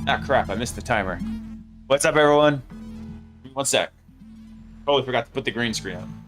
Ah, crap, I missed the timer. What's up, everyone? One sec. Totally forgot to put the green screen on.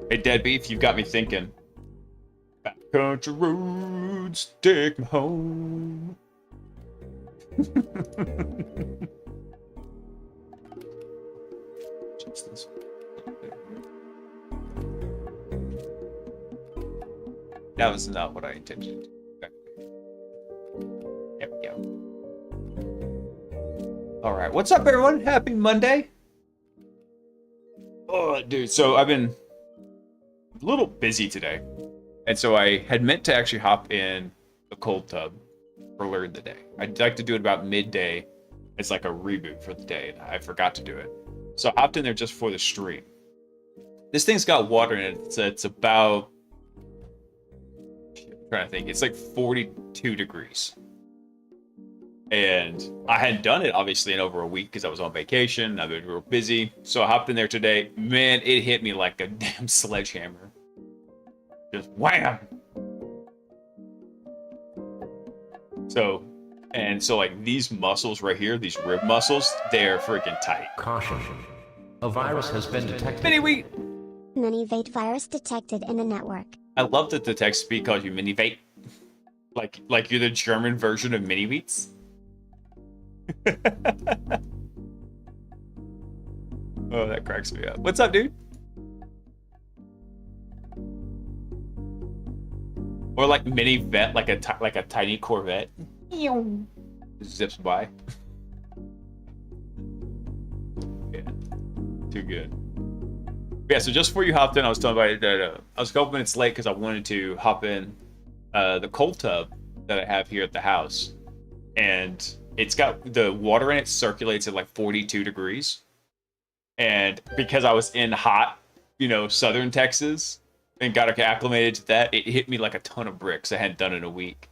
Hey, Deadbeef, you've got me thinking. Backcountry roads take me home. Just this. That was not what I intended. Okay. There we go. All right, what's up, everyone? Happy Monday. Oh, dude, so I've been a little busy today. And so I had meant to actually hop in a cold tub earlier in the day. I'd like to do it about midday. It's like a reboot for the day, and I forgot to do it. So I hopped in there just for the stream. This thing's got water in it. It's about, I'm trying to think, it's like 42 degrees. And I hadn't done it, obviously, in over a week because I was on vacation. I've been real busy. So I hopped in there today. Man, it hit me like a damn sledgehammer. Just wham! So like these muscles right here, these rib muscles, they're freaking tight. Caution. A virus has been detected. Mini-vate virus detected in the network. I love that the text speak calls you mini-vate. Like you're the German version of mini-wheats. Oh, that cracks me up. What's up, dude? Or like mini vet, like a tiny Corvette. Zips by. Yeah, too good. But yeah, so just before you hopped in, I was telling everybody that I was a couple minutes late because I wanted to hop in the cold tub that I have here at the house, and it's got the water in it circulates at like 42 degrees, and because I was in hot, southern Texas, and got acclimated to that, it hit me like a ton of bricks I hadn't done in a week.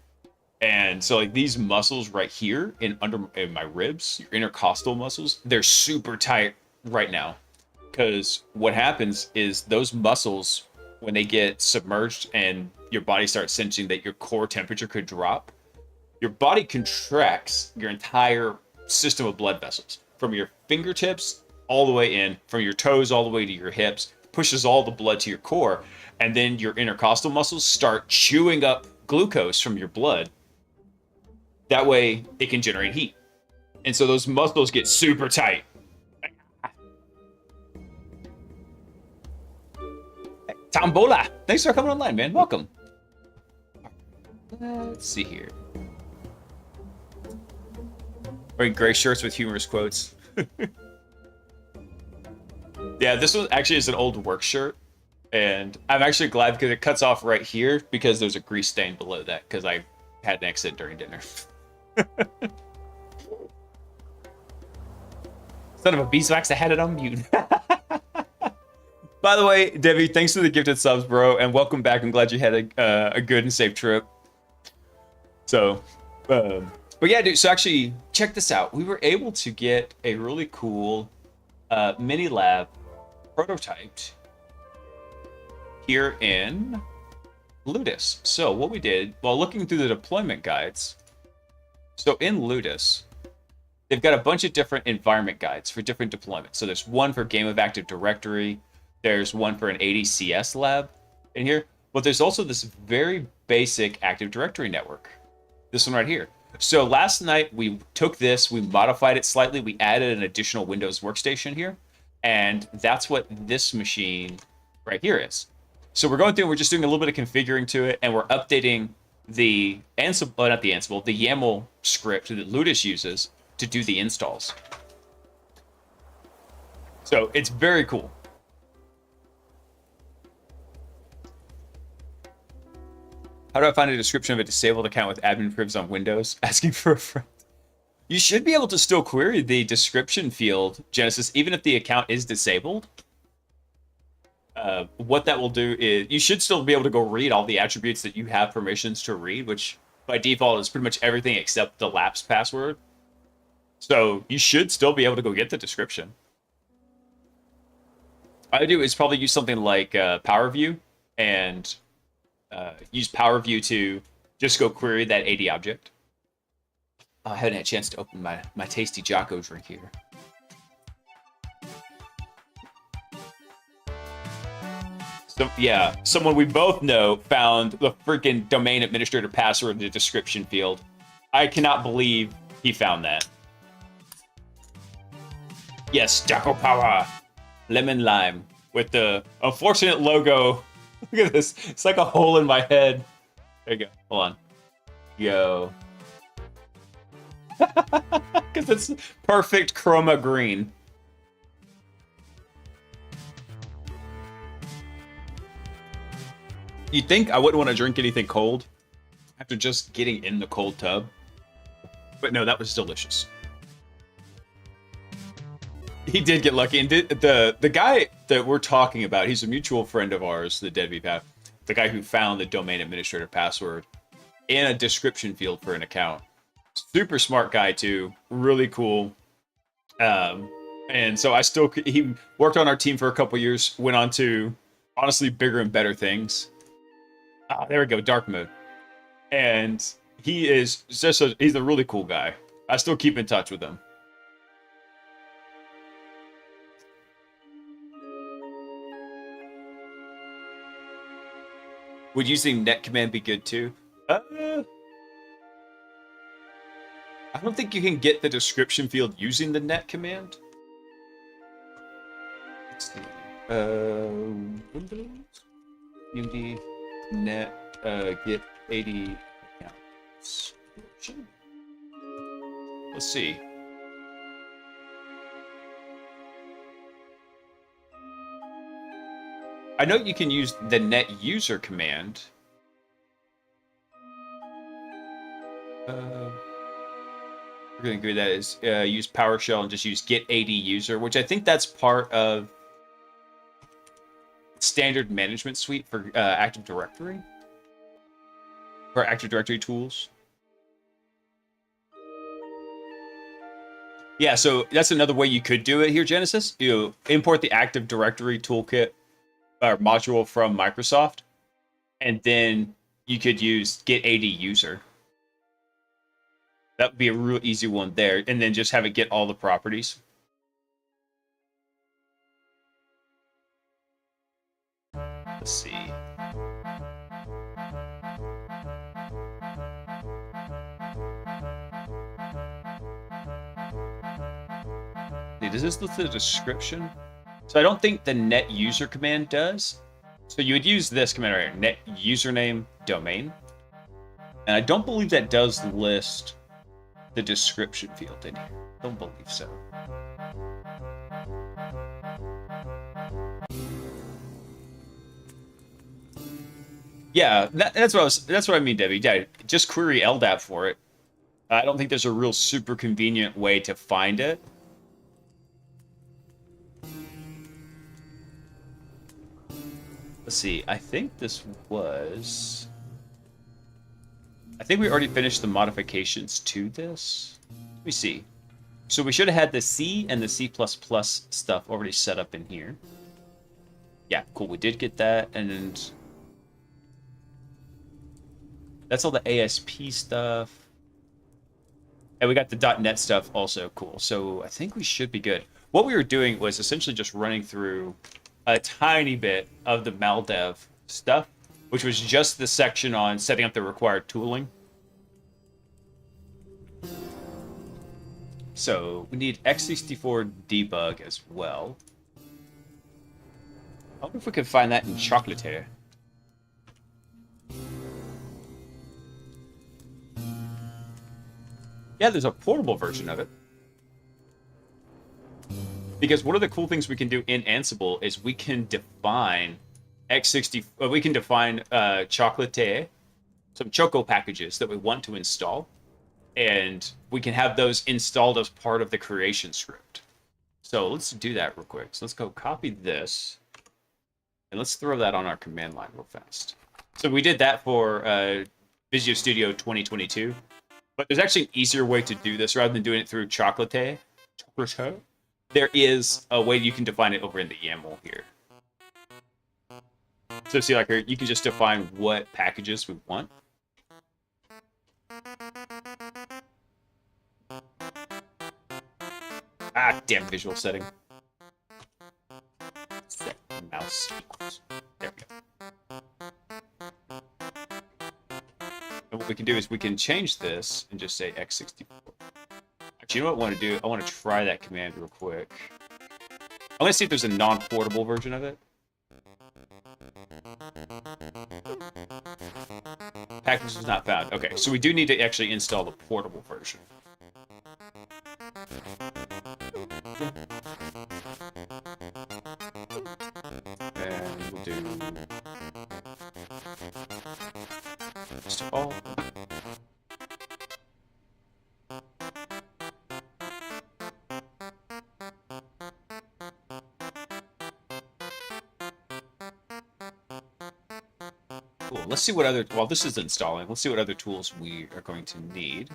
And so like these muscles right here in my ribs, your intercostal muscles, they're super tight right now. Because what happens is those muscles, when they get submerged and your body starts sensing that your core temperature could drop, your body contracts your entire system of blood vessels from your fingertips all the way in, from your toes all the way to your hips, pushes all the blood to your core, and then your intercostal muscles start chewing up glucose from your blood. That way it can generate heat. And so those muscles get super tight. Tambola, thanks for coming online, man. Welcome. Let's see here. Wearing gray shirts with humorous quotes. Yeah, this one actually is an old work shirt. And I'm actually glad because it cuts off right here because there's a grease stain below that because I had an accident during dinner. Son of a beeswax ahead of them, you. By the way, Debbie, thanks for the gifted subs, bro, and welcome back. I'm glad you had a good and safe trip. So, but yeah, dude. So actually, check this out. We were able to get a really cool mini lab prototyped here in Ludus. So what we did while looking through the deployment guides. So in Ludus, they've got a bunch of different environment guides for different deployments. So there's one for Game of Active Directory. There's one for an ADCS lab in here. But there's also this very basic Active Directory network. This one right here. So last night we took this, we modified it slightly. We added an additional Windows workstation here. And that's what this machine right here is. So we're going through and we're just doing a little bit of configuring to it. And we're updating the Ansible, not the Ansible, the YAML script that Ludus uses to do the installs. So it's very cool. How do I find a description of a disabled account with admin privs on Windows? Asking for a friend. You should be able to still query the description field, Genesis, even if the account is disabled. What that will do is you should still be able to go read all the attributes that you have permissions to read, which by default is pretty much everything except the lapsed password. So you should still be able to go get the description. What I do is probably use something like PowerView and use PowerView to just go query that AD object. I haven't had a chance to open my tasty Jocko drink here. So, yeah, someone we both know found the freaking domain administrator password in the description field. I cannot believe he found that. Yes, Jacko Power. Lemon Lime with the unfortunate logo. Look at this. It's like a hole in my head. There you go. Hold on. Yo. Because it's perfect chroma green. You'd think I wouldn't want to drink anything cold after just getting in the cold tub. But no, that was delicious. He did get lucky. And the guy that we're talking about, he's a mutual friend of ours, the Deadbeat Pat, the guy who found the domain administrator password in a description field for an account. Super smart guy, too. Really cool. And so he worked on our team for a couple years, went on to, honestly, bigger and better things. Ah, there we go, dark mode. And he's a really cool guy. I still keep in touch with him. Would using net command be good too? I don't think you can get the description field using the net command. Let's see. Windows, UD, net, get 80 accounts. Let's see. I know you can use the net user command. We're going to agree that is use PowerShell and just use get AD user, which I think that's part of standard management suite for Active Directory. For Active Directory tools. Yeah, so that's another way you could do it here, Genesis. You import the Active Directory toolkit or module from Microsoft, and then you could use get AD user. That would be a real easy one there, and then just have it get all the properties. Let's see. Does this list the description? So I don't think the net user command does. So you would use this command right here, net username domain. And I don't believe that does list the description field in here. Don't believe so. Yeah, that's what I mean, Debbie. Yeah, just query LDAP for it. I don't think there's a real super convenient way to find it. Let's see. I think we already finished the modifications to this. Let me see. So we should have had the C and the C++ stuff already set up in here. Yeah, cool. We did get that, and that's all the ASP stuff. And we got the .NET stuff also. Cool. So I think we should be good. What we were doing was essentially just running through a tiny bit of the maldev stuff, which was just the section on setting up the required tooling. So we need x64 debug as well. I wonder if we can find that in Chocolatier. Yeah, there's a portable version of it. Because one of the cool things we can do in Ansible is we can define Chocolatier, some Choco packages that we want to install, and we can have those installed as part of the creation script. So let's do that real quick. So let's go copy this, and let's throw that on our command line real fast. So we did that for Visual Studio 2022, but there's actually an easier way to do this rather than doing it through Chocolatier. There is a way you can define it over in the YAML here. So see, like here, you can just define what packages we want. Ah, damn visual setting. Set mouse equals. There we go. And what we can do is we can change this and just say x64. Actually, you know what I want to do? I want to try that command real quick. I want to see if there's a non-portable version of it. Package was not found. Okay, so we do need to actually install the portable version. And we'll do install. Cool. Let's see what other, while this is installing, let's see what other tools we are going to need.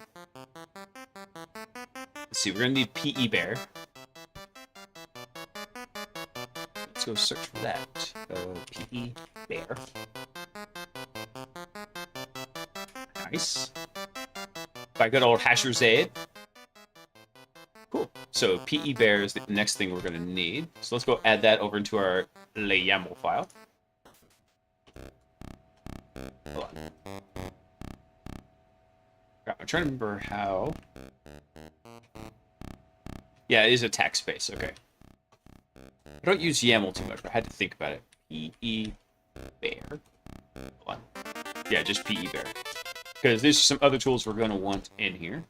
Let's see, we're going to need PE Bear. Let's go search for that. PE Bear. Nice. By good old Hasher's Aid. Cool. So PE Bear is the next thing we're going to need. So let's go add that over into our YAML file. Hold on. I'm trying to remember how. Yeah, it is a text space. Okay. I don't use YAML too much, but I had to think about it. PE Bear. Hold on. Yeah, just PE Bear. Because there's some other tools we're going to want in here.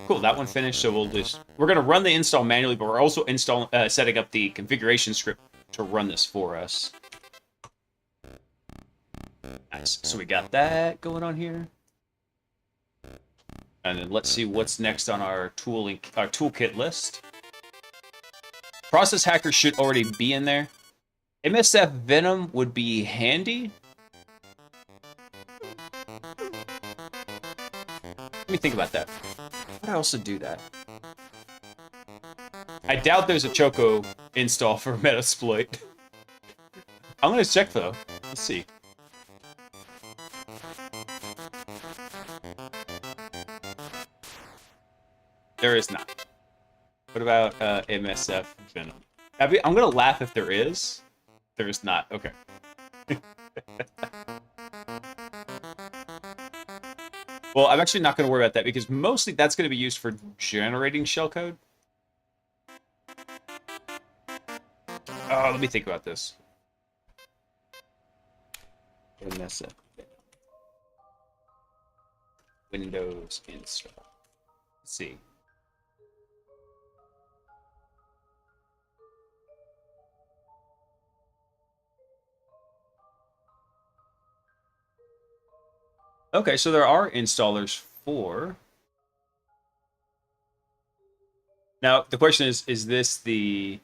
Cool, that one finished. So we're going to run the install manually, but we're also setting up the configuration script to run this for us. Nice. So we got that going on here. And then let's see what's next on our toolkit list. Process Hacker should already be in there. MSF Venom would be handy. Let me think about that. How would I also do that? I doubt there's a Choco install for Metasploit. I'm gonna check though. Let's see. There is not. What about MSF Venom? I'm gonna laugh if there is. There is not. Okay. Well, I'm actually not gonna worry about that because mostly that's gonna be used for generating shellcode. Oh, let me think about this. MSF Windows install. Let's see. Okay, so there are installers for. Now, the question is this the.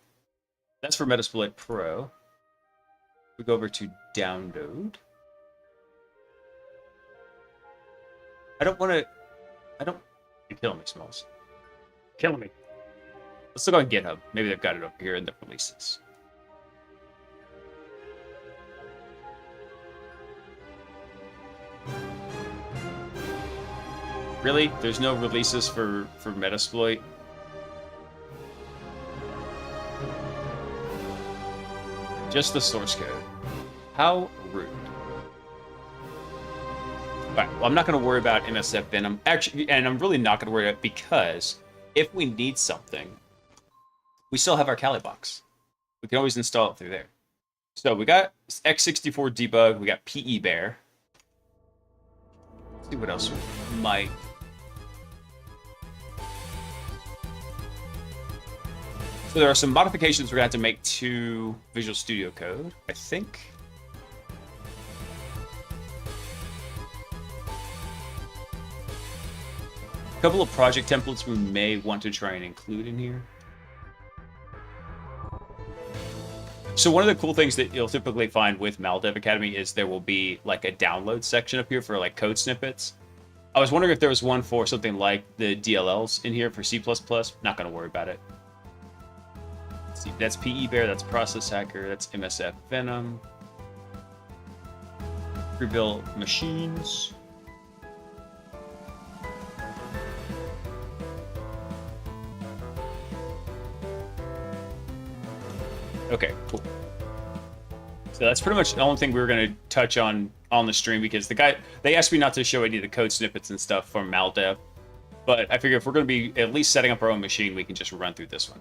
That's for Metasploit Pro. We go over to download. I don't want to. You're killing me, Smalls. Killing me. Let's look on GitHub. Maybe they've got it over here in the releases. Really? There's no releases for Metasploit? Just the source code. How rude. Alright, well, I'm not going to worry about MSF Venom. Actually, and I'm really not going to worry about it because if we need something, we still have our Kali box. We can always install it through there. So we got x64 debug, we got PE Bear. Let's see what else we might. So there are some modifications we're going to have to make to Visual Studio Code, I think. A couple of project templates we may want to try and include in here. So one of the cool things that you'll typically find with Maldev Academy is there will be like a download section up here for like code snippets. I was wondering if there was one for something like the DLLs in here for C++. Not going to worry about it. Let's see, that's PE Bear, that's Process Hacker, that's MSF Venom. Rebuild machines. Okay, cool. So that's pretty much the only thing we were going to touch on the stream, because they asked me not to show any of the code snippets and stuff from Maldev. But I figure if we're going to be at least setting up our own machine, we can just run through this one.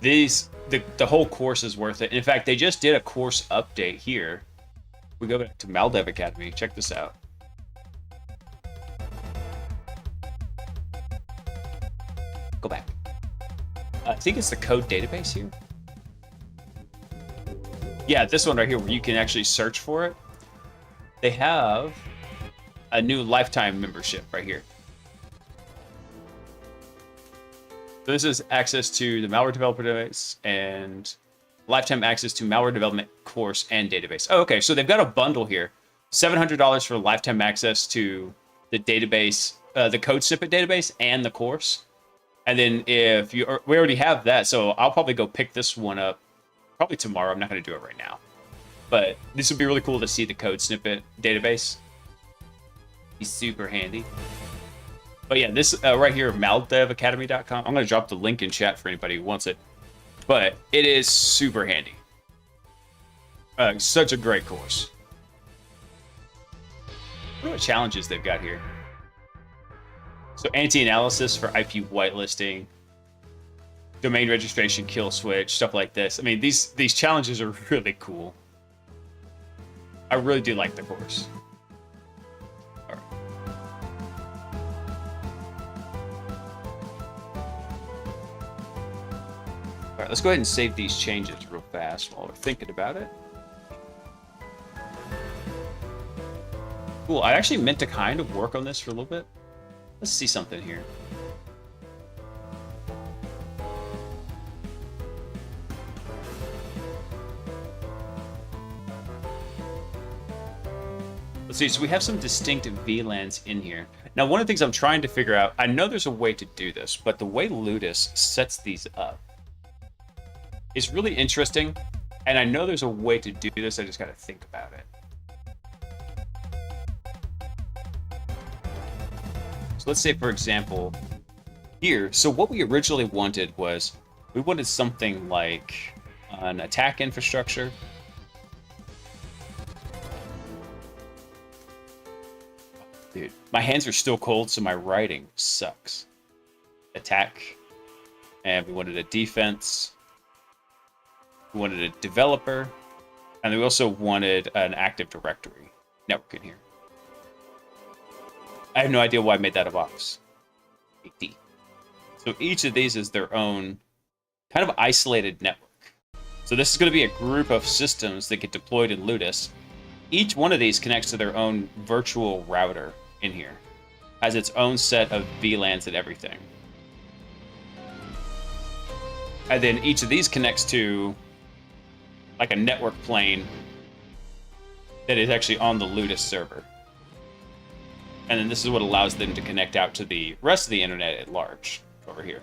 The whole course is worth it. In fact, they just did a course update here. We go back to Maldev Academy. Check this out. Go back. I think it's the code database here. Yeah, this one right here where you can actually search for it. They have a new lifetime membership right here. So this is access to the malware developer database and lifetime access to malware development course and database. Oh, okay, so they've got a bundle here. $700 for lifetime access to the database, the code snippet database and the course. And then we already have that, so I'll probably go pick this one up probably tomorrow. I'm not going to do it right now. But this would be really cool to see the code snippet database. Be super handy. But yeah, this right here, maldevacademy.com. I'm going to drop the link in chat for anybody who wants it. But it is super handy. Such a great course. What are the challenges they've got here? So anti-analysis for IP whitelisting, domain registration, kill switch, stuff like this. I mean, these challenges are really cool. I really do like the course. All right. All right, let's go ahead and save these changes real fast while we're thinking about it. Cool. I actually meant to kind of work on this for a little bit. Let's see something here. Let's see, so we have some distinct VLANs in here. Now, one of the things I'm trying to figure out, I know there's a way to do this, but the way Ludus sets these up is really interesting, and I know there's a way to do this, I just gotta think about it. So let's say, for example, here, so what we originally wanted was, we wanted something like an attack infrastructure. Dude, my hands are still cold, so my writing sucks. Attack. And we wanted a defense. We wanted a developer. And we also wanted an Active Directory network in here. I have no idea why I made that a box. AD. So each of these is their own kind of isolated network. So this is going to be a group of systems that get deployed in Ludus. Each one of these connects to their own virtual router in here. Has its own set of VLANs and everything. And then each of these connects to like a network plane that is actually on the Ludus server. And then this is what allows them to connect out to the rest of the internet at large over here.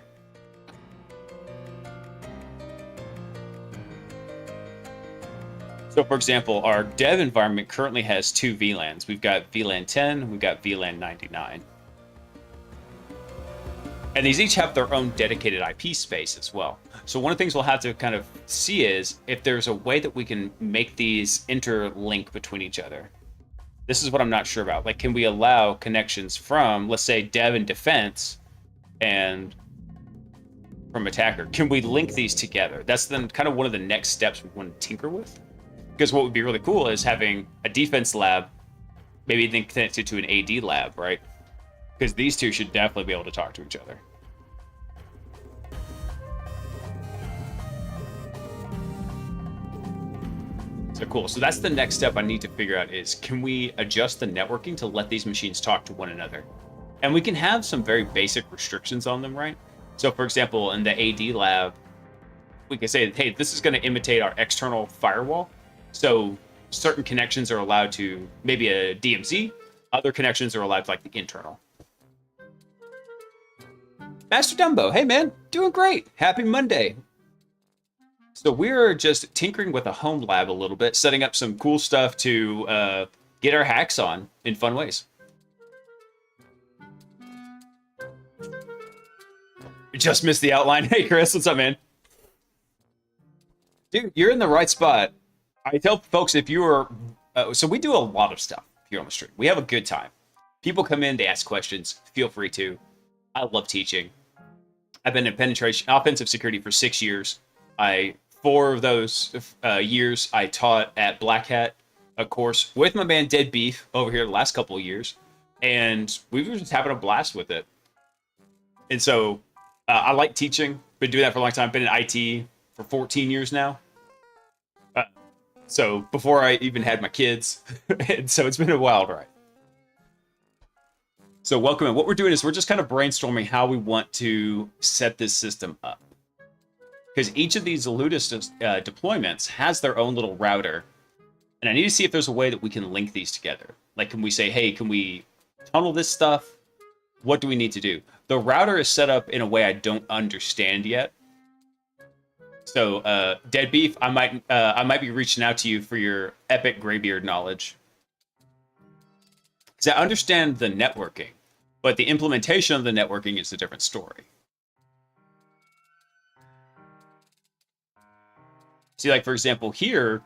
So for example, our dev environment currently has two VLANs. We've got VLAN 10, we've got VLAN 99. And these each have their own dedicated IP space as well. So one of the things we'll have to kind of see is if there's a way that we can make these interlink between each other. This is what I'm not sure about. Like, can we allow connections from, let's say, dev and defense and from attacker? Can we link these together? That's then kind of one of the next steps we want to tinker with. Because what would be really cool is having a defense lab, maybe then connected to an AD lab, right? Because these two should definitely be able to talk to each other. So cool. So that's the next step I need to figure out is, can we adjust the networking to let these machines talk to one another? And we can have some very basic restrictions on them, right? So for example, in the AD lab, we can say, hey, this is going to imitate our external firewall. So certain connections are allowed to maybe a DMZ, other connections are allowed to like the internal. Master Dumbo, hey man, doing great. Happy Monday. So we're just tinkering with a home lab a little bit, setting up some cool stuff to get our hacks on in fun ways. We just missed the outline. Hey Chris, what's up, man? Dude, you're in the right spot. I tell folks if you are, so we do a lot of stuff here on the street. We have a good time. People come in, they ask questions. Feel free to. I love teaching. I've been in penetration, offensive security for 6 years. 4 of those years I taught at Black Hat, a course with my man Dead Beef over here the last couple of years, and we were just having a blast with it. And so I like teaching. Been doing that for a long time. Been in IT for 14 years now. So before I even had my kids, and so it's been a wild ride. So welcome in. What we're doing is we're just kind of brainstorming how we want to set this system up. Because each of these Ludus deployments has their own little router. And I need to see if there's a way that we can link these together. Like, can we say, hey, can we tunnel this stuff? What do we need to do? The router is set up in a way I don't understand yet. So, Dead Beef, I might be reaching out to you for your epic graybeard knowledge. Because I understand the networking, but the implementation of the networking is a different story. See, like, for example, here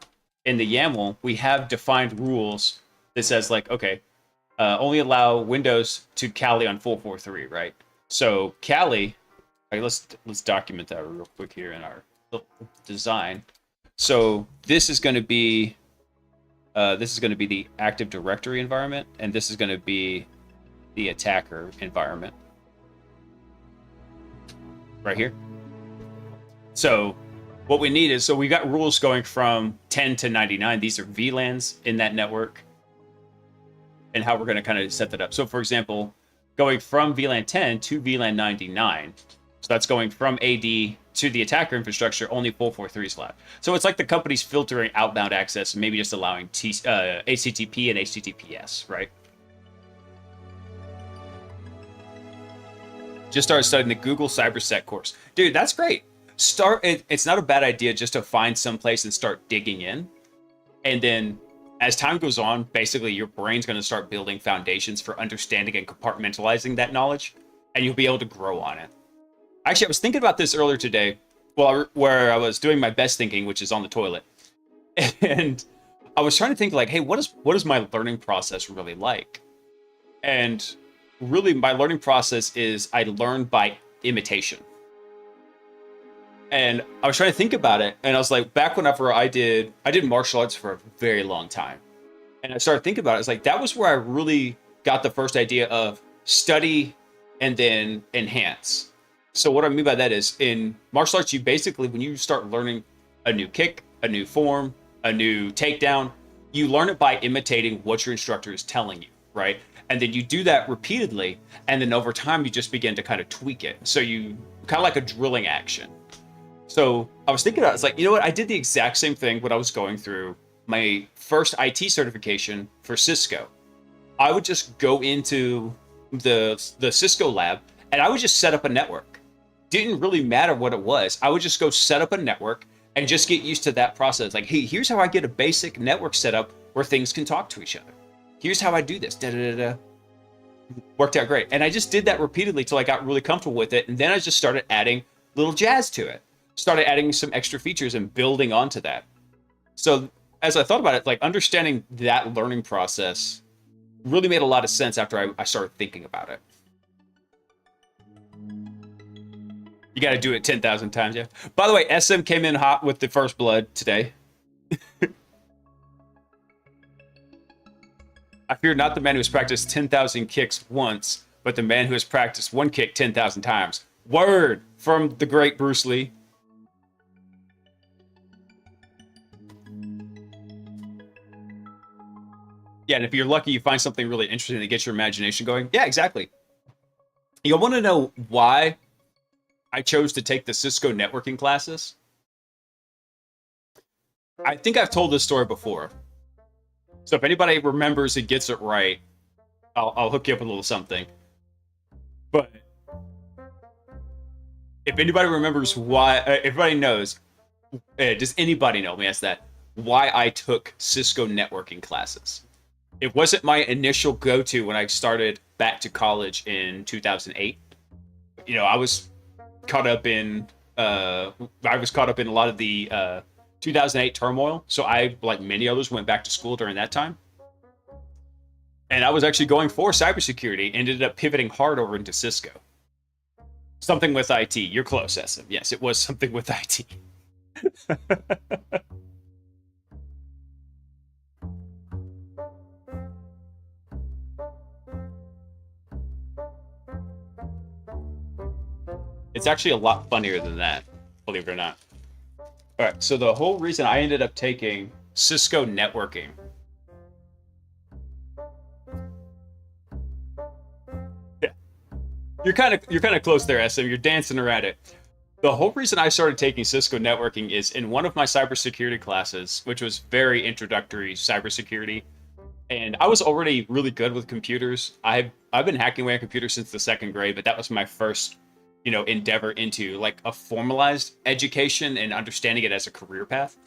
in the YAML, we have defined rules that says, like, okay, only allow Windows to Kali on 443, right? So Kali, right, let's document that real quick here in our design. So this is going to be the Active Directory environment, and this is going to be the attacker environment right here. So what we need is, so we got rules going from 10 to 99. These are VLANs in that network, and how we're going to kind of set that up. So for example, going from VLAN 10 to VLAN 99. So that's going from AD to the attacker infrastructure, only 443 is allowed. So it's like the company's filtering outbound access, maybe just allowing HTTP and HTTPS, right? Just started studying the Google CyberSec course. Dude, that's great. It's not a bad idea just to find some place and start digging in. And then as time goes on, basically your brain's going to start building foundations for understanding and compartmentalizing that knowledge, and you'll be able to grow on it. Actually, I was thinking about this earlier today, where I was doing my best thinking, which is on the toilet. And I was trying to think, like, hey, what is my learning process really like? And really, my learning process is I learn by imitation. And I was trying to think about it, and I was like, back whenever I did martial arts for a very long time. And I started thinking about it. It's like, that was where I really got the first idea of study and then enhance. So what I mean by that is, in martial arts, you basically, when you start learning a new kick, a new form, a new takedown, you learn it by imitating what your instructor is telling you, right? And then you do that repeatedly, and then over time, you just begin to kind of tweak it. So you kind of like a drilling action. So I was thinking about it, it's like, you know what? I did the exact same thing when I was going through my first IT certification for Cisco. I would just go into the Cisco lab, and I would just set up a network. Didn't really matter what it was. I would just go set up a network and just get used to that process. Like, hey, here's how I get a basic network set up where things can talk to each other. Here's how I do this. Worked out great. And I just did that repeatedly till I got really comfortable with it. And then I just started adding little jazz to it. Started adding some extra features and building onto that. So as I thought about it, like, understanding that learning process really made a lot of sense after I started thinking about it. You got to do it 10,000 times, yeah. By the way, SM came in hot with the first blood today. I fear not the man who has practiced 10,000 kicks once, but the man who has practiced one kick 10,000 times. Word from the great Bruce Lee. Yeah, and if you're lucky, you find something really interesting that gets your imagination going. Yeah, exactly. You want to know why I chose to take the Cisco networking classes? I think I've told this story before. So if anybody remembers and gets it right, I'll hook you up with a little something. But if anybody remembers why, everybody knows, does anybody know, let me ask that, why I took Cisco networking classes? It wasn't my initial go-to when I started back to college in 2008. You know, I was caught up in a lot of the 2008 turmoil. So I, like many others, went back to school during that time. And I was actually going for cybersecurity, ended up pivoting hard over into Cisco. Something with IT. You're close, SM. Yes, it was something with IT. It's actually a lot funnier than that, believe it or not. All right, so the whole reason I ended up taking Cisco networking. Yeah, you're kind of close there, SM. You're dancing around it. The whole reason I started taking Cisco networking is in one of my cybersecurity classes, which was very introductory cybersecurity, and I was already really good with computers. I've been hacking away on computers since the second grade, but that was my first, endeavor into like a formalized education and understanding it as a career path.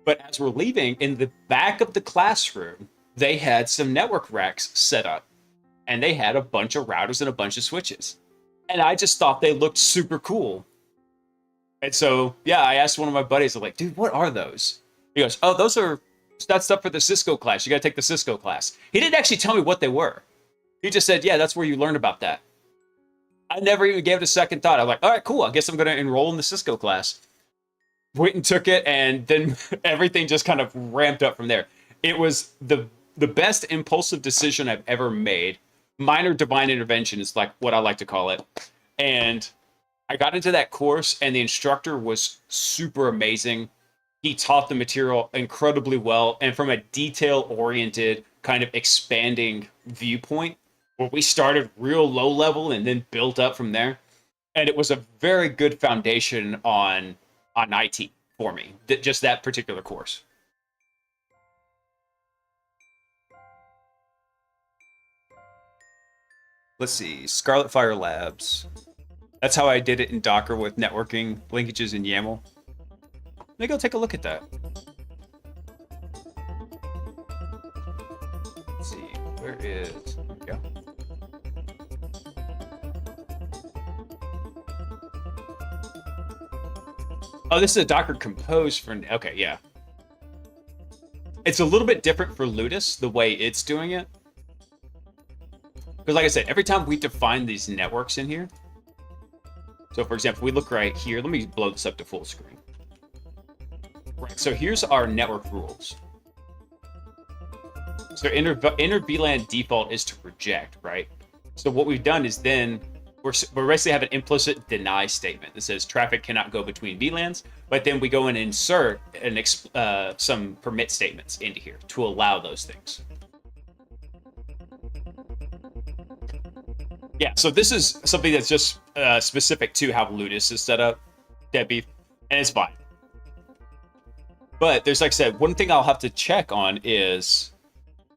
But as we're leaving, in the back of the classroom, they had some network racks set up, and they had a bunch of routers and a bunch of switches. And I just thought they looked super cool. And so, yeah, I asked one of my buddies, I'm like, dude, what are those? He goes, oh, that's stuff for the Cisco class. You got to take the Cisco class. He didn't actually tell me what they were. He just said, yeah, that's where you learn about that. I never even gave it a second thought. I was like, all right, cool. I guess I'm going to enroll in the Cisco class. Went and took it, and then everything just kind of ramped up from there. It was the best impulsive decision I've ever made. Minor divine intervention is like what I like to call it. And I got into that course, and the instructor was super amazing. He taught the material incredibly well, and from a detail-oriented, kind of expanding viewpoint, where we started real low level and then built up from there. And it was a very good foundation on IT for me, just that particular course. Let's see, Scarlet Fire Labs. That's how I did it in Docker with networking linkages in YAML. Let me go take a look at that. Let's see, where is... There we go. Oh, this is a Docker Compose for... Okay, yeah. It's a little bit different for Ludus, the way it's doing it. Because like I said, every time we define these networks in here... So for example, we look right here. Let me blow this up to full screen. Right, so here's our network rules. So inner VLAN default is to reject, right? So what we've done is then... We're basically have an implicit deny statement that says traffic cannot go between VLANs, but then we go and insert some permit statements into here to allow those things. Yeah, so this is something that's just specific to how Ludus is set up, Deadbeef, and it's fine. But there's, like I said, one thing I'll have to check on is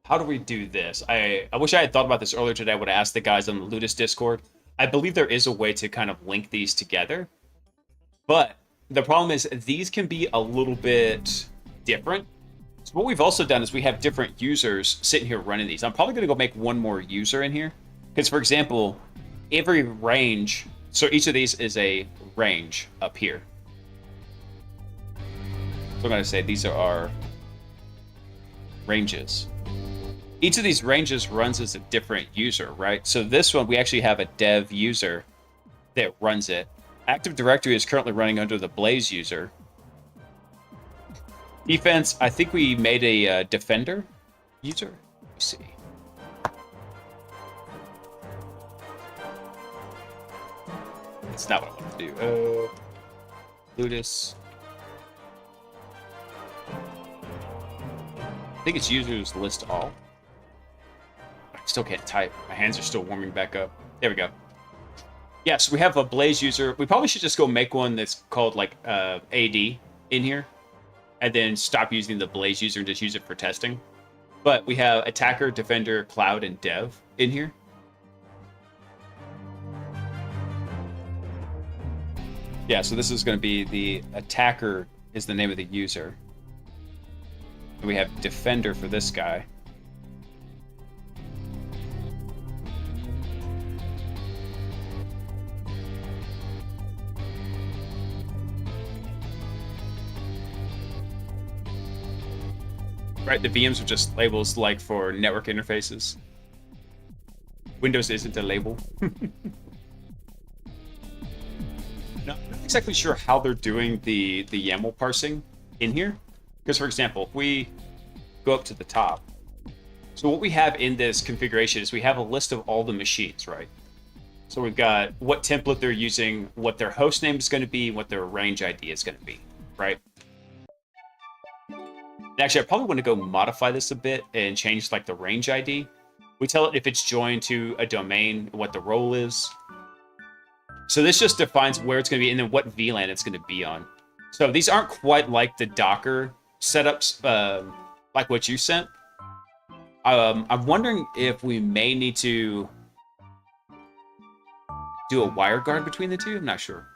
how do we do this? I wish I had thought about this earlier today. I would have asked the guys on the Ludus Discord. I believe there is a way to kind of link these together, but the problem is these can be a little bit different. So what we've also done is we have different users sitting here running these. I'm probably going to go make one more user in here because, for example, every range, so each of these is a range up here. So I'm going to say these are our ranges. Each of these ranges runs as a different user, right? So this one, we actually have a dev user that runs it. Active Directory is currently running under the Blaze user. Defense, I think we made a Defender user. Let's see. That's not what I want to do. Ludus. I think it's users list all. Still can't type. My hands are still warming back up. There we go. Yeah, so we have a Blaze user. We probably should just go make one that's called like AD in here, and then stop using the Blaze user and just use it for testing. But we have Attacker, Defender, Cloud, and Dev in here. Yeah, so this is going to be the Attacker is the name of the user. And we have Defender for this guy. right? The VMs are just labels like for network interfaces. Windows isn't a label. Not exactly sure how they're doing the YAML parsing in here. Because, for example, if we go up to the top, so what we have in this configuration is we have a list of all the machines, right? So we've got what template they're using, what their host name is going to be, what their range ID is going to be, right? And actually, I probably want to go modify this a bit and change like the range ID. We tell it if it's joined to a domain, what the role is. So this just defines where it's going to be and then what VLAN it's going to be on. So these aren't quite like the Docker setups, like what you sent. I'm wondering if we may need to do a WireGuard between the two. I'm not sure.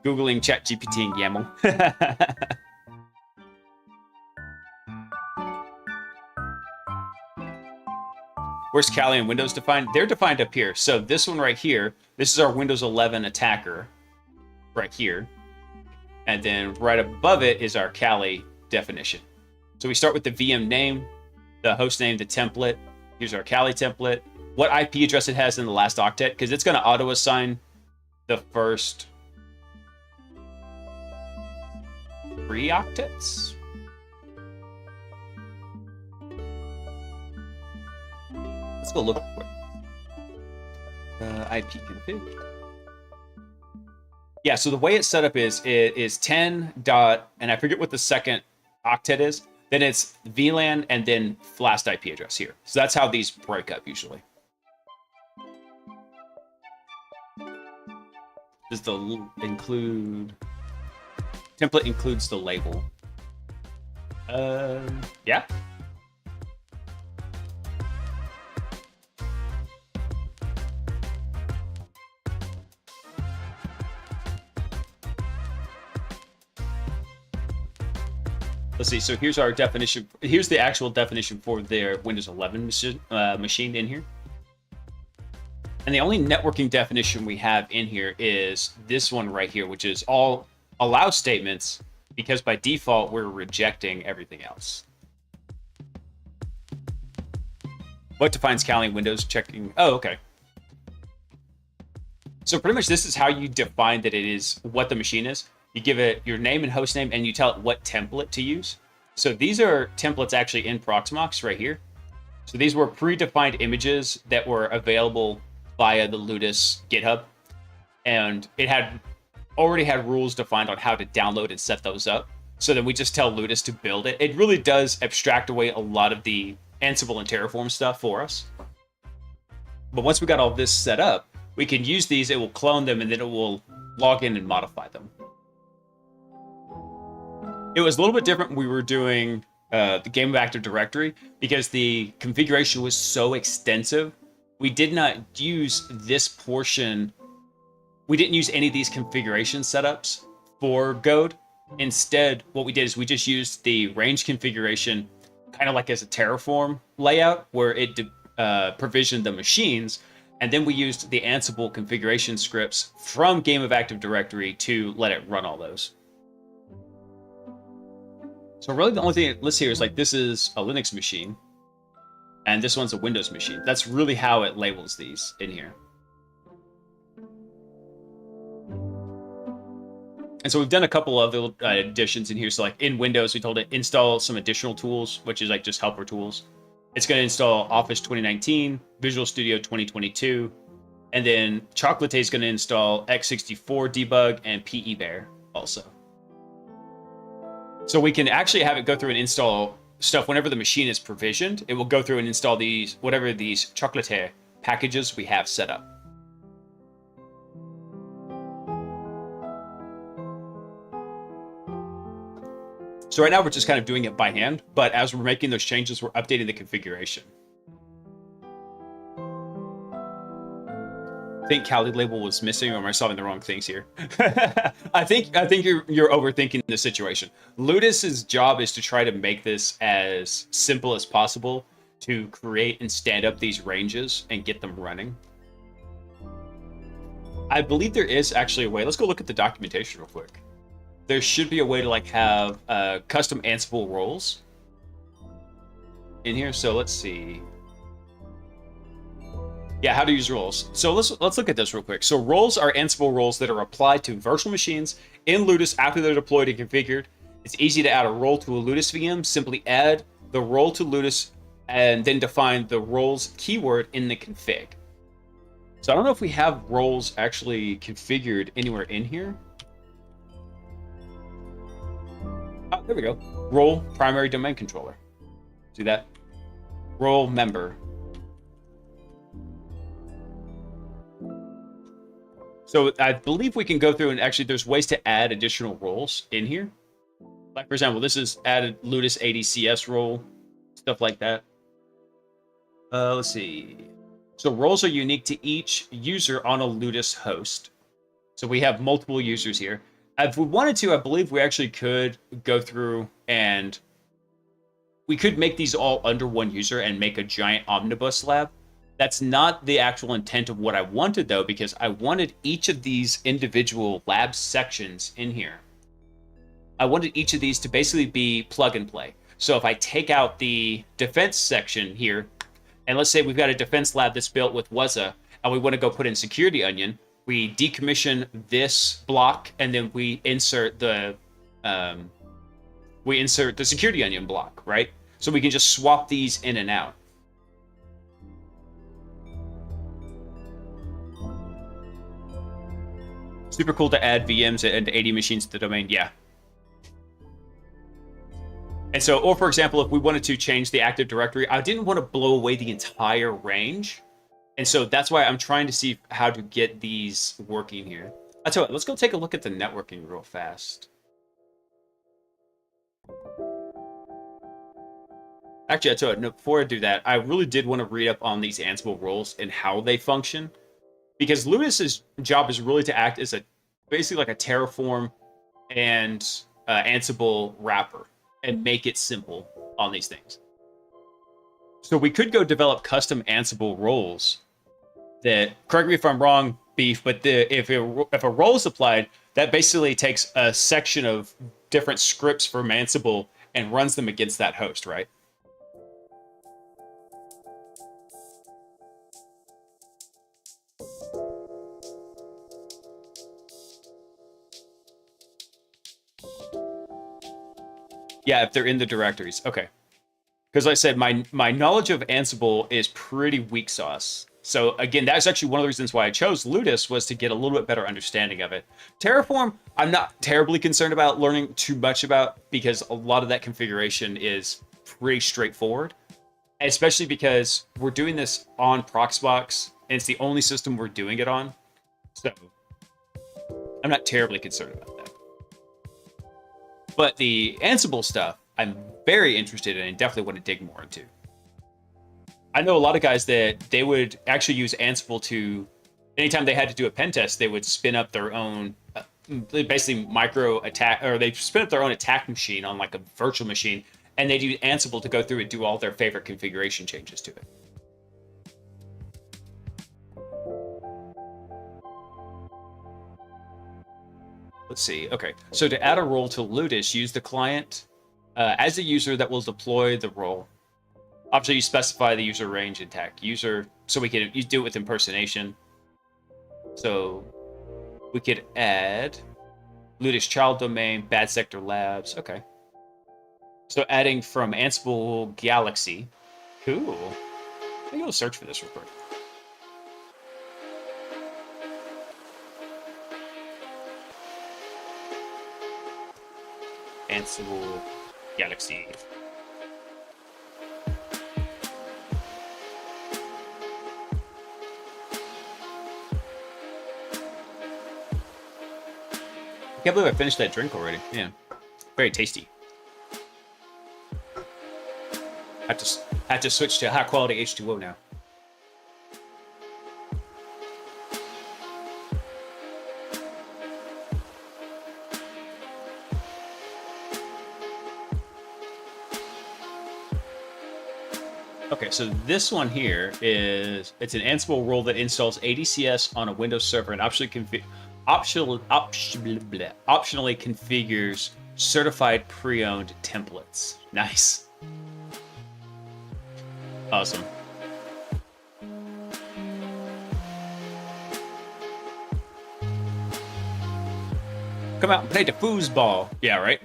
Googling ChatGPT and YAML. Where's Kali and Windows defined? They're defined up here. So this one right here, this is our Windows 11 attacker right here. And then right above it is our Kali definition. So we start with the VM name, the host name, the template. Here's our Kali template. What IP address it has in the last octet, because it's going to auto-assign the first 3 octets. Let's go look quick. IP config. Yeah, so the way it's set up is it is 10 dot, and I forget what the second octet is. Then it's VLAN and then last IP address here. So that's how these break up usually. Does the include template includes the label? Yeah. Let's see. So here's our definition. Here's the actual definition for their Windows 11 machine in here. And the only networking definition we have in here is this one right here, which is all allow statements, because by default, we're rejecting everything else. What defines Kali Windows checking? Oh, okay. So pretty much this is how you define that it is what the machine is. You give it your name and host name, and you tell it what template to use. So these are templates actually in Proxmox right here. So these were predefined images that were available via the Ludus GitHub. And it had already had rules defined on how to download and set those up. So then we just tell Ludus to build it. It really does abstract away a lot of the Ansible and Terraform stuff for us. But once we got all this set up, we can use these, it will clone them, and then it will log in and modify them. It was a little bit different when we were doing the Game of Active Directory, because the configuration was so extensive. We did not use this portion. We didn't use any of these configuration setups for Goad. Instead, what we did is we just used the range configuration kind of like as a Terraform layout, where it provisioned the machines. And then we used the Ansible configuration scripts from Game of Active Directory to let it run all those. So really the only thing it lists here is like, this is a Linux machine, and this one's a Windows machine. That's really how it labels these in here. And so we've done a couple of additions in here. So like in Windows, we told it install some additional tools, which is like just helper tools. It's going to install Office 2019, Visual Studio 2022, and then Chocolate is going to install x64 debug and PE Bear also. So we can actually have it go through and install stuff whenever the machine is provisioned. It will go through and install these, whatever these Chocolate packages we have set up. So right now we're just kind of doing it by hand, but as we're making those changes, we're updating the configuration. I think Kali label was missing, or am I solving the wrong things here? I think you're overthinking the situation. Ludus's job is to try to make this as simple as possible to create and stand up these ranges and get them running. I believe there is actually a way. Let's go look at the documentation real quick. There should be a way to like have custom Ansible roles in here. So let's see. Yeah, how to use roles. So let's look at this real quick. So roles are Ansible roles that are applied to virtual machines in Ludus after they're deployed and configured. It's easy to add a role to a Ludus VM. Simply add the role to Ludus and then define the roles keyword in the config. So I don't know if we have roles actually configured anywhere in here. Oh, there we go. Role primary domain controller. See that? Role member. So I believe we can go through and actually there's ways to add additional roles in here. Like for example, this is added Ludus ADCS role, stuff like that. Let's see. So roles are unique to each user on a Ludus host. So we have multiple users here. If we wanted to, I believe we actually could go through and we could make these all under one user and make a giant omnibus lab. That's not the actual intent of what I wanted, though, because I wanted each of these individual lab sections in here. I wanted each of these to basically be plug and play. So if I take out the defense section here, and let's say we've got a defense lab that's built with Wuzza, and we want to go put in security onion, we decommission this block, and then we insert the security onion block, right? So we can just swap these in and out. Super cool to add VMs and 80 machines to the domain, yeah. And so, or for example, if we wanted to change the Active Directory, I didn't want to blow away the entire range. And so that's why I'm trying to see how to get these working here. I tell you what, let's go take a look at the networking real fast. Actually, I tell you what, no, before I do that, I really did want to read up on these Ansible roles and how they function. Because Ludus's job is really to act as basically like a Terraform and Ansible wrapper and make it simple on these things. So we could go develop custom Ansible roles that, correct me if I'm wrong, Beef, but if a role is applied, that basically takes a section of different scripts from Ansible and runs them against that host, right? Yeah, if they're in the directories. Okay. Because like I said, my knowledge of Ansible is pretty weak sauce. So again, that's actually one of the reasons why I chose Ludus, was to get a little bit better understanding of it. Terraform, I'm not terribly concerned about learning too much about, because a lot of that configuration is pretty straightforward. Especially because we're doing this on Proxbox, and it's the only system we're doing it on. So I'm not terribly concerned about that. But the Ansible stuff, I'm very interested in and definitely want to dig more into. I know a lot of guys that they would actually use Ansible to, anytime they had to do a pen test, they would spin up their own, basically micro attack, or they spin up their own attack machine on like a virtual machine, and they do Ansible to go through and do all their favorite configuration changes to it. Let's see. Okay, so to add a role to Ludus, use the client as a user that will deploy the role. Obviously, you specify the user range and tag user, so we can do it with impersonation. So we could add Ludus child domain, bad sector labs. Okay. So adding from Ansible Galaxy. Cool. I think I'll search for this real quick. Ansible Galaxy. I can't believe I finished that drink already. Yeah, very tasty. Had to switch to high quality H2O now. Okay, so this one here it's an Ansible role that installs ADCS on a Windows server and optionally configures certified pre-owned templates. Nice. Awesome. Come out and play the foosball. Yeah, right?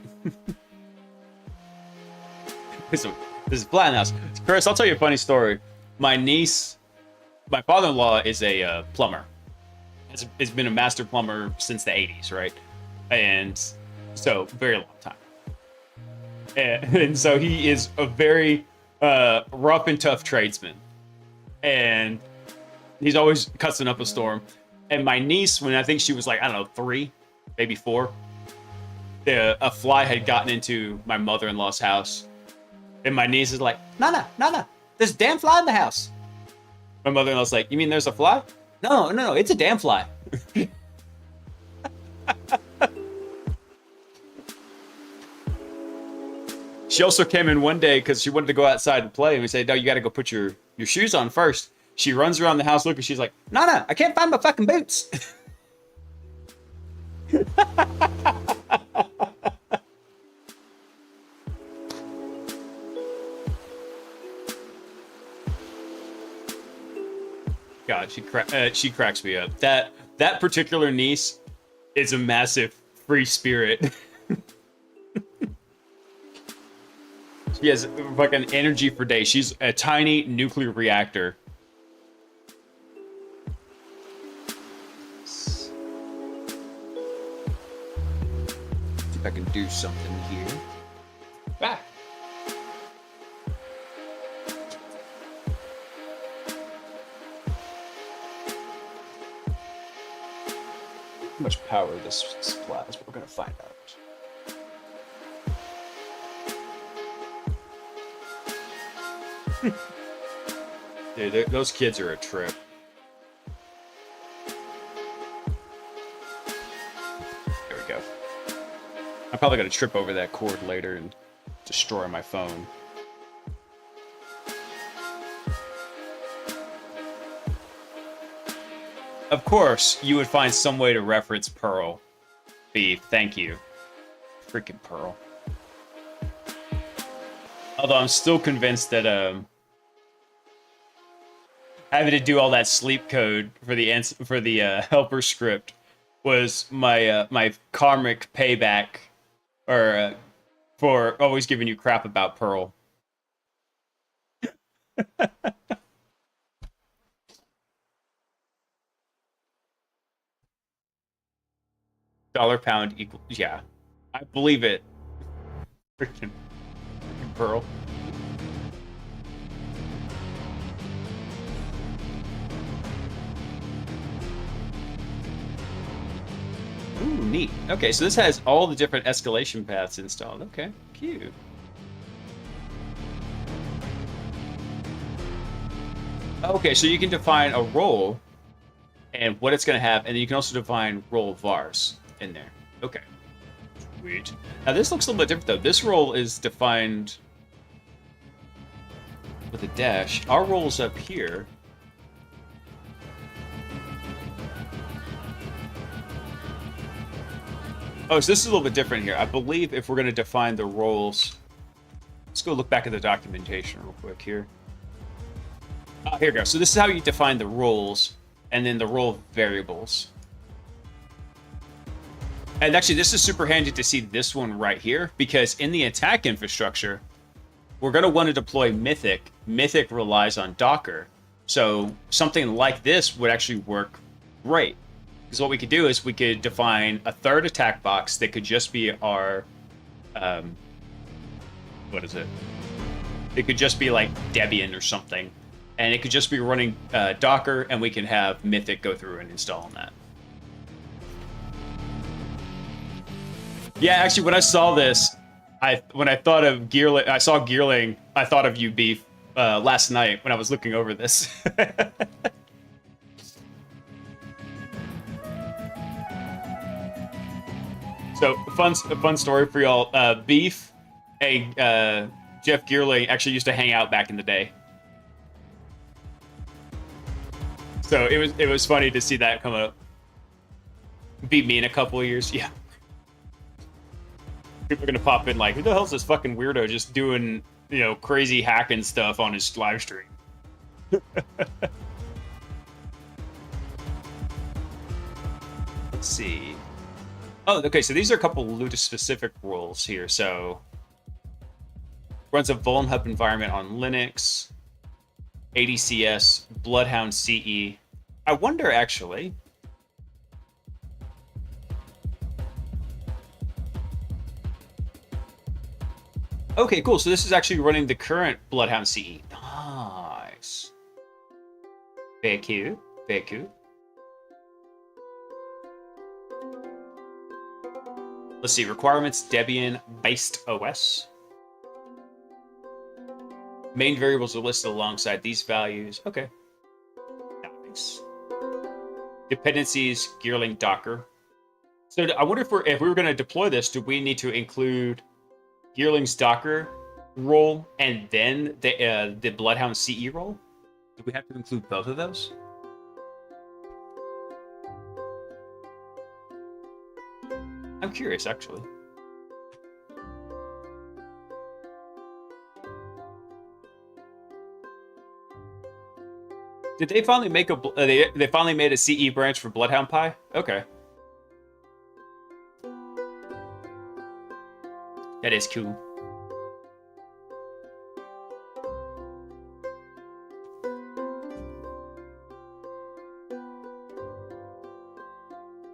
This is Flat House. Chris, I'll tell you a funny story. My father-in-law is a plumber. Has been a master plumber since the 80s, right? And so, very long time. And so he is a very rough and tough tradesman. And he's always cussing up a storm. And my niece, when I think she was like, I don't know, 3, maybe 4, a fly had gotten into my mother-in-law's house. And my niece is like, Nana, there's a damn fly in the house. My mother-in-law's like, you mean there's a fly? No, it's a damn fly. She also came in one day because she wanted to go outside and play. And we said, no, you got to go put your shoes on first. She runs around the house looking. She's like, Nana, I can't find my fucking boots. God, she cracks me up. That particular niece is a massive free spirit. She has fucking energy for days. She's a tiny nuclear reactor. See if I can do something here. Back. How much power this supplies? We're gonna find out. Dude, those kids are a trip. There we go. I'm probably gonna trip over that cord later and destroy my phone. Of course, you would find some way to reference Pearl. Beef, thank you. Freaking Pearl. Although I'm still convinced that having to do all that sleep code for the helper script was my my karmic payback, or for always giving you crap about Pearl. Dollar pound equal, yeah, I believe it. Freaking Pearl. Ooh, neat. Okay, so this has all the different escalation paths installed. Okay, cute. Okay, so you can define a role and what it's going to have, and then you can also define role vars in there. Okay. Sweet. Now this looks a little bit different though. This role is defined with a dash. Our role's up here. Oh, so this is a little bit different here. I believe if we're going to define the roles, let's go look back at the documentation real quick here. Oh, here we go. So this is how you define the roles and then the role variables. And actually, this is super handy to see this one right here, because in the attack infrastructure, we're going to want to deploy Mythic. Mythic relies on Docker. So something like this would actually work great. Because what we could do is we could define a third attack box that could just be our... what is it? It could just be like Debian or something. And it could just be running Docker, and we can have Mythic go through and install on that. Yeah, actually, when I saw this, when I thought of Gearling, I saw Gearling, I thought of you, Beef, last night when I was looking over this. So, a fun story for y'all. Beef, Jeff Gearling actually used to hang out back in the day. So it was funny to see that come up. Beat me in a couple of years, yeah. People are gonna pop in like, who the hell's this fucking weirdo just doing, you know, crazy hacking stuff on his live stream? Let's see. Oh, okay, so these are a couple Ludus-specific rules here. So, runs a Vuln Hub environment on Linux, ADCS, Bloodhound CE. I wonder, actually. Okay, cool. So this is actually running the current Bloodhound CE. Nice. Very cute. Very cute. Let's see. Requirements, Debian-based OS. Main variables are listed alongside these values. Okay. Nice. Dependencies, Gearling Docker. So I wonder if we were going to deploy this, do we need to include Gearling's Docker role and then the Bloodhound CE role? Do we have to include both of those? I'm curious, actually. Did they finally make they finally made a CE branch for Bloodhound Pi? Okay. That is cool.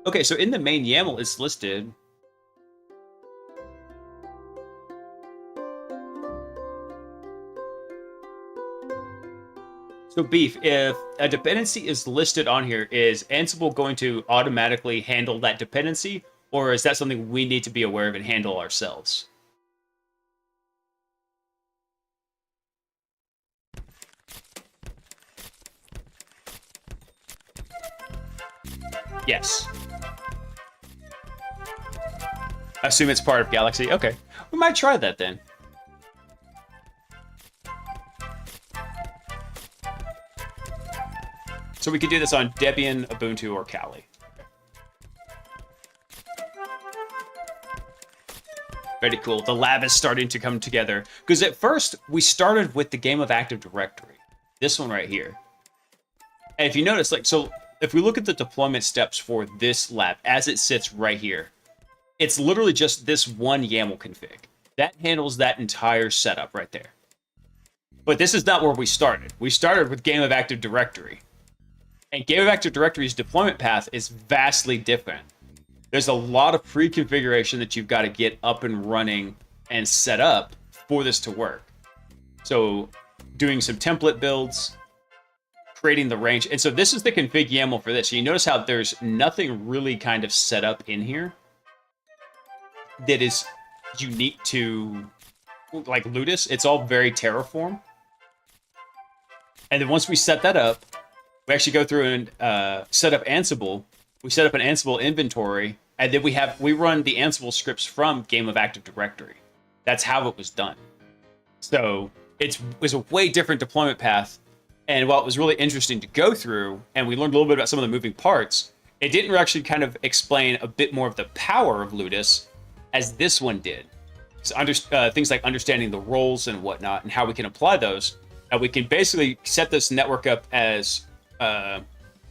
Okay, so in the main YAML, it's listed. So Beef, if a dependency is listed on here, is Ansible going to automatically handle that dependency, or is that something we need to be aware of and handle ourselves? Yes. I assume it's part of Galaxy. Okay. We might try that then. So we could do this on Debian, Ubuntu, or Kali. Very cool. The lab is starting to come together. Because at first, we started with the game of Active Directory. This one right here. And if you notice, like, so if we look at the deployment steps for this lab as it sits right here, it's literally just this one YAML config. That handles that entire setup right there. But this is not where we started. We started with Game of Active Directory. And Game of Active Directory's deployment path is vastly different. There's a lot of pre-configuration that you've got to get up and running and set up for this to work. So doing some template builds, creating the range. And so this is the config YAML for this. So you notice how there's nothing really kind of set up in here that is unique to like Ludus. It's all very Terraform. And then once we set that up, we actually go through and set up Ansible. We set up an Ansible inventory, and then we run the Ansible scripts from Game of Active Directory. That's how it was done. So it was a way different deployment path. And while it was really interesting to go through, and we learned a little bit about some of the moving parts, it didn't actually kind of explain a bit more of the power of Ludus as this one did. So things like understanding the roles and whatnot, and how we can apply those. And we can basically set this network up as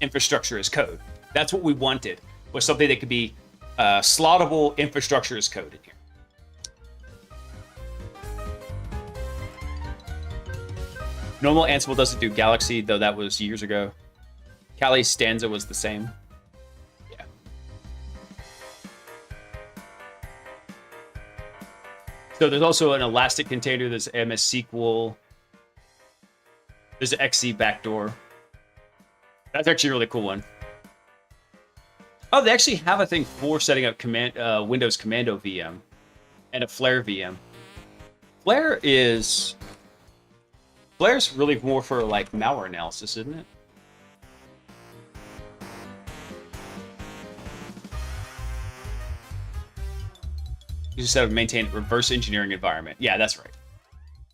infrastructure as code. That's what we wanted, was something that could be slottable infrastructure as code in here. Normal Ansible doesn't do Galaxy, though that was years ago. Kali's Stanza was the same. Yeah. So there's also an Elastic container, there's MS SQL, there's an XC backdoor. That's actually a really cool one. Oh, they actually have a thing for setting up Windows Commando VM and a Flare VM. Flare's really more for like malware analysis, isn't it? You just have to maintain a reverse engineering environment. Yeah, that's right.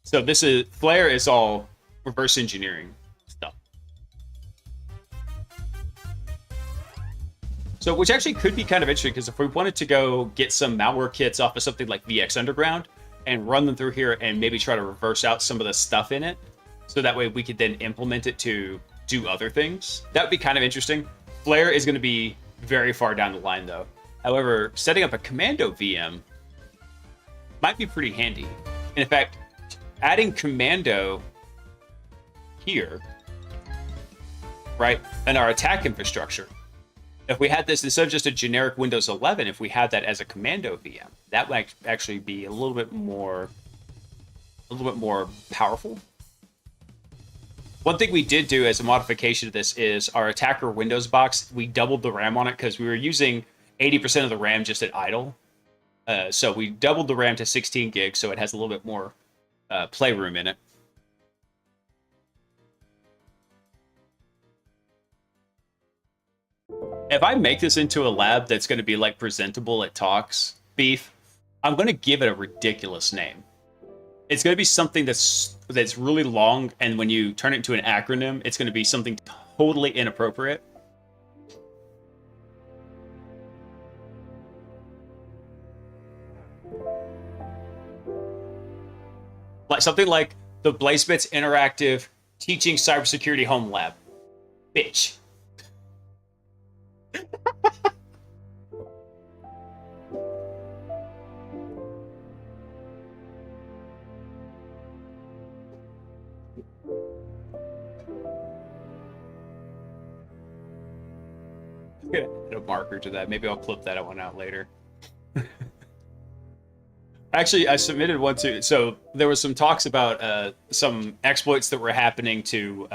So Flare is all reverse engineering stuff. So, which actually could be kind of interesting, because if we wanted to go get some malware kits off of something like VX Underground and run them through here and maybe try to reverse out some of the stuff in it, so that way we could then implement it to do other things. That would be kind of interesting. Flare is going to be very far down the line, though. However, setting up a commando VM might be pretty handy. And in fact, adding commando here, right, in our attack infrastructure, if we had this instead of just a generic Windows 11, if we had that as a commando VM, that might actually be a little bit more powerful. One thing we did do as a modification to this is our attacker Windows box. We doubled the RAM on it because we were using 80% of the RAM just at idle. So we doubled the RAM to 16 gigs, so it has a little bit more playroom in it. If I make this into a lab that's going to be like presentable at talks, Beef, I'm going to give it a ridiculous name. It's going to be something that's really long, and when you turn it into an acronym, it's going to be something totally inappropriate. Like something like the Blazebits Interactive Teaching Cybersecurity Home Lab. Bitch. I'm gonna add a marker to that. Maybe I'll clip that one out later. Actually, I submitted one too. So there was some talks about some exploits that were happening to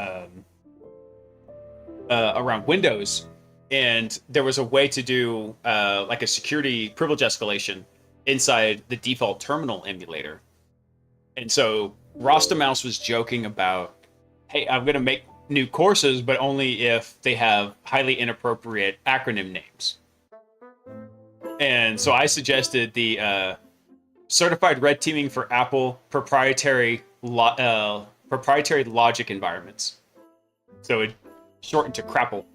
around Windows, and there was a way to do like a security privilege escalation inside the default terminal emulator. And so Rasta Mouse was joking about, hey, I'm going to make new courses, but only if they have highly inappropriate acronym names. And so I suggested the Certified Red Teaming for Apple proprietary logic environments. So it shortened to CRAPL.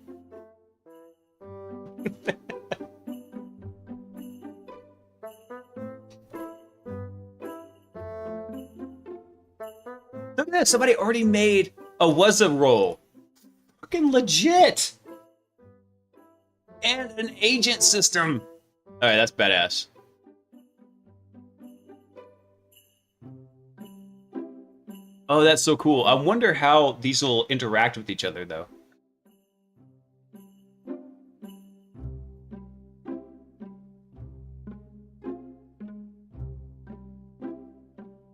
Look at that, somebody already made a WASA role. Fucking legit! And an agent system. Alright, that's badass. Oh, that's so cool. I wonder how these will interact with each other, though.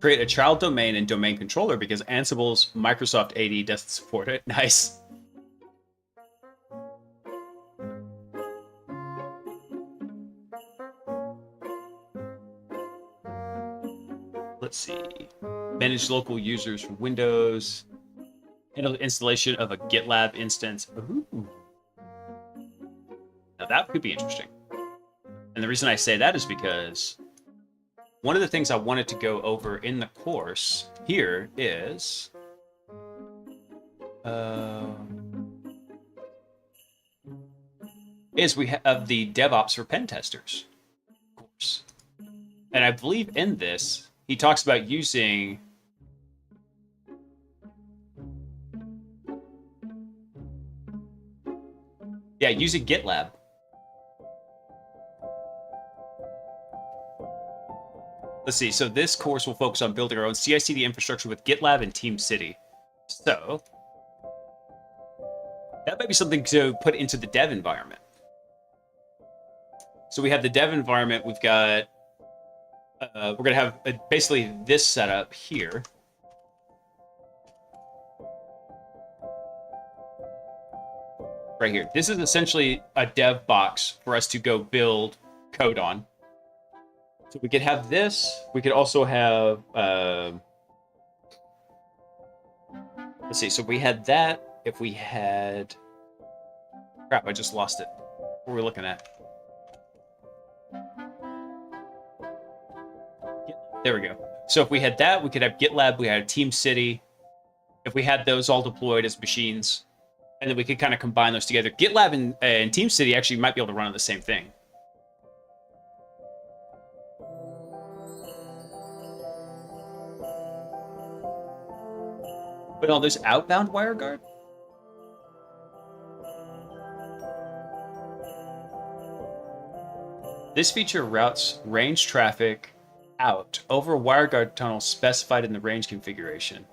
Create a child domain and domain controller because Ansible's Microsoft AD doesn't support it. Nice. Let's see. Manage local users from Windows. Handle the installation of a GitLab instance. Ooh. Now that could be interesting. And the reason I say that is because one of the things I wanted to go over in the course here is we have the DevOps for pen testers course. And I believe in this, he talks about using using GitLab. Let's see. So this course will focus on building our own CI/CD infrastructure with GitLab and TeamCity. So that might be something to put into the dev environment. So we have the dev environment. We've got we're gonna have basically this setup here. Right here. This is essentially a dev box for us to go build code on. So we could have this. We could also have, let's see. So we had that. If we had, crap, I just lost it. What are we looking at? There we go. So if we had that, we could have GitLab. We had TeamCity. If we had those all deployed as machines, and then we could kind of combine those together. GitLab and TeamCity actually might be able to run on the same thing. But on this outbound WireGuard? This feature routes range traffic out over a WireGuard tunnel specified in the range configuration.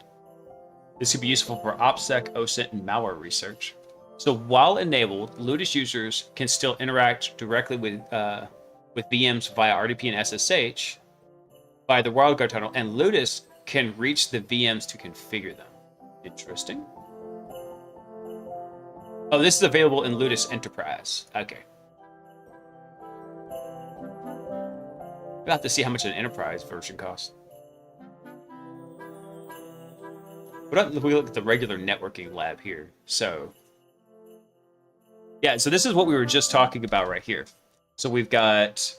This could be useful for OPSEC, OSINT, and malware research. So while enabled, Ludus users can still interact directly with VMs via RDP and SSH via the WireGuard tunnel, and Ludus can reach the VMs to configure them. Interesting. Oh, this is available in Ludus Enterprise. Okay. We'll have to see how much an Enterprise version costs. What if we look at the regular networking lab here? So, yeah, so this is what we were just talking about right here. So we've got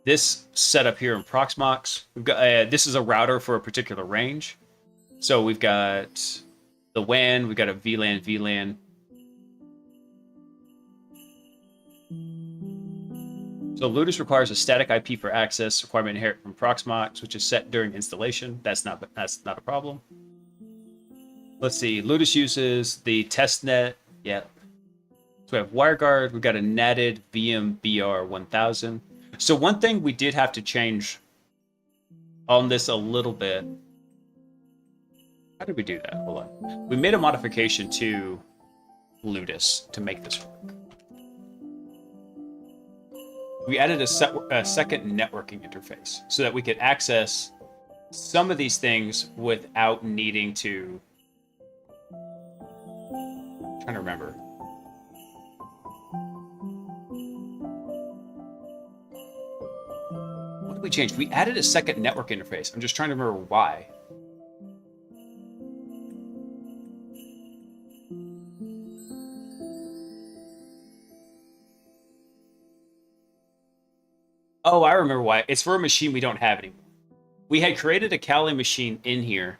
this setup here in Proxmox. We've got this is a router for a particular range. So we've got the WAN, we've got a VLAN. So Ludus requires a static IP for access, requirement inherent from Proxmox, which is set during installation. That's not a problem. Let's see. Ludus uses the testnet. Yeah. So we have WireGuard. We've got a netted VMBR 1000. So one thing we did have to change on this a little bit. How did we do that? Hold on. We made a modification to Ludus to make this work. We added a second networking interface so that we could access some of these things without needing to... I'm trying to remember. What did we change? We added a second network interface. I'm just trying to remember why. Oh, I remember why. It's for a machine we don't have anymore. We had created a Kali machine in here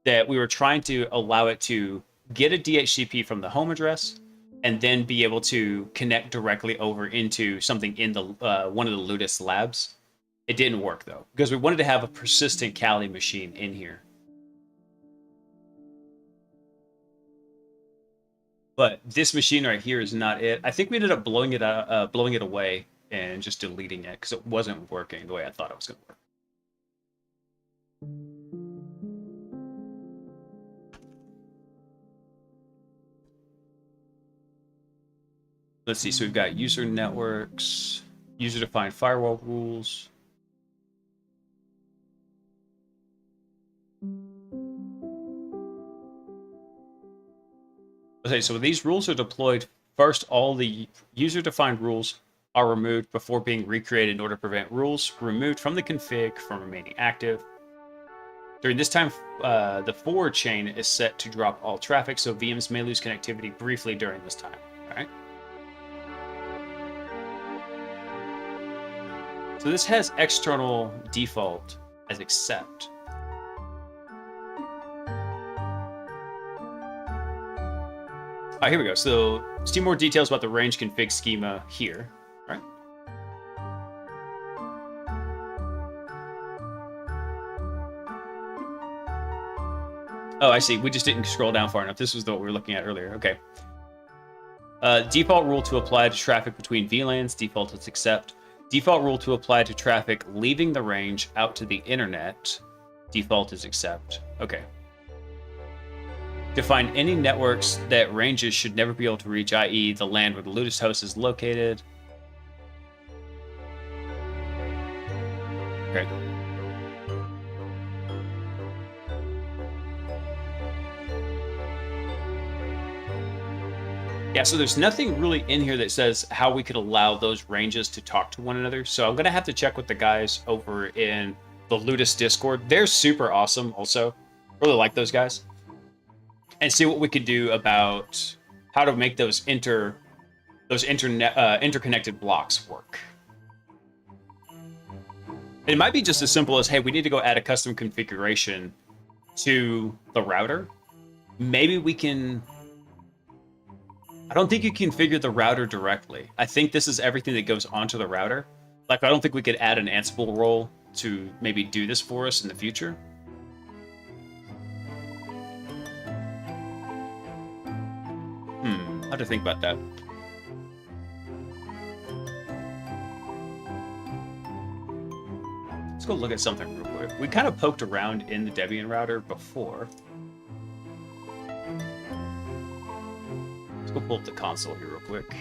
that we were trying to allow it to get a DHCP from the home address and then be able to connect directly over into something in the one of the Ludus labs. It didn't work, though, because we wanted to have a persistent Kali machine in here. But this machine right here is not it. I think we ended up blowing it away and just deleting it because it wasn't working the way I thought it was going to work. Let's see. So we've got user networks, user-defined firewall rules. Okay, so when these rules are deployed, first all the user-defined rules are removed before being recreated in order to prevent rules removed from the config from remaining active. During this time, the forward chain is set to drop all traffic, so VMs may lose connectivity briefly during this time. All right. So this has external default as accept. All right, here we go. So see more details about the range config schema here. Right. Oh, I see. We just didn't scroll down far enough. This was what we were looking at earlier. Okay. Default rule to apply to traffic between VLANs. Default is accept. Default rule to apply to traffic leaving the range out to the internet. Default is accept. Okay. Define any networks that ranges should never be able to reach, i.e. the land where the Ludus host is located. Okay. Yeah, so there's nothing really in here that says how we could allow those ranges to talk to one another. So I'm going to have to check with the guys over in the Ludus Discord. They're super awesome also. Really like those guys. And see what we could do about how to make those interconnected blocks work. It might be just as simple as, hey, we need to go add a custom configuration to the router. Maybe we can... I don't think you can configure the router directly. I think this is everything that goes onto the router. Like, I don't think we could add an Ansible role to maybe do this for us in the future. How to think about that. Let's go look at something real quick. We kind of poked around in the Debian router before. Let's go pull up the console here real quick.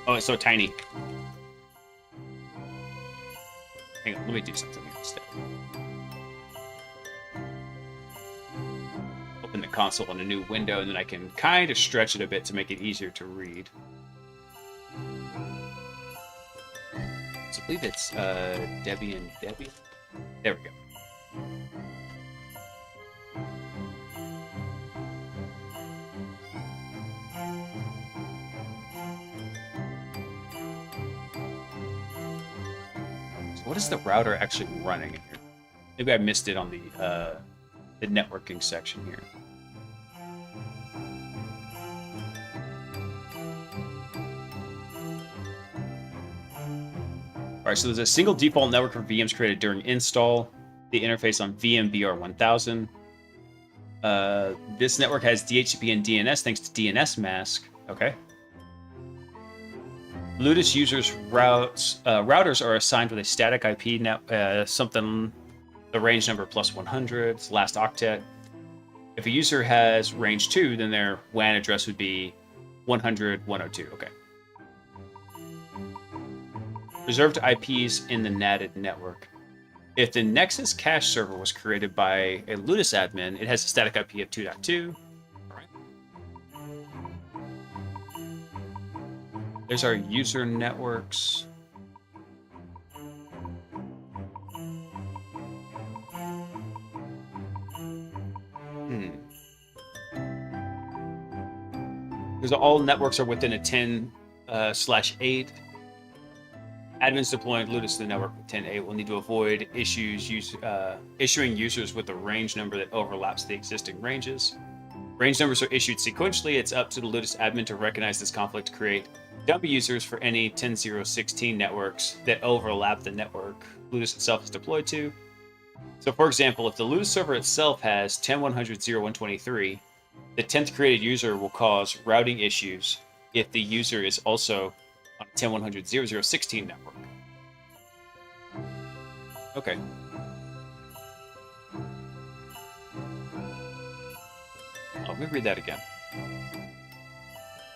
Oh, it's so tiny. Hang on, let me do something here instead. Open the console in a new window, and then I can kind of stretch it a bit to make it easier to read. So I believe it's Debian. There we go. So what is the router actually running in here? Maybe I missed it on the networking section here. All right, so there's a single default network for VMs created during install. The interface on VMBR 1000. This network has DHCP and DNS thanks to DNS mask. Okay. Ludus users routers are assigned with a static IP something, the range number plus 100, it's last octet. If a user has range 2, then their WAN address would be 100, 102. Okay. Reserved IPs in the NATed network. If the Nexus cache server was created by a Ludus admin, it has a static IP of 2.2. All right. There's our user networks. Because all networks are within a 10/8. Admins deploying Ludus to the network with 10.8 will need to avoid issuing users with a range number that overlaps the existing ranges. Range numbers are issued sequentially. It's up to the Ludus admin to recognize this conflict to create dummy users for any 10.0.16 networks that overlap the network Ludus itself is deployed to. So, for example, if the Ludus server itself has 10.100.0.123, the 10th created user will cause routing issues if the user is also on a 10.100.0.0.16 network. Okay. Let me read that again.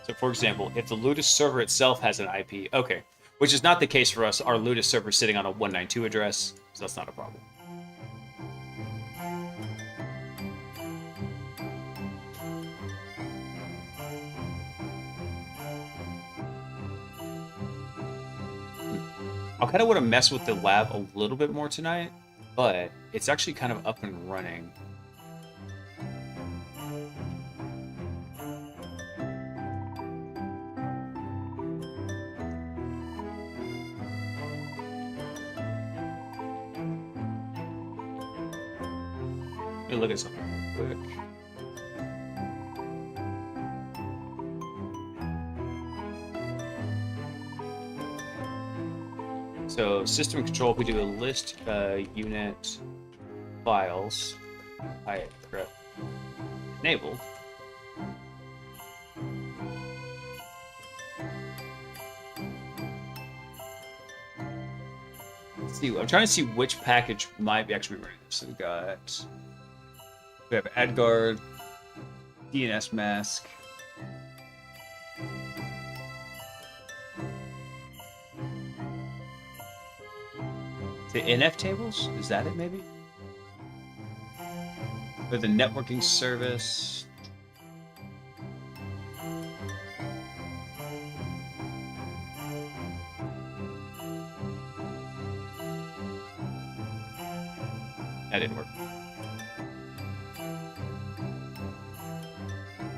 So, for example, if the Ludus server itself has an IP, okay, which is not the case for us. Our Ludus server is sitting on a 192 address, so that's not a problem. I kind of want to mess with the lab a little bit more tonight, but it's actually kind of up and running. Let me look at something real quick. So system control, if we do a list unit files, enabled. Let's see, I'm trying to see which package might be actually running this. So we have AdGuard, DNS mask. The NF tables? Is that it, maybe? Or the networking service? That didn't work.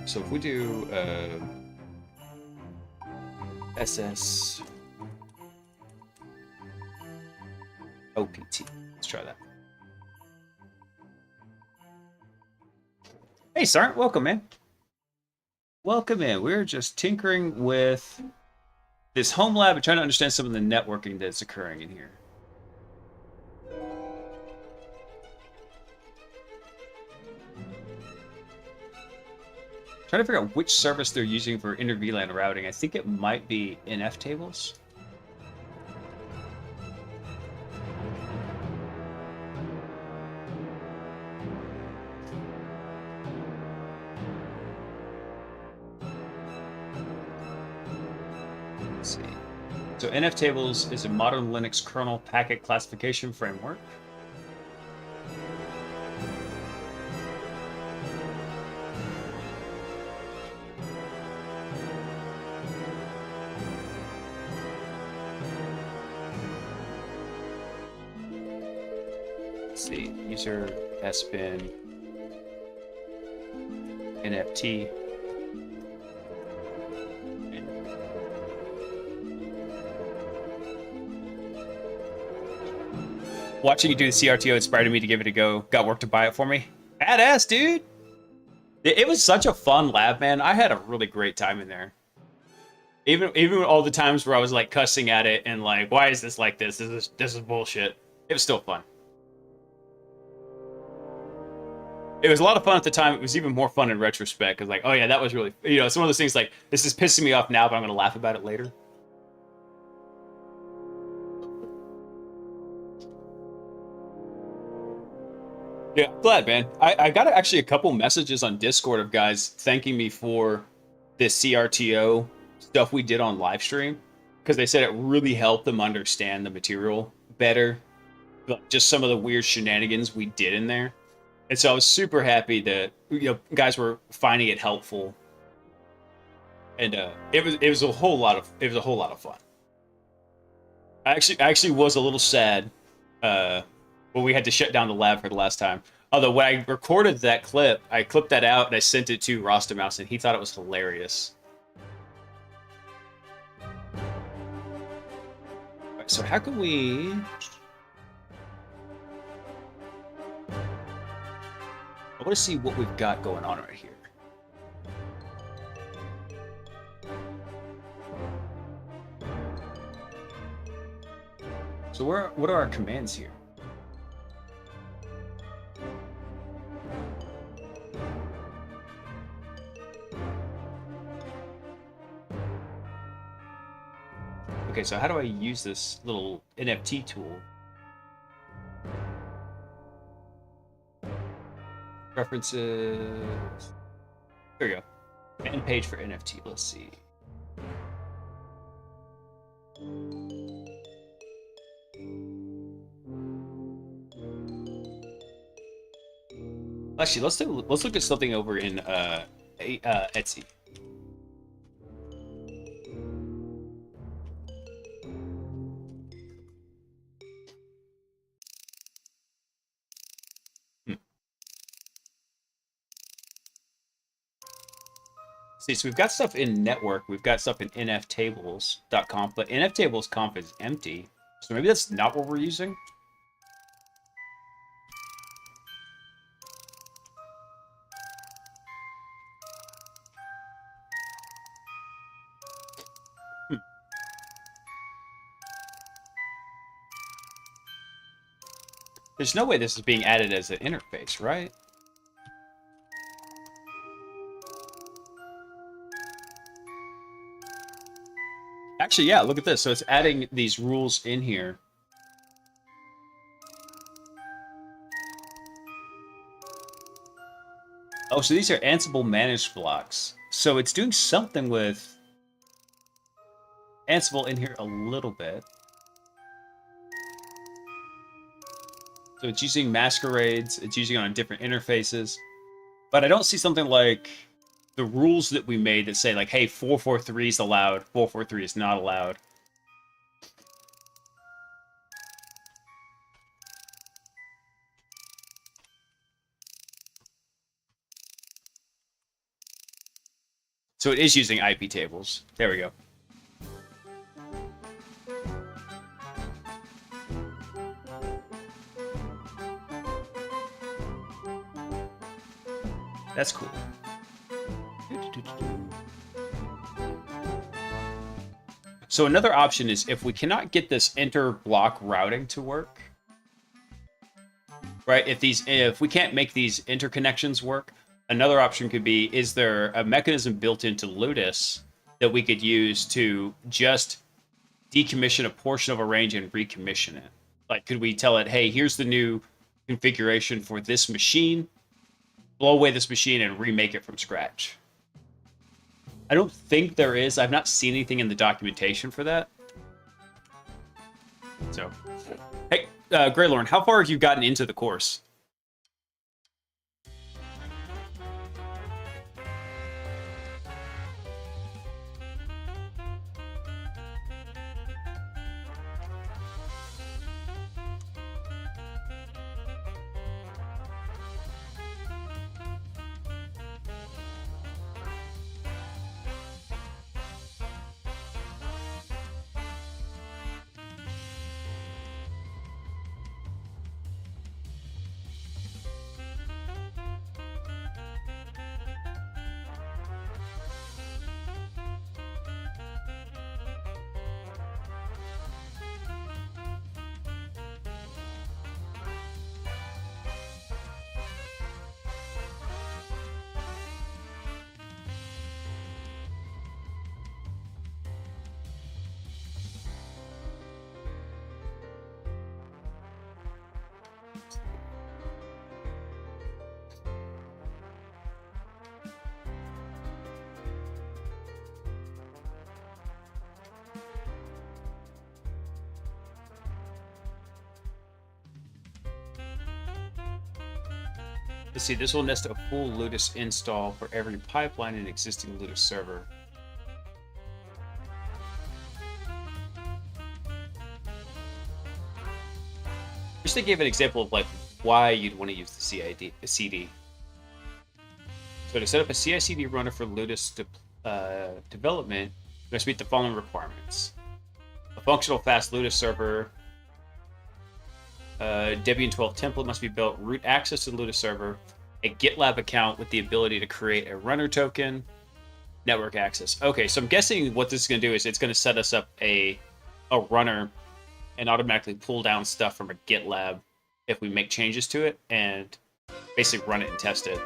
So if we do SS OPT. Let's try that. Hey, Sarn, welcome, man. Welcome in. We're just tinkering with this home lab and trying to understand some of the networking that's occurring in here. Trying to figure out which service they're using for inter VLAN routing. I think it might be NF tables. Let's see. So NF tables is a modern Linux kernel packet classification framework. See, user sbin NFT. Watching you do the CRTO inspired me to give it a go. Got work to buy it for me. Badass, dude. It was such a fun lab, man. I had a really great time in there. Even all the times where I was like cussing at it and like, why is this like this? This is bullshit. It was still fun. It was a lot of fun at the time. It was even more fun in retrospect because, like, oh yeah, that was really, it's one of those things like, this is pissing me off now, but I'm going to laugh about it later. Yeah, glad, man. I got actually a couple messages on Discord of guys thanking me for this CRTO stuff we did on live stream because they said it really helped them understand the material better, like just some of the weird shenanigans we did in there. And so I was super happy that guys were finding it helpful, and it was a whole lot of fun. I actually was a little sad when we had to shut down the lab for the last time. Although when I recorded that clip, I clipped that out and I sent it to Rostamouse, and he thought it was hilarious. Right, so how can we? I want to see what we've got going on right here. So what are our commands here? Okay, so how do I use this little NFT tool? References. There we go. End page for NFT. Let's see. Actually, let's look at something over in Etsy. See, so we've got stuff in network, we've got stuff in nftables.conf, but nftables.conf is empty. So maybe that's not what we're using. There's no way this is being added as an interface, right? Actually, yeah, look at this. So it's adding these rules in here. Oh, so these are Ansible managed blocks. So it's doing something with Ansible in here a little bit. So it's using masquerades, it's using it on different interfaces. But I don't see something like the rules that we made that say like, hey, 443 is allowed, 443 is not allowed. So it is using IP tables. There we go. That's cool. So another option is if we cannot get this inter-block routing to work, right? If we can't make these interconnections work, Another option could be, is there a mechanism built into Ludus that we could use to just decommission a portion of a range and recommission it? Like, could we tell it, hey, here's the new configuration for this machine, blow away this machine and remake it from scratch? I don't think there is. I've not seen anything in the documentation for that. So, hey, Greylorn, how far have you gotten into the course? Let's see, this will nest a full Ludus install for every pipeline in existing Ludus server. Just to give an example of like why you'd want to use the CD. So to set up a CI/CD runner for Ludus development, you must meet the following requirements: a functional fast Ludus server, Debian 12 template must be built, root access to the Ludus server, a GitLab account with the ability to create a runner token, network access. Okay, so I'm guessing what this is going to do is it's going to set us up a runner and automatically pull down stuff from a GitLab if we make changes to it and basically run it and test it.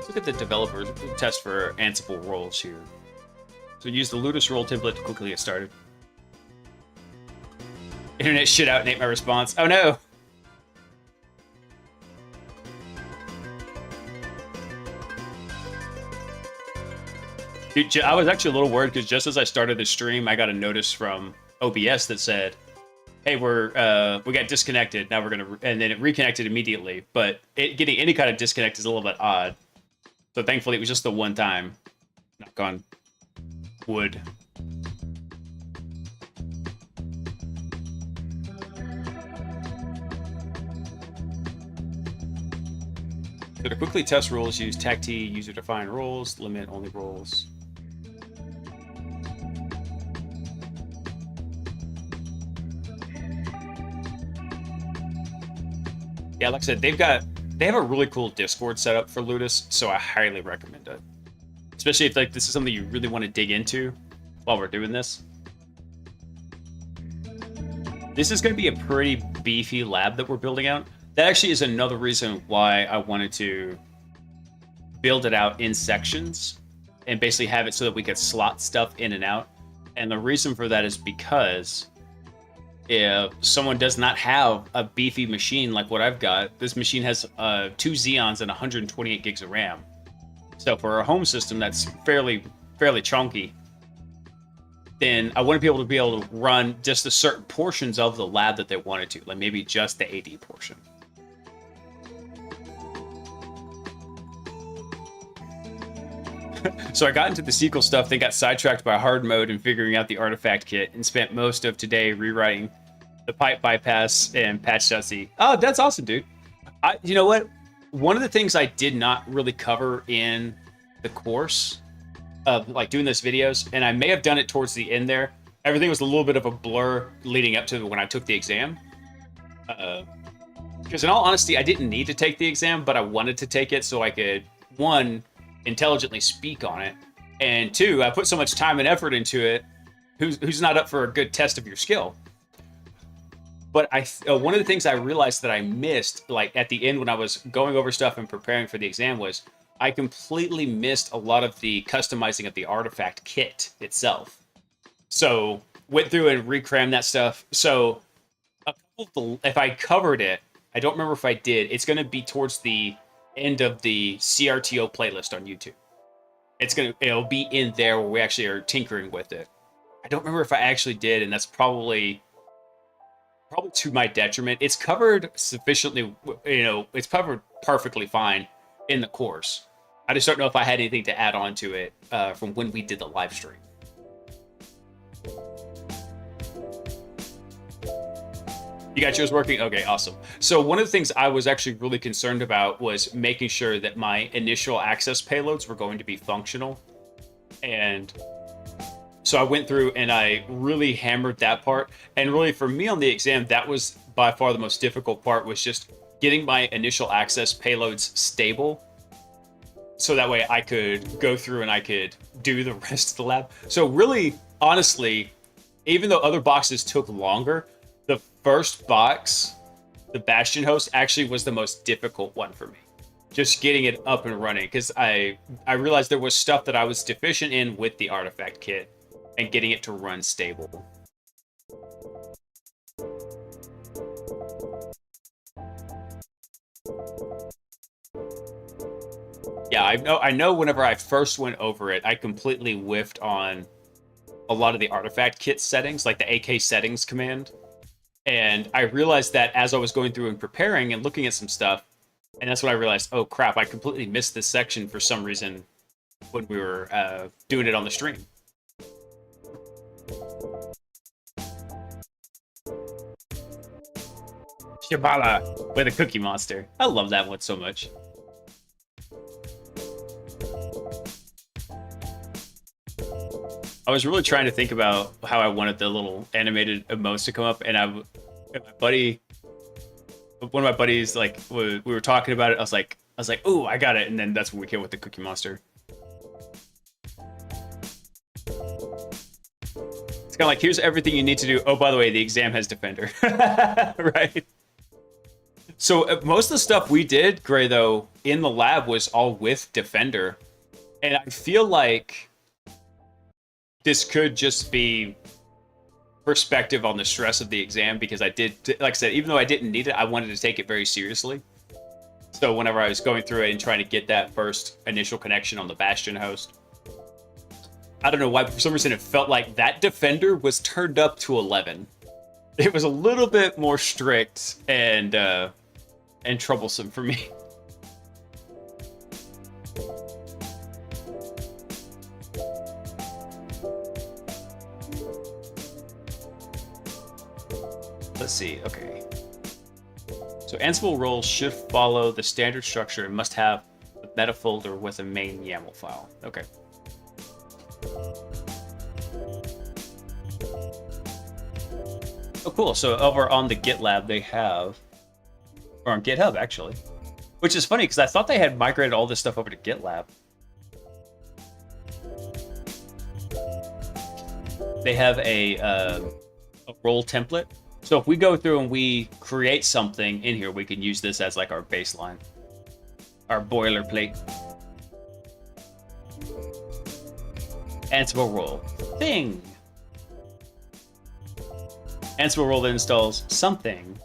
Look at the developer test for Ansible roles here. So use the Ludus role template to quickly get started. Internet shit out and ate my response. Oh no! Dude, I was actually a little worried because just as I started the stream, I got a notice from OBS that said, "Hey, we got disconnected. Now we're gonna," and then it reconnected immediately. But getting any kind of disconnect is a little bit odd. So thankfully, it was just the one time. Knock on wood. So to quickly test rules, use TACT user-defined roles, limit only roles. Yeah, like I said, they have a really cool Discord setup for Ludus, so I highly recommend it. Especially if like this is something you really want to dig into while we're doing this. This is going to be a pretty beefy lab that we're building out. That actually is another reason why I wanted to build it out in sections and basically have it so that we could slot stuff in and out. And the reason for that is because if someone does not have a beefy machine like what I've got, this machine has 2 Xeons and 128 gigs of RAM. So for a home system that's fairly chunky, then I want to be able to run just the certain portions of the lab that they wanted to, like maybe just the AD portion. So I got into the SQL stuff, then got sidetracked by hard mode and figuring out the artifact kit, and spent most of today rewriting the pipe bypass and patch.c. Oh, that's awesome, dude. You know what? One of the things I did not really cover in the course of like doing those videos, and I may have done it towards the end there, everything was a little bit of a blur leading up to when I took the exam. Because in all honesty, I didn't need to take the exam, but I wanted to take it so I could, one, intelligently speak on it, And two, I put so much time and effort into it. Who's not up for a good test of your skill? But one of the things I realized that I missed, like at the end when I was going over stuff and preparing for the exam, was I completely missed a lot of the customizing of the artifact kit itself. So went through and recrammed that stuff. So if I covered it, I don't remember if I did. It's going to be towards the end of the CRTO playlist on YouTube. It'll be in there where we actually are tinkering with it. I don't remember if I actually did, and that's probably to my detriment. It's covered sufficiently, it's covered perfectly fine in the course. I just don't know if I had anything to add on to it from when we did the live stream. You got yours working? Okay, awesome. So one of the things I was actually really concerned about was making sure that my initial access payloads were going to be functional. And so I went through and I really hammered that part. And really for me on the exam, that was by far the most difficult part, was just getting my initial access payloads stable. So that way I could go through and I could do the rest of the lab. So really, honestly, even though other boxes took longer, the first box, the Bastion host, actually was the most difficult one for me. Just getting it up and running, because I realized there was stuff that I was deficient in with the artifact kit and getting it to run stable. Yeah, I know whenever I first went over it, I completely whiffed on a lot of the artifact kit settings, like the AK settings command. And I realized that as I was going through and preparing and looking at some stuff, and that's when I realized, oh crap, I completely missed this section for some reason when we were doing it on the stream. Shabala with a Cookie Monster. I love that one so much. I was really trying to think about how I wanted the little animated emotes to come up, and my buddy, one of my buddies, like we were talking about it. I was like, "Ooh, I got it!" And then that's when we came with the Cookie Monster. It's kind of like, here's everything you need to do. Oh, by the way, the exam has Defender, right? So most of the stuff we did, Gray, though, in the lab was all with Defender, and I feel like this could just be perspective on the stress of the exam, because I did, like I said, even though I didn't need it, I wanted to take it very seriously. So whenever I was going through it and trying to get that first initial connection on the Bastion host, I don't know why, for some reason it felt like that Defender was turned up to 11. It was a little bit more strict and troublesome for me. Let's see, okay. So Ansible roles should follow the standard structure and must have a meta folder with a main YAML file. Okay. Oh, cool. So over on the GitLab, they have, or on GitHub actually, which is funny because I thought they had migrated all this stuff over to GitLab. They have a role template. So if we go through and we create something in here, we can use this as like our baseline, our boilerplate. Ansible role thing. Ansible role that installs something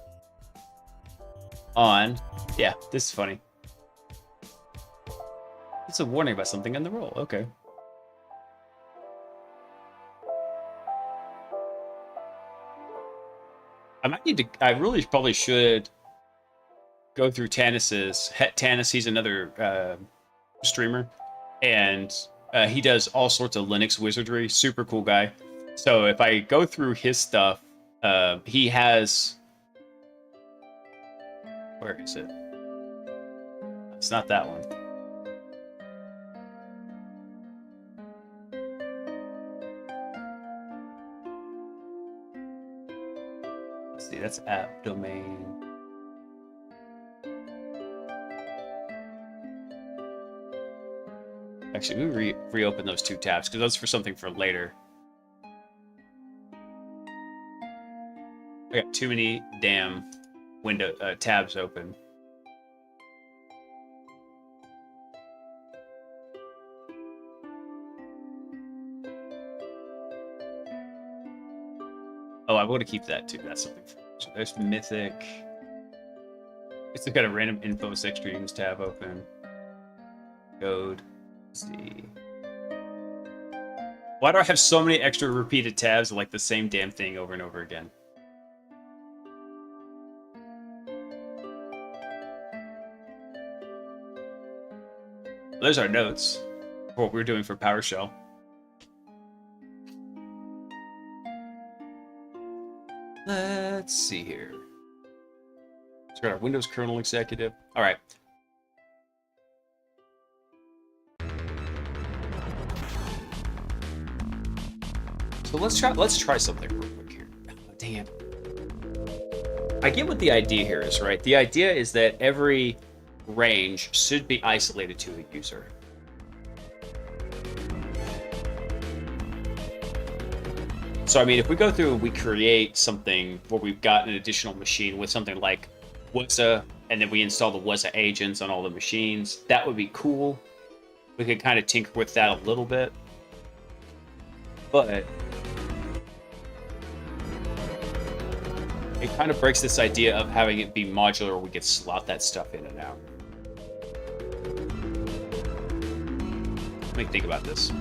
on. Yeah, this is funny. It's a warning about something in the role. Okay. I might need to. I really probably should go through Tanis's. Tanis, he's another streamer, and he does all sorts of Linux wizardry. Super cool guy. So if I go through his stuff, he has. Where is it? It's not that one. Let's see, that's app domain. I Actually, we reopen those 2 tabs because those for something for later. I got too many damn window tabs open. Oh, I want to keep that too. That's something. So there's Mythic. It's got a random info extremes tab open. Code. Let's see. Why do I have so many extra repeated tabs of like the same damn thing over and over again? There's our notes for what we were doing for PowerShell. Let's see here. So we got our Windows kernel executive. All right. So let's try something real quick here. Oh, damn. I get what the idea here is, right? The idea is that every range should be isolated to a user. So, I mean, if we go through and we create something where we've got an additional machine with something like WSA, and then we install the WSA agents on all the machines, that would be cool. We could kind of tinker with that a little bit. But it kind of breaks this idea of having it be modular where we could slot that stuff in and out. Let me think about this.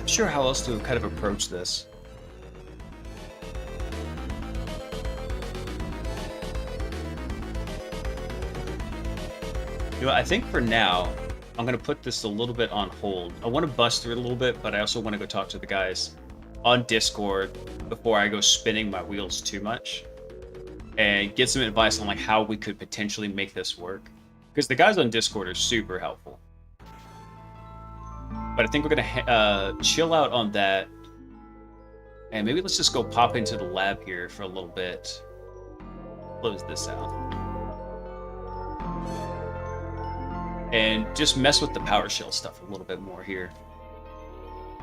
Sure how else to kind of approach this. You know, I think for now, I'm going to put this a little bit on hold. I want to bust through it a little bit, but I also want to go talk to the guys on Discord before I go spinning my wheels too much and get some advice on like how we could potentially make this work. Because the guys on Discord are super helpful. But I think we're going to chill out on that. And maybe let's just go pop into the lab here for a little bit. Close this out. And just mess with the PowerShell stuff a little bit more here.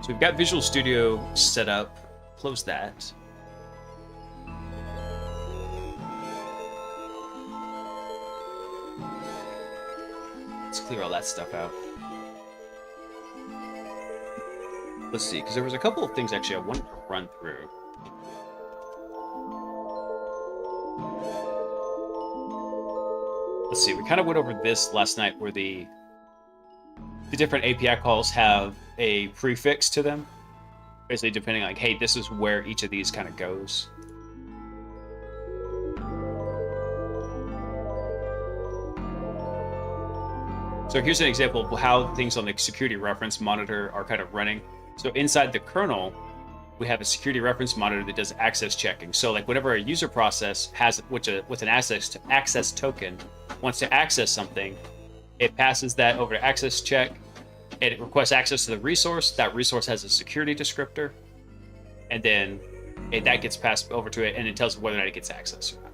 So we've got Visual Studio set up. Close that. Let's clear all that stuff out. Let's see, because there was a couple of things actually I wanted to run through. Let's see, we kind of went over this last night where the different API calls have a prefix to them. Basically depending on like, hey, this is where each of these kind of goes. So here's an example of how things on the security reference monitor are kind of running. So inside the kernel, we have a security reference monitor that does access checking. So like whenever a user process has with an access token wants to access something, it passes that over to access check, and it requests access to the resource. That resource has a security descriptor, and then that gets passed over to it, and it tells it whether or not it gets access or not.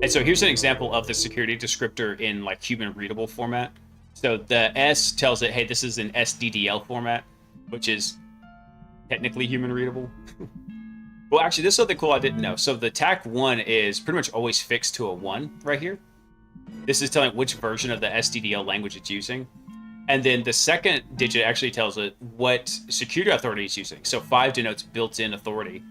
And so here's an example of the security descriptor in like human readable format. So the S tells it, hey, this is an SDDL format, which is technically human readable. Well, actually, this is something cool I didn't know. So the TAC1 is pretty much always fixed to a 1 right here. This is telling which version of the SDDL language it's using. And then the second digit actually tells it what security authority it's using. So 5 denotes built-in authority.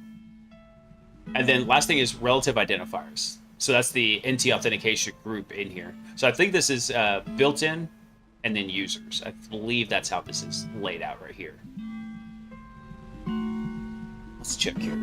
And then last thing is relative identifiers. So that's the NT authentication group in here. So I think this is built-in and then users. I believe that's how this is laid out right here. Let's check here.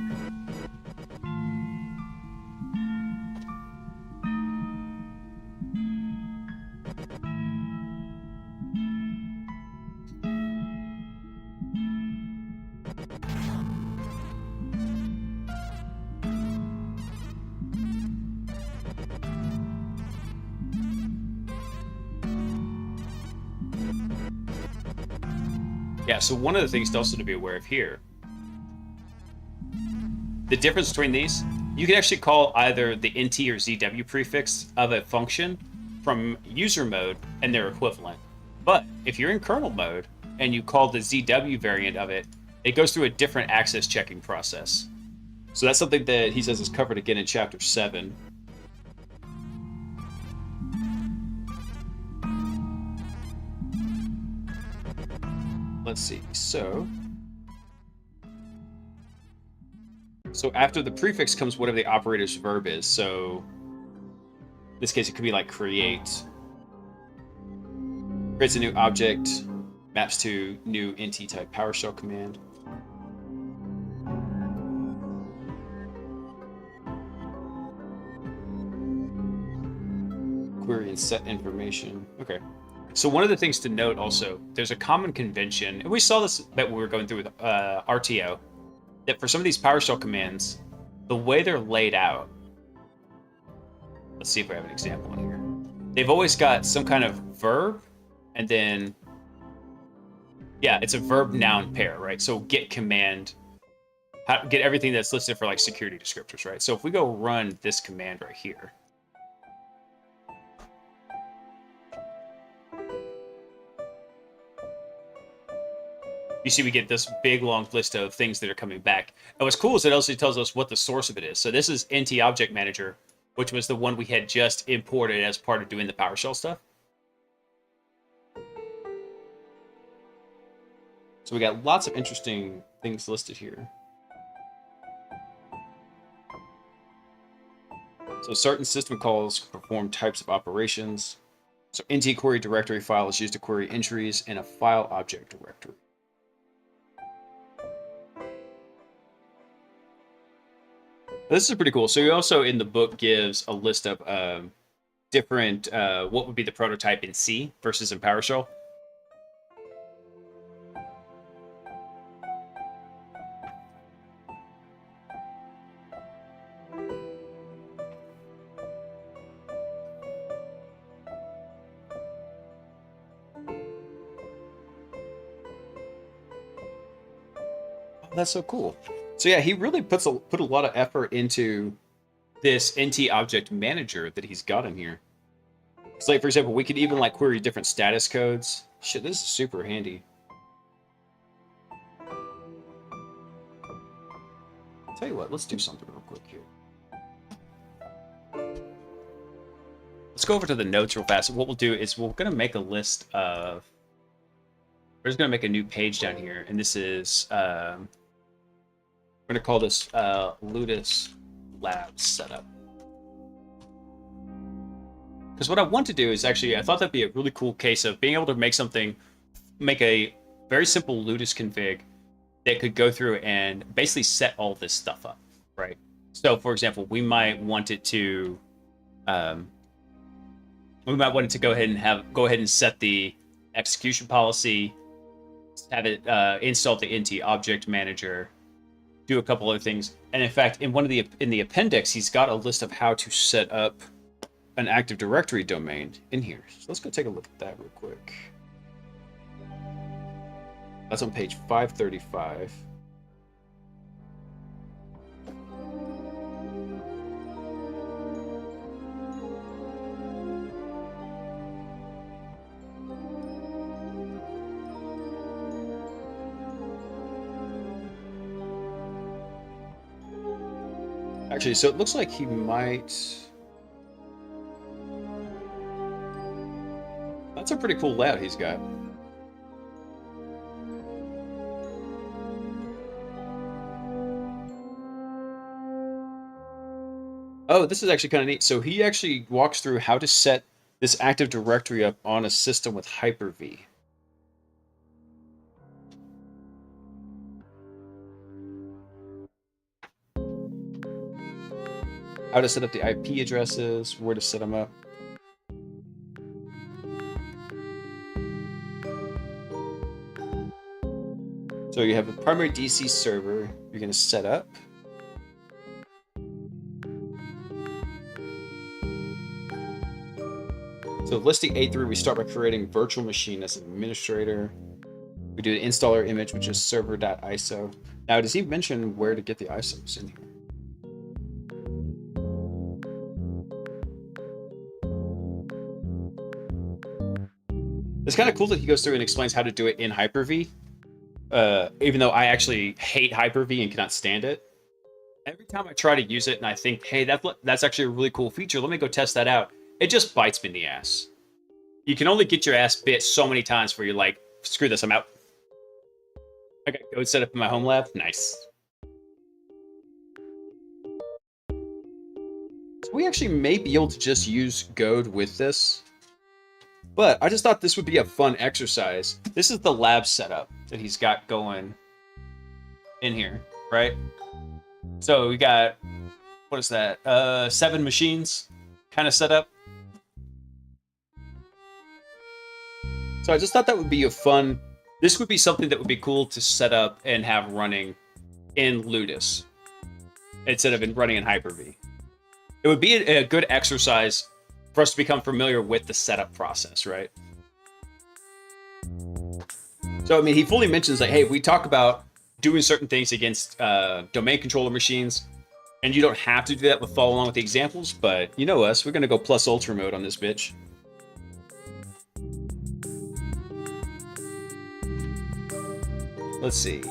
Yeah, so one of the things also to be aware of here, the difference between these, you can actually call either the nt or zw prefix of a function from user mode and they're equivalent. But if you're in kernel mode and you call the zw variant of it, it goes through a different access checking process. So that's something that he says is covered again in chapter 7. Let's see. So after the prefix comes whatever the operator's verb is. So in this case, it could be like creates a new object, maps to new int type PowerShell command. Query and set information. Okay. So one of the things to note also, there's a common convention, and we saw this that we were going through with RTO, that for some of these PowerShell commands, the way they're laid out, let's see if we have an example in here. They've always got some kind of verb, and then, yeah, it's a verb-noun pair, right? So get command, get everything that's listed for like security descriptors, right? So if we go run this command right here, you see we get this big long list of things that are coming back. And what's cool is it also tells us what the source of it is. So this is NT Object Manager, which was the one we had just imported as part of doing the PowerShell stuff. So we got lots of interesting things listed here. So certain system calls perform types of operations. So NT query directory file is used to query entries in a file object directory. This is pretty cool. So he also in the book gives a list of different, what would be the prototype in C versus in PowerShell. Oh, that's so cool. So yeah, he really put a lot of effort into this NT Object Manager that he's got in here. So like, for example, we could even like query different status codes. Shit, this is super handy. Tell you what, let's do something real quick here. Let's go over to the notes real fast. What we'll do is we're going to make a list of... We're just going to make a new page down here. And this is... we're going to call this Ludus Lab Setup. Because what I want to do is actually, I thought that'd be a really cool case of being able to make a very simple Ludus config that could go through and basically set all this stuff up, right? So, for example, we might want it to, go ahead and set the execution policy, have it install the NT Object Manager, do a couple other things, and in fact, in the appendix, he's got a list of how to set up an Active Directory domain in here. So let's go take a look at that real quick. That's on page 535. Actually, so it looks like he might... That's a pretty cool layout he's got. Oh, this is actually kind of neat. So he actually walks through how to set this Active Directory up on a system with Hyper-V. How to set up the IP addresses, where to set them up. So you have a primary DC server you're going to set up. So listing A3, we start by creating virtual machine as an administrator. We do the installer image, which is server.iso. Now, does he mention where to get the ISOs in here? It's kind of cool that he goes through and explains how to do it in Hyper-V. Even though I actually hate Hyper-V and cannot stand it. Every time I try to use it and I think, hey, that's actually a really cool feature, let me go test that out, it just bites me in the ass. You can only get your ass bit so many times where you're like, screw this, I'm out. I got code set up in my home lab. Nice. So we actually may be able to just use Goad with this. But I just thought this would be a fun exercise. This is the lab setup that he's got going in here, right? So we got, what is that? 7 machines kind of set up. So I just thought that would be a fun, this would be something that would be cool to set up and have running in Ludus instead of running in Hyper-V. It would be a good exercise for us to become familiar with the setup process, right? So, I mean, he fully mentions like, hey, we talk about doing certain things against domain controller machines, and you don't have to do that with follow along with the examples, but you know us, we're gonna go plus ultra mode on this bitch. Let's see.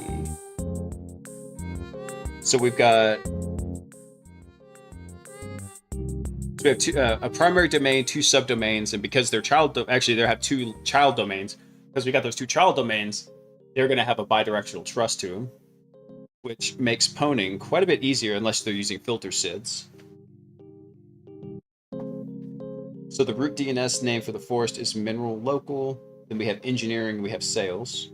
So we've got, we have a primary domain, 2 subdomains, and because they're actually they have 2 child domains, because we got those 2 child domains, they're going to have a bidirectional trust to them, which makes pwning quite a bit easier unless they're using filter SIDs. So the root DNS name for the forest is mineral local. Then we have engineering, we have sales.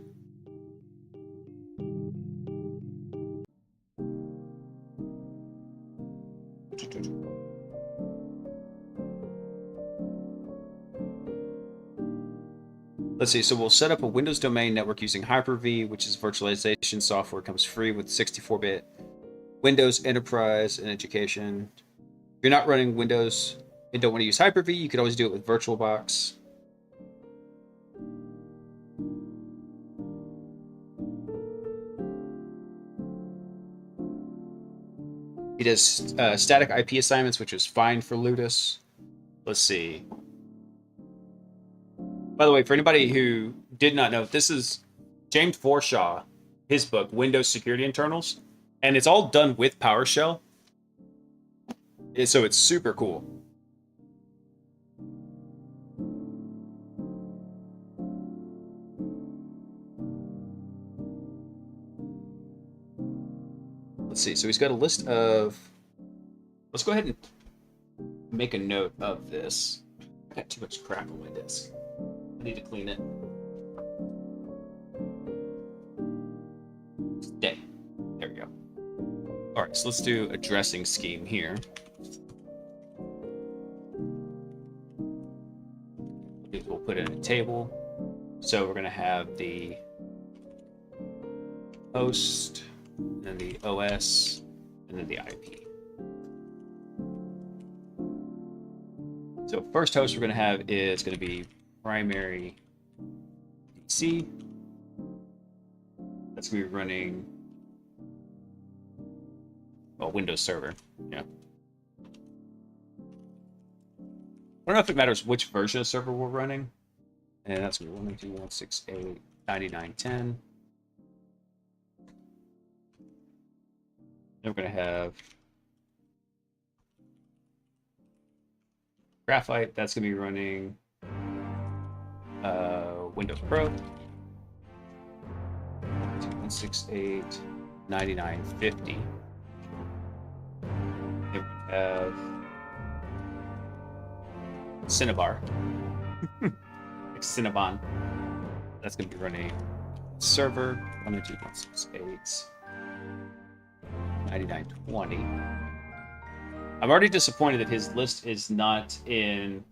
Let's see, so we'll set up a Windows domain network using Hyper-V, which is virtualization software, comes free with 64-bit Windows Enterprise and Education. If you're not running Windows and don't want to use Hyper-V, you could always do it with VirtualBox. He does static IP assignments, which is fine for Ludus. Let's see. By the way, for anybody who did not know, this is James Forshaw, his book, Windows Security Internals, and it's all done with PowerShell. So it's super cool. Let's see, so he's got a list of, let's go ahead and make a note of this. I got too much crap on my disk. I need to clean it. Stay. There we go. All right, so let's do a dressing scheme here. We'll put in a table. So we're going to have the host, and then the OS, and then the IP. So first host we're going to have is going to be primary DC. That's going to be running, well, Windows Server. Yeah. I don't know if it matters which version of server we're running. And that's going to be 192.168.99.10. Then we're going to have Graphite. That's going to be running Windows Pro. 168.99.50. Then we have Cinnabar. Like Cinnabon. That's going to be running server 192.168.99.20. I'm already disappointed that his list is not in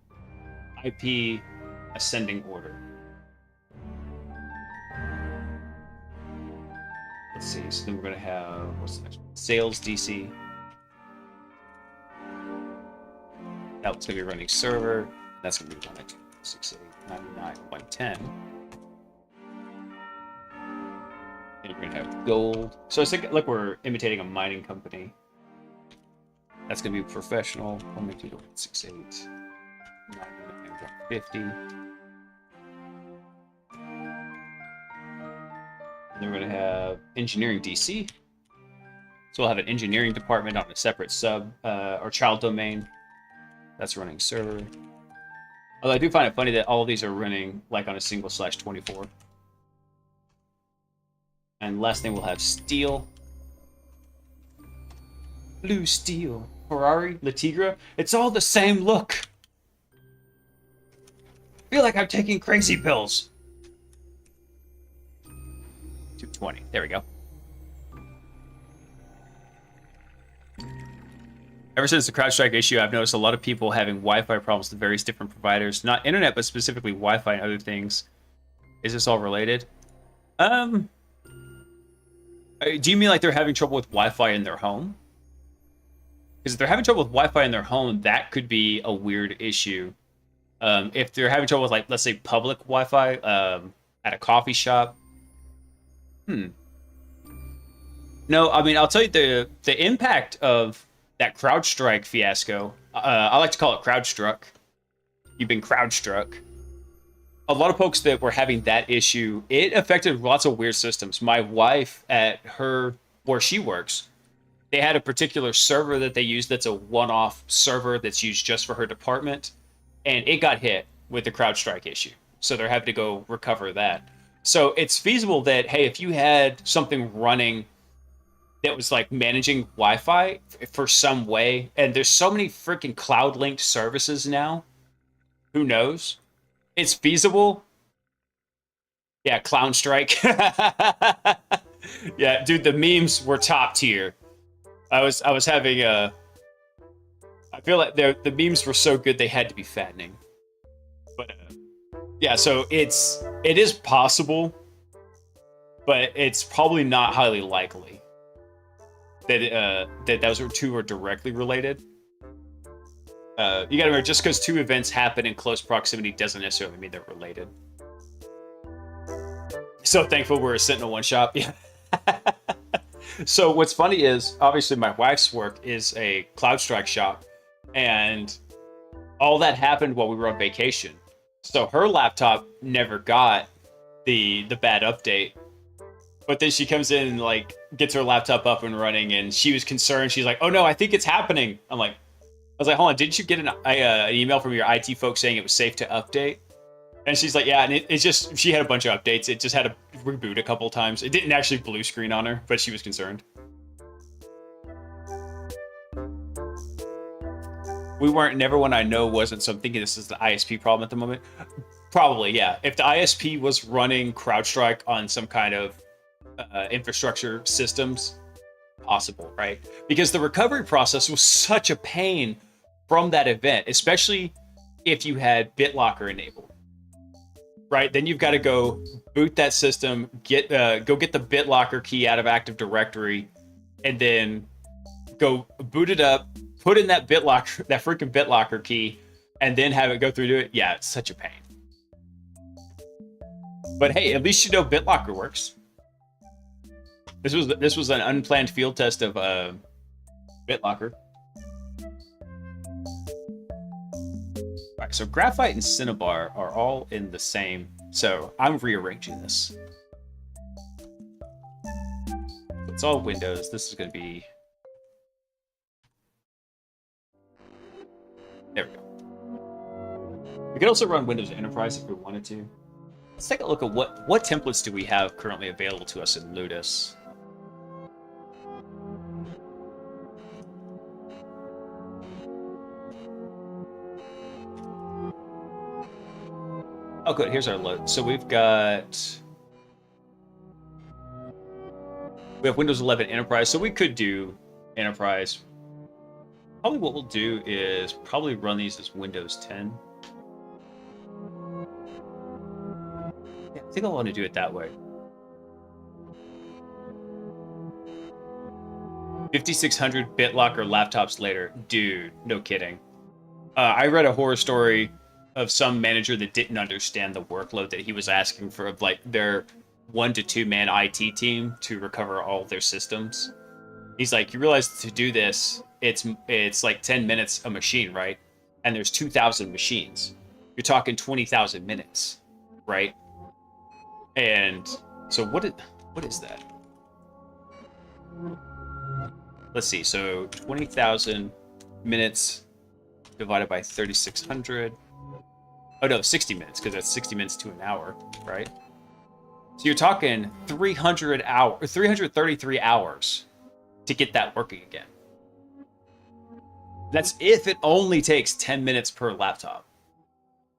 IP ascending order. Let's see, so then we're going to have, what's the next one? Sales DC. That's going to be running server. That's going to be 192.168.99.110. gold. So it's like we're imitating a mining company. That's gonna be professional. 168, 150. And then we're gonna have engineering DC. So we'll have an engineering department on a separate sub or child domain. That's running server. Although I do find it funny that all of these are running like on a single /24. And last thing we'll have steel. Blue steel. Ferrari, Latigra. It's all the same look. I feel like I'm taking crazy pills. 220. There we go. Ever since the CrowdStrike issue, I've noticed a lot of people having Wi-Fi problems with various different providers. Not internet, but specifically Wi-Fi and other things. Is this all related? Do you mean like they're having trouble with Wi-Fi in their home? Because if they're having trouble with Wi-Fi in their home, that could be a weird issue. If they're having trouble with, like, let's say, public Wi-Fi at a coffee shop. No, I mean, I'll tell you the impact of that CrowdStrike fiasco. I like to call it CrowdStruck. You've been CrowdStruck. A lot of folks that were having that issue, it affected lots of weird systems. My wife at where she works, they had a particular server that they use that's a one-off server that's used just for her department, and it got hit with the CrowdStrike issue. So they're having to go recover that. So it's feasible that, hey, if you had something running that was like managing Wi-Fi for some way, and there's so many freaking cloud-linked services now, who knows? It's feasible. Yeah, Clown Strike. Yeah, dude, the memes were top tier. I was having a. I feel like the memes were so good they had to be fattening. But yeah, so it is possible, but it's probably not highly likely that those two are directly related. You gotta remember, just because two events happen in close proximity doesn't necessarily mean they're related. So thankful we're a Sentinel-1 shop. Yeah. So what's funny is, obviously my wife's work is a CloudStrike shop, and all that happened while we were on vacation. So her laptop never got the bad update. But then she comes in and like gets her laptop up and running, and she was concerned. She's like, "Oh no, I think it's happening." I was like, "Hold on, didn't you get an email from your IT folks saying it was safe to update?" And she's like, "Yeah," and it's just, she had a bunch of updates. It just had to reboot a couple times. It didn't actually blue screen on her, but she was concerned. We weren't, never one I know wasn't, so I'm thinking this is the ISP problem at the moment. Probably, yeah. If the ISP was running CrowdStrike on some kind of infrastructure systems, possible, right? Because the recovery process was such a pain from that event, especially if you had BitLocker enabled, right? Then you've got to go boot that system, go get the BitLocker key out of Active Directory, and then go boot it up, put in that BitLocker, that freaking BitLocker key, and then have it go through to it. Yeah, it's such a pain. But hey, at least you know BitLocker works. This was an unplanned field test of BitLocker. All right, so Graphite and Cinnabar are all in the same. So I'm rearranging this. It's all Windows. This is going to be. There we go. We could also run Windows Enterprise if we wanted to. Let's take a look at what templates do we have currently available to us in Ludus. Oh, good. Here's our load. So we have Windows 11 Enterprise. So we could do Enterprise. Probably what we'll do is probably run these as Windows 10. Yeah, I think I want to do it that way. 5,600 BitLocker laptops later. Dude, no kidding. I read a horror story of some manager that didn't understand the workload that he was asking for, of like their 1 to 2 man IT team to recover all their systems. He's like, you realize to do this, it's like 10 minutes a machine, right? And there's 2,000 machines. You're talking 20,000 minutes, right? And so what is that? Let's see. So 20,000 minutes divided by 3,600. Oh no, 60 minutes, because that's 60 minutes to an hour, right? So you're talking 333 hours to get that working again. That's if it only takes 10 minutes per laptop.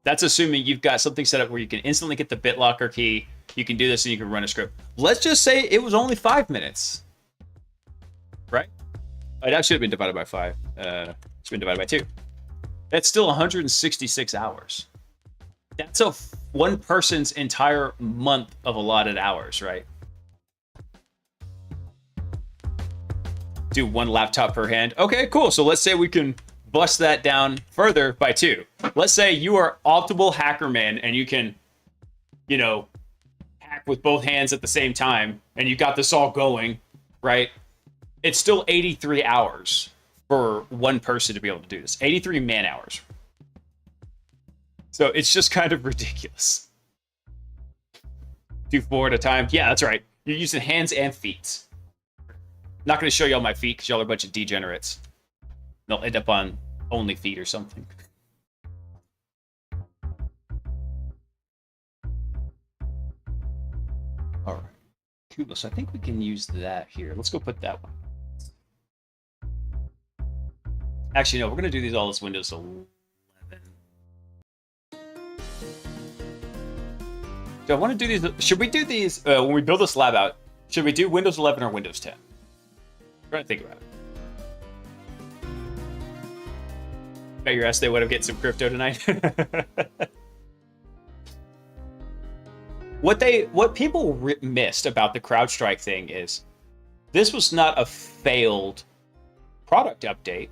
That's assuming you've got something set up where you can instantly get the BitLocker key, you can do this, and you can run a script. Let's just say it was only 5 minutes, right? That should have been divided by 5. It's been divided by 2. That's still 166 hours. That's one person's entire month of allotted hours, right? Do 1 laptop per hand. Okay, cool. So let's say we can bust that down further by 2. Let's say you are optimal hacker man and you can, hack with both hands at the same time and you got this all going, right? It's still 83 hours for one person to be able to do this. 83 man hours. So it's just kind of ridiculous. 2 4 at a time. Yeah, that's right. You're using hands and feet. Not going to show y'all my feet because y'all are a bunch of degenerates. They'll end up on only feet or something. All right. Cool. So I think we can use that here. Let's go put that one. Actually, no. We're going to do these all as Windows 11. Do I want to do these? Should we do these when we build this lab out? Should we do Windows 11 or Windows 10? I'm trying to think about it. Bet your ass they would have get some crypto tonight. What people missed about the CrowdStrike thing is this was not a failed product update.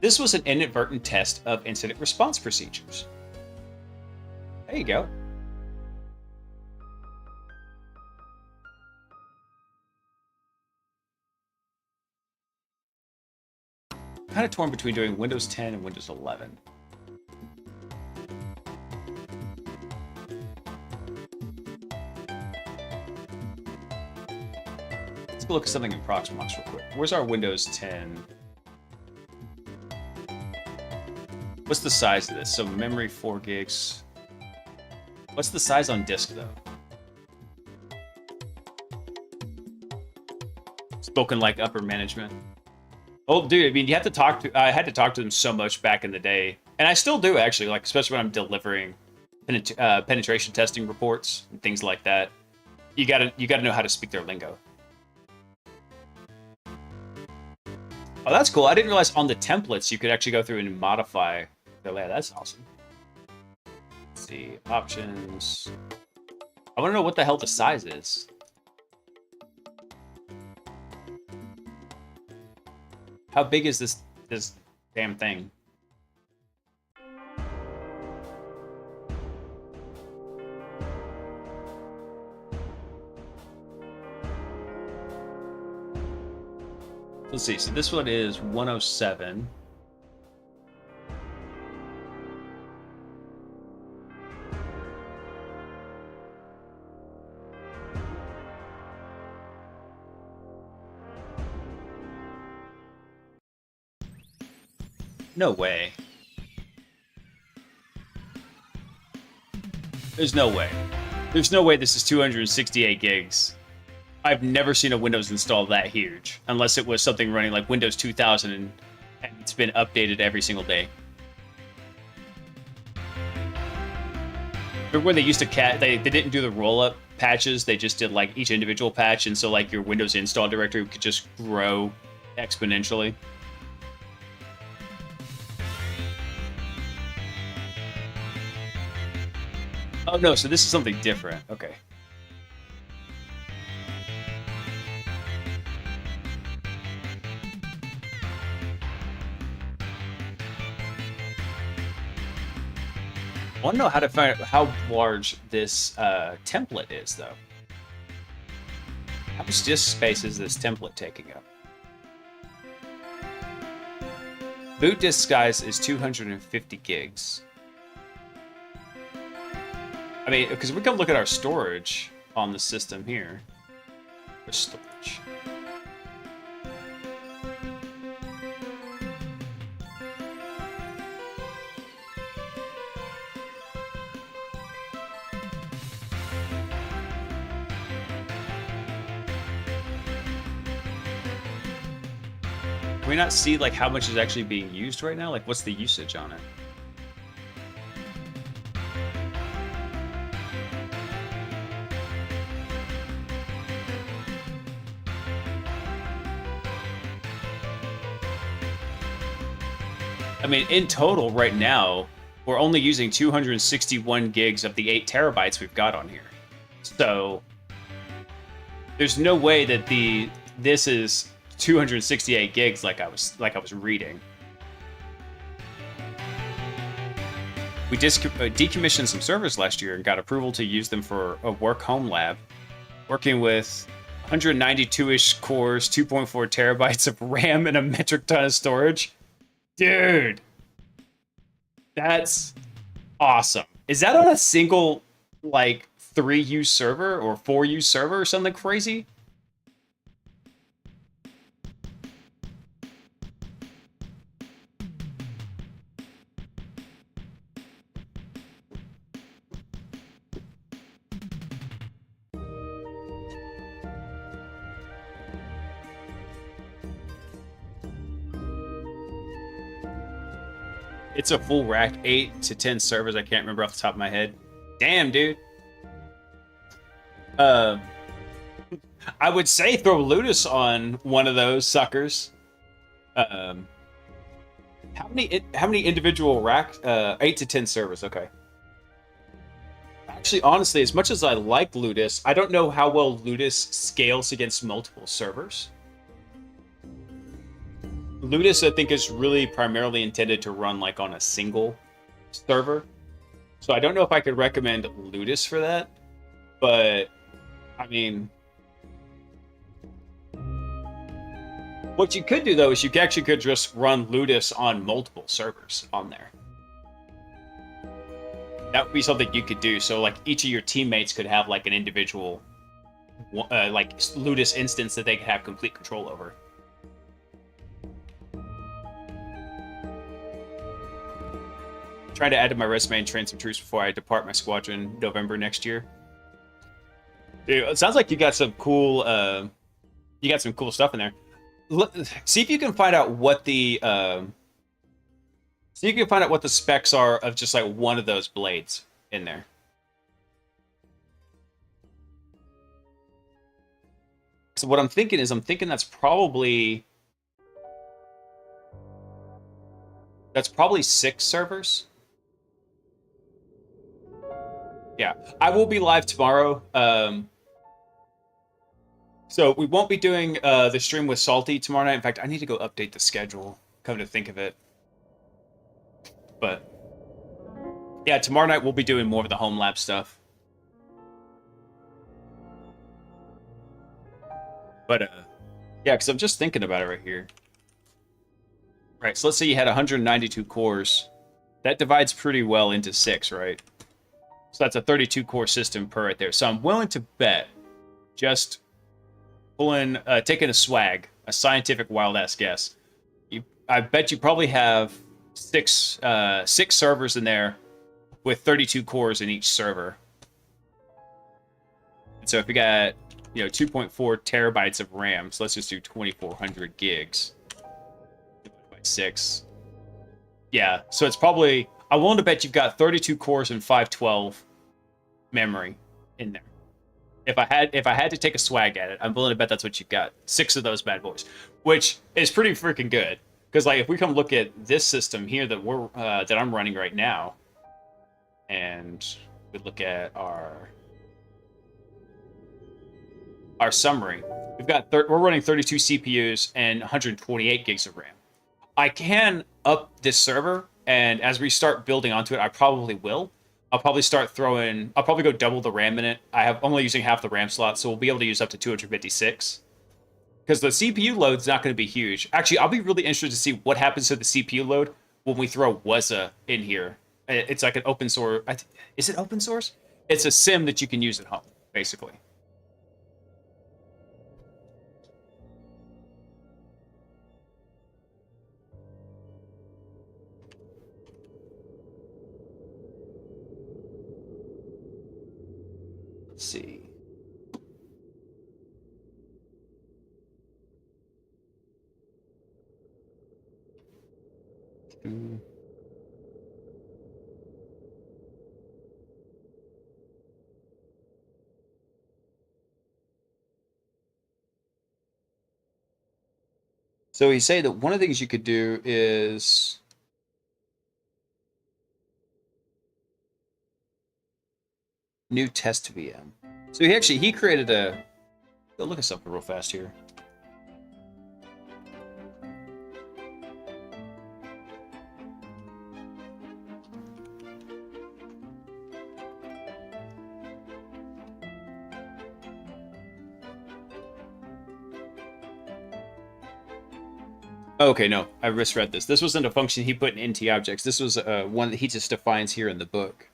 This was an inadvertent test of incident response procedures. There you go. Kind of torn between doing Windows 10 and Windows 11. Let's go look at something in Proxmox real quick. Where's our Windows 10? What's the size of this? So memory 4 gigs. What's the size on disk though? Spoken like upper management. Oh, dude, I mean, I had to talk to them so much back in the day. And I still do, actually, like, especially when I'm delivering penetration testing reports and things like that. You gotta know how to speak their lingo. Oh, that's cool. I didn't realize on the templates you could actually go through and modify their layout. That's awesome. Let's see, options. I want to know what the hell the size is. How big is this damn thing? Let's see. So this one is 107. No way. There's no way. There's no way this is 268 gigs. I've never seen a Windows install that huge, unless it was something running like Windows 2000 and it's been updated every single day. Remember when they used to they didn't do the roll-up patches, they just did like each individual patch, and so like your Windows install directory could just grow exponentially. Oh no, so this is something different. Okay. I want to know how to find out how large this template is, though. How much disk space is this template taking up? Boot disk size is 250 gigs. I mean, because we can look at our storage on the system here. For storage. Can we not see like how much is actually being used right now? Like what's the usage on it? I mean, in total right now, we're only using 261 gigs of the 8 terabytes we've got on here. So there's no way that this is 268 gigs like I was reading. We decommissioned some servers last year and got approval to use them for a work home lab, working with 192-ish cores, 2.4 terabytes of RAM, and a metric ton of storage. Dude, that's awesome. Is that on a single, like, 3-use server or 4-use server or something crazy? It's a full rack, 8 to 10 servers. I can't remember off the top of my head. Damn, dude. I would say throw Ludus on one of those suckers. How many individual racks? 8 to 10 servers. Okay. Actually, honestly, as much as I like Ludus, I don't know how well Ludus scales against multiple servers. Ludus, I think, is really primarily intended to run like on a single server. So I don't know if I could recommend Ludus for that. But, I mean, what you could do, though, is you actually could just run Ludus on multiple servers on there. That would be something you could do. So, like, each of your teammates could have, like, an individual, like, Ludus instance that they could have complete control over. Trying to add to my resume and train some troops before I depart my squadron November next year. Dude, it sounds like you got some cool stuff in there. See if you can find out what the specs are of just like one of those blades in there. So what I'm thinking that's probably 6 servers. Yeah, I will be live tomorrow. So we won't be doing the stream with Salty tomorrow night. In fact, I need to go update the schedule, come to think of it. But yeah, tomorrow night we'll be doing more of the home lab stuff. But yeah, because I'm just thinking about it right here. Right, so let's say you had 192 cores. That divides pretty well into 6, right? So that's a 32-core system per right there. So I'm willing to bet, just taking a swag, a scientific wild-ass guess. I bet you probably have six servers in there with 32 cores in each server. And so if we got, 2.4 terabytes of RAM, so let's just do 2,400 gigs. Divided by 6. Yeah, so it's probably... I'm willing to bet you've got 32 cores and 512 memory in there. If I had to take a swag at it, I'm willing to bet that's what you've got. 6 of those bad boys, which is pretty freaking good. Because like if we come look at this system here that I'm running right now, and we look at our summary, we're running 32 CPUs and 128 gigs of RAM. I can up this server. And as we start building onto it, I probably will. I'll probably start throwing. I'll probably go double the RAM in it. I have only using half the RAM slot, so we'll be able to use up to 256. Because the CPU load's not going to be huge. Actually, I'll be really interested to see what happens to the CPU load when we throw WASA in here. It's like an open source. Is it open source? It's a sim that you can use at home, basically. Let's see. So he said that one of the things you could do is new test VM. So he created a. Go look at something real fast here. Okay, no, I misread this. This wasn't a function he put in NT objects. This was one that he just defines here in the book.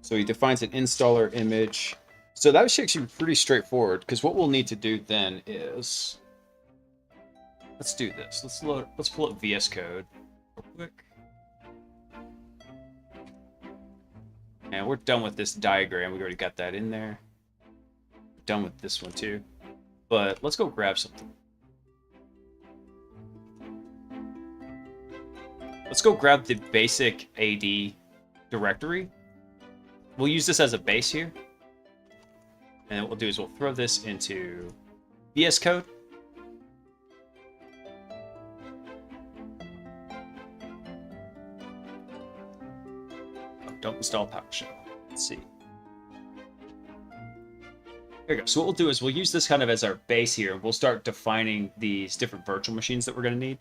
So he defines an installer image. So that was actually pretty straightforward, because what we'll need to do then is, let's do this. Let's pull up VS Code real quick. And we're done with this diagram. We already got that in there. Done with this one too. But let's go grab something. Let's go grab the basic AD directory. We'll use this as a base here. And what we'll do is we'll throw this into VS Code. Don't install PowerShell. Let's see. There we go. So what we'll do is we'll use this kind of as our base here. We'll start defining these different virtual machines that we're going to need.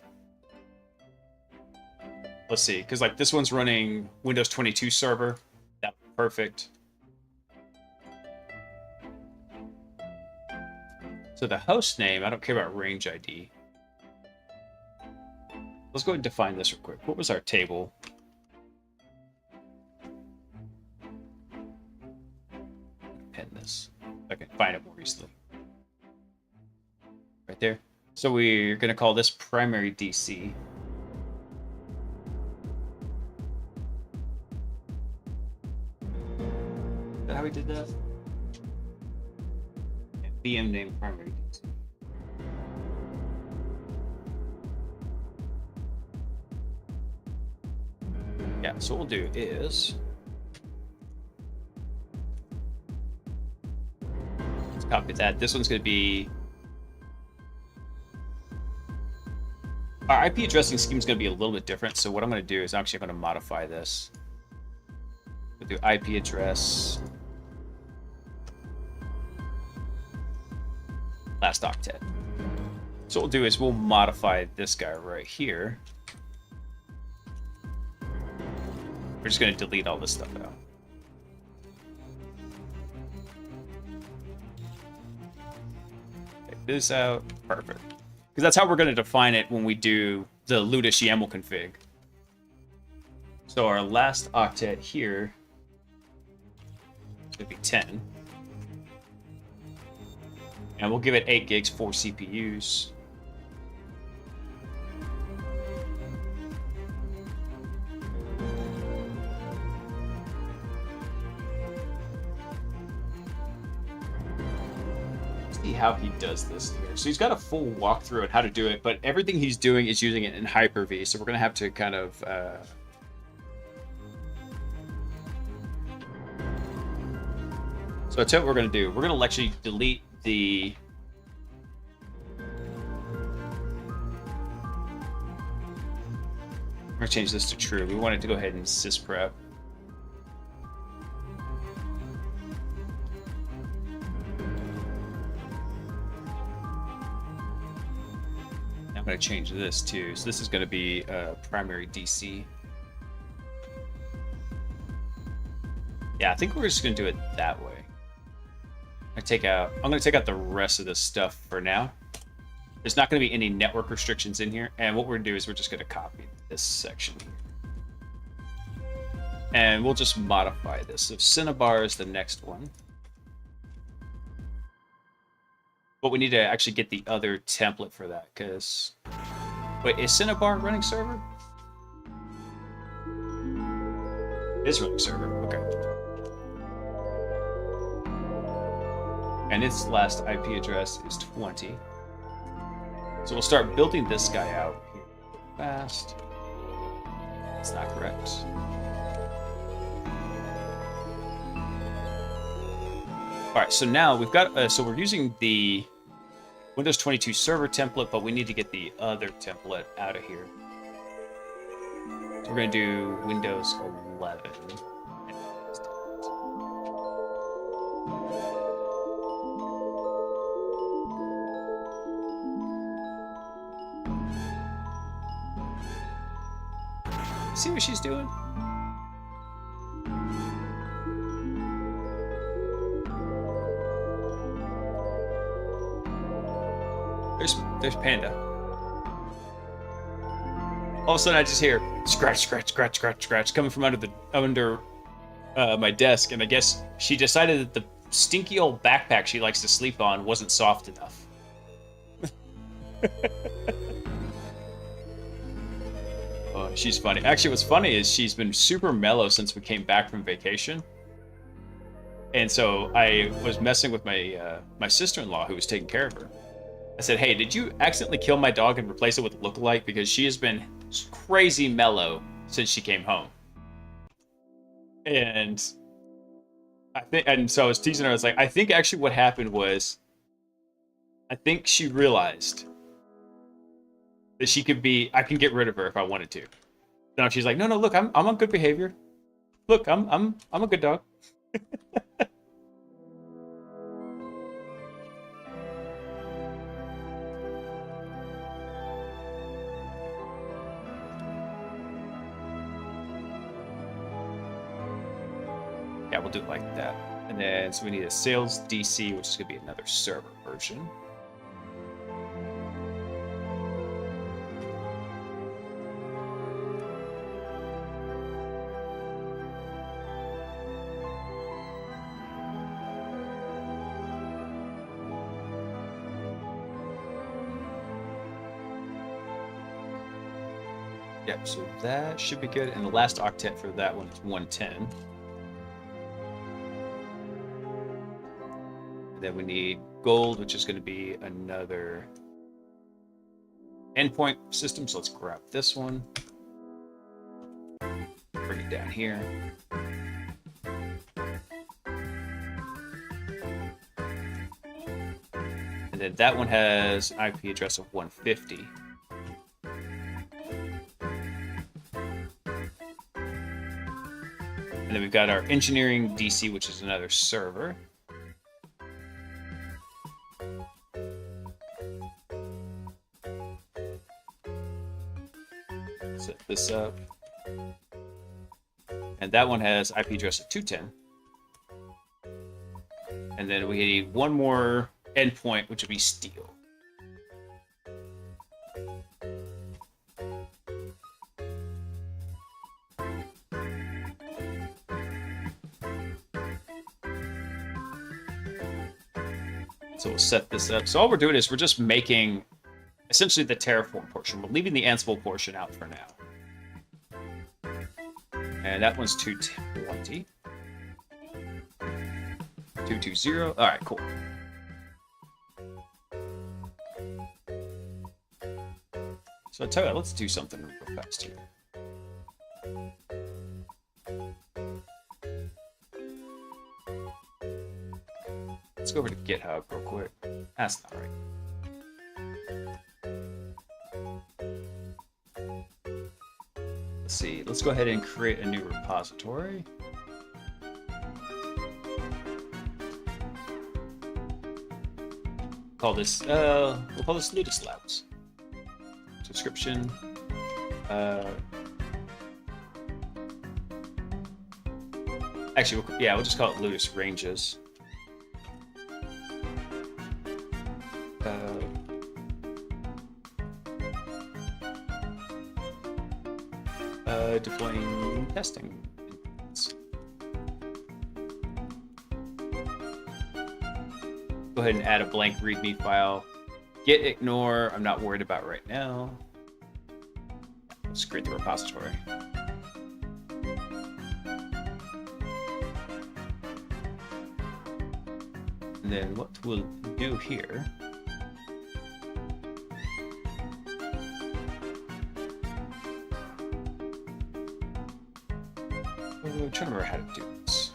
Let's see, because like this one's running Windows 22 server. That's perfect. So the host name, I don't care about range ID. Let's go ahead and define this real quick. What was our table? Pin this. I can find it more easily. Right there. So we're going to call this primary DC. Is that how we did that? Yeah, VM name primary DC. Yeah, so what we'll do is let's copy that. This one's going to be our IP addressing scheme is going to be a little bit different. So what I'm going to do is actually I'm going to modify this. We'll do IP address last octet. So what we'll do is we'll modify this guy right here. We're just going to delete all this stuff out. Take this out. Perfect. Because that's how we're going to define it when we do the Ludus YAML config. So our last octet here is going to be 10. And we'll give it 8 gigs, 4 CPUs. See how he does this here. So he's got a full walkthrough on how to do it, but everything he's doing is using it in Hyper-V. So we're going to have to kind of so that's what we're going to do. We're going to actually delete the we're going to change this to true. We want it to go ahead and sysprep. going to change this too. So this is going to be primary DC. Yeah, I think we're just going to do it that way. I'm going to take out the rest of this stuff for now. There's not going to be any network restrictions in here. And what we're going to do is we're just going to copy this section here. And we'll just modify this. So Cinnabar is the next one. But we need to actually get the other template for that, because... Wait, is Cinnabar running server? It is running server, okay. And its last IP address is 20. So we'll start building this guy out here fast. That's not correct. All right, so now we've got, so we're using the Windows 22 server template, but we need to get the other template out of here. So we're going to do Windows 11. See what she's doing? There's Panda. All of a sudden I just hear scratch, scratch, scratch, scratch, scratch coming from under my desk, and I guess she decided that the stinky old backpack she likes to sleep on wasn't soft enough. Oh, she's funny. Actually, what's funny is she's been super mellow since we came back from vacation. And so I was messing with my my sister-in-law who was taking care of her. I said, hey, did you accidentally kill my dog and replace it with a lookalike? Because she has been crazy mellow since she came home. And so I was teasing her. I was like, I think actually what happened was, I think she realized that I can get rid of her if I wanted to. No, she's like, no, look, I'm on good behavior. Look, I'm a good dog. Yeah, we'll do it like that. And then, so we need a sales DC, which is going to be another server version. Yep, so that should be good. And the last octet for that one is 110. And then we need gold, which is going to be another endpoint system. So let's grab this one. Bring it down here. And then that one has an IP address of 150. And then we've got our engineering DC, which is another server. Set this up. And that one has IP address of 210. And then we need one more endpoint, which would be steel. So we'll set this up. So all we're doing is we're just making essentially the Terraform portion. We're leaving the Ansible portion out for now. And that one's 220. 220. All right, cool. So I tell you what, let's do something real fast here. Let's go over to GitHub real quick. That's not right. Let's see. Let's go ahead and create a new repository. We'll call this Ludus Labs. description. Actually, we'll just call it Ludus ranges. Deploying testing. Go ahead and add a blank README file. Git ignore, I'm not worried about right now. Let's create the repository. And then what we'll do here I'm trying to remember how to do this.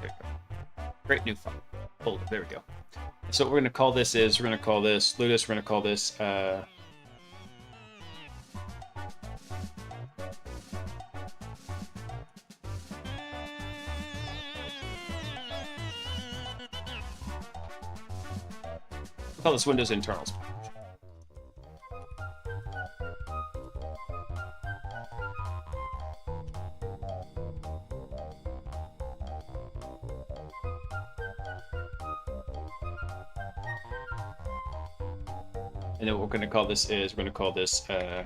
There we go. Great new file. Oh, there we go. So what we're going to call this is, we're going to call this Ludus, we're going to call this we'll call this Windows internals. And then what we're going to call this is, we're going to call this, I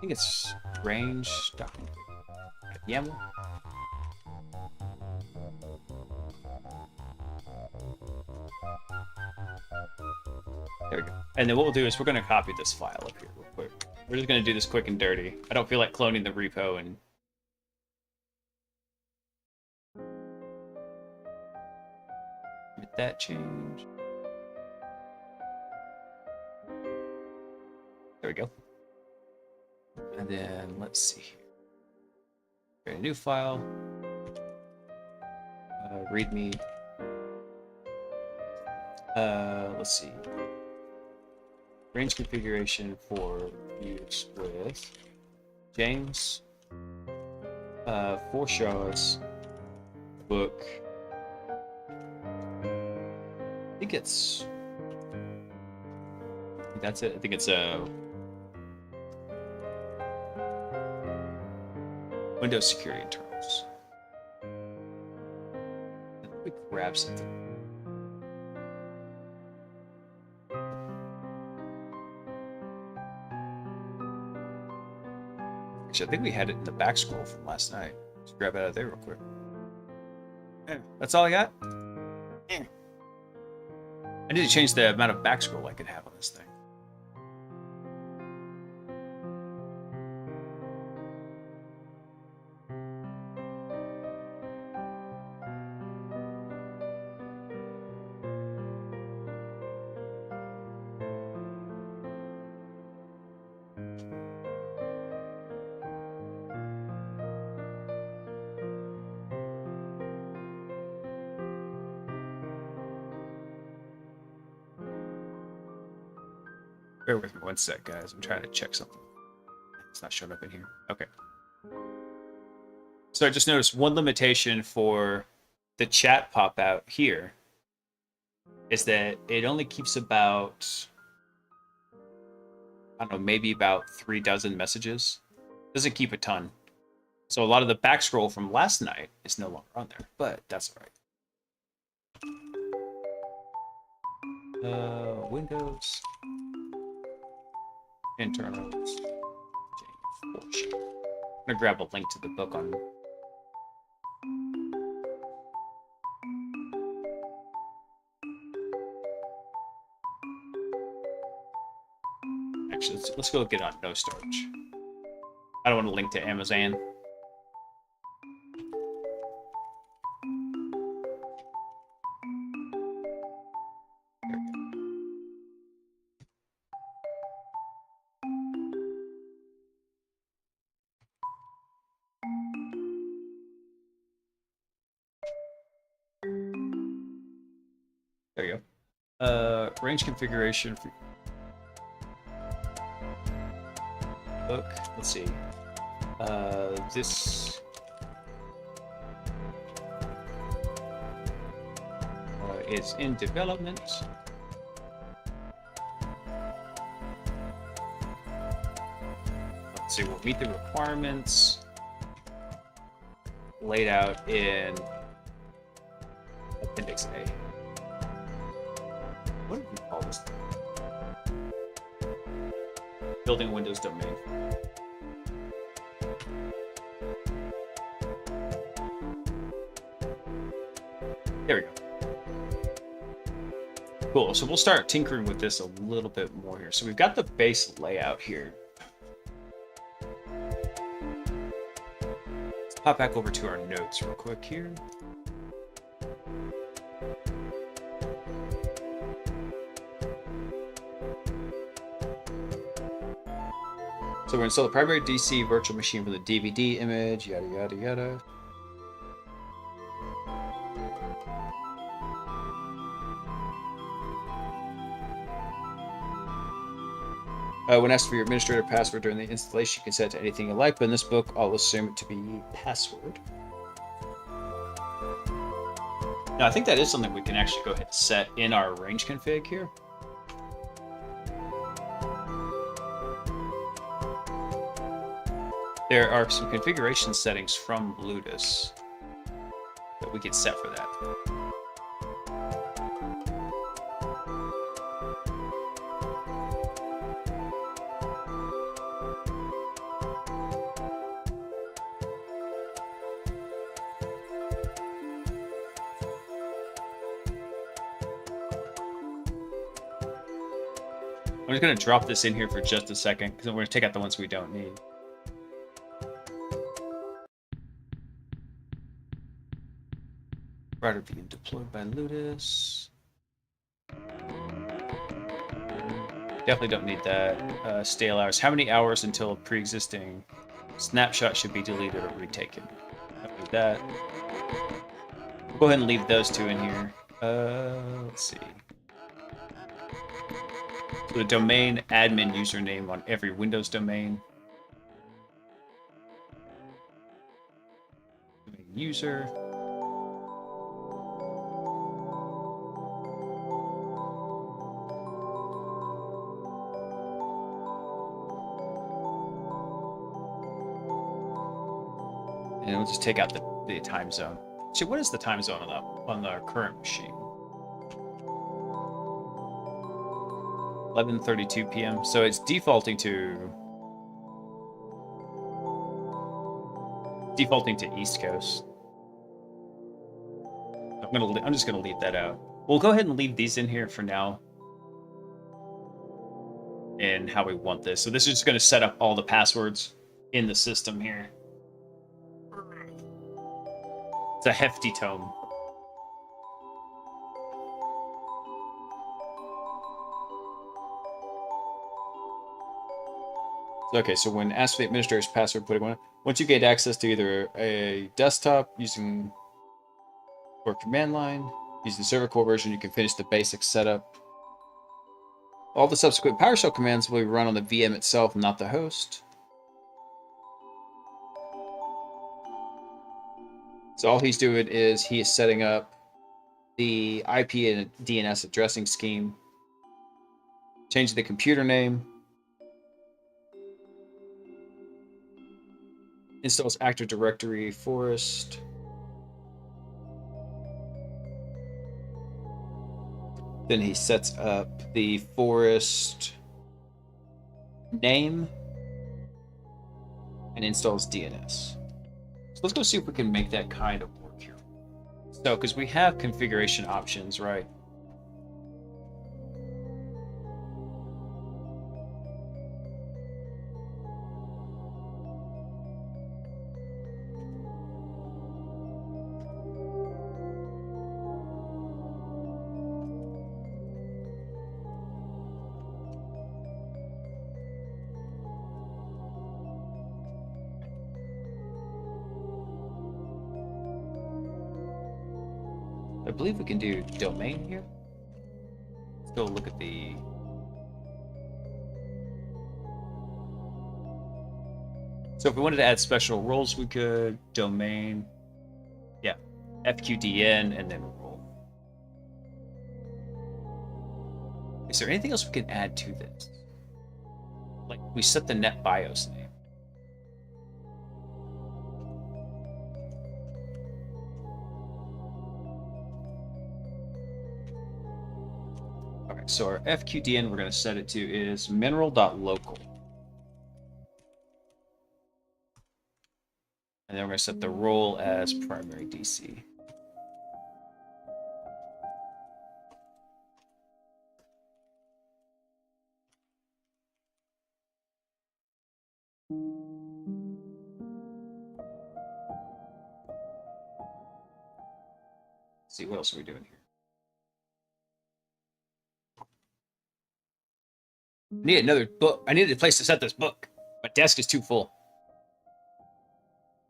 think it's range document YAML. There we go. And then what we'll do is we're going to copy this file up here real quick. We're just going to do this quick and dirty. I don't feel like cloning the repo and with that change. There we go. And then let's see here. Create a new file. README. Let's see. Range configuration for use with James. Foreshaws. Book. I think it's. That's it. I think it's Windows security internals. Let me grab something. Actually, I think we had it in the back scroll from last night. Let's grab it out of there real quick. Yeah, that's all I got. Yeah. I need to change the amount of back scroll I can have on this thing. Bear with me one sec, guys. I'm trying to check something. It's not showing up in here. Okay. So I just noticed one limitation for the chat pop out here is that it only keeps about, I don't know, maybe about 36 messages. Doesn't keep a ton. So a lot of the back scroll from last night is no longer on there, but that's all right. Windows. Internals. I'm gonna grab a link to the book on. Actually, let's go get on no storage. I don't want to link to Amazon. There you Range configuration. Look, let's see. This is in development. Let's see, we'll meet the requirements laid out in Appendix A. What do we call this thing? Building Windows domain. There we go. Cool, so we'll start tinkering with this a little bit more here. So we've got the base layout here. Let's pop back over to our notes real quick here. So we're install the primary DC virtual machine from the DVD image, yada yada yada. When asked for your administrator password during the installation, you can set it to anything you like, but in this book, I'll assume it to be password. Now, I think that is something we can actually go ahead and set in our range config here. There are some configuration settings from Ludus that we could set for that. I'm just going to drop this in here for just a second, because we're going to take out the ones we don't need. Router being deployed by Ludus. Definitely don't need that. Stale hours. How many hours until a pre-existing snapshot should be deleted or retaken? Don't need that. We'll go ahead and leave those two in here. Let's see. So the domain admin username on every Windows domain. Domain user. And we'll just take out the time zone. So what is the time zone on the current machine? 11:32 p.m. So it's defaulting to East Coast. I'm just gonna leave that out. We'll go ahead and leave these in here for now. And how we want this. So this is just gonna set up all the passwords in the system here. It's a hefty tome. Okay, so when asked for the administrator's password, putting one. Once you gain access to either a desktop using or command line, using the server core version, you can finish the basic setup. All the subsequent PowerShell commands will be run on the VM itself, not the host. So all he's doing is he is setting up the IP and DNS addressing scheme, changing the computer name, installs Active Directory Forest. Then he sets up the Forest name and installs DNS. So let's go see if we can make that kind of work here. So, because we have configuration options, right? I believe we can do domain here. go look at the... So if we wanted to add special roles, we could. Domain. Yeah. FQDN and then role. Is there anything else we can add to this? Like, we set the net BIOS name. Okay, so our FQDN we're going to set it to is mineral.local. And then we're going to set the role as primary DC. Let's see, what else are we doing here? I need another book. I need a place to set this book. My desk is too full.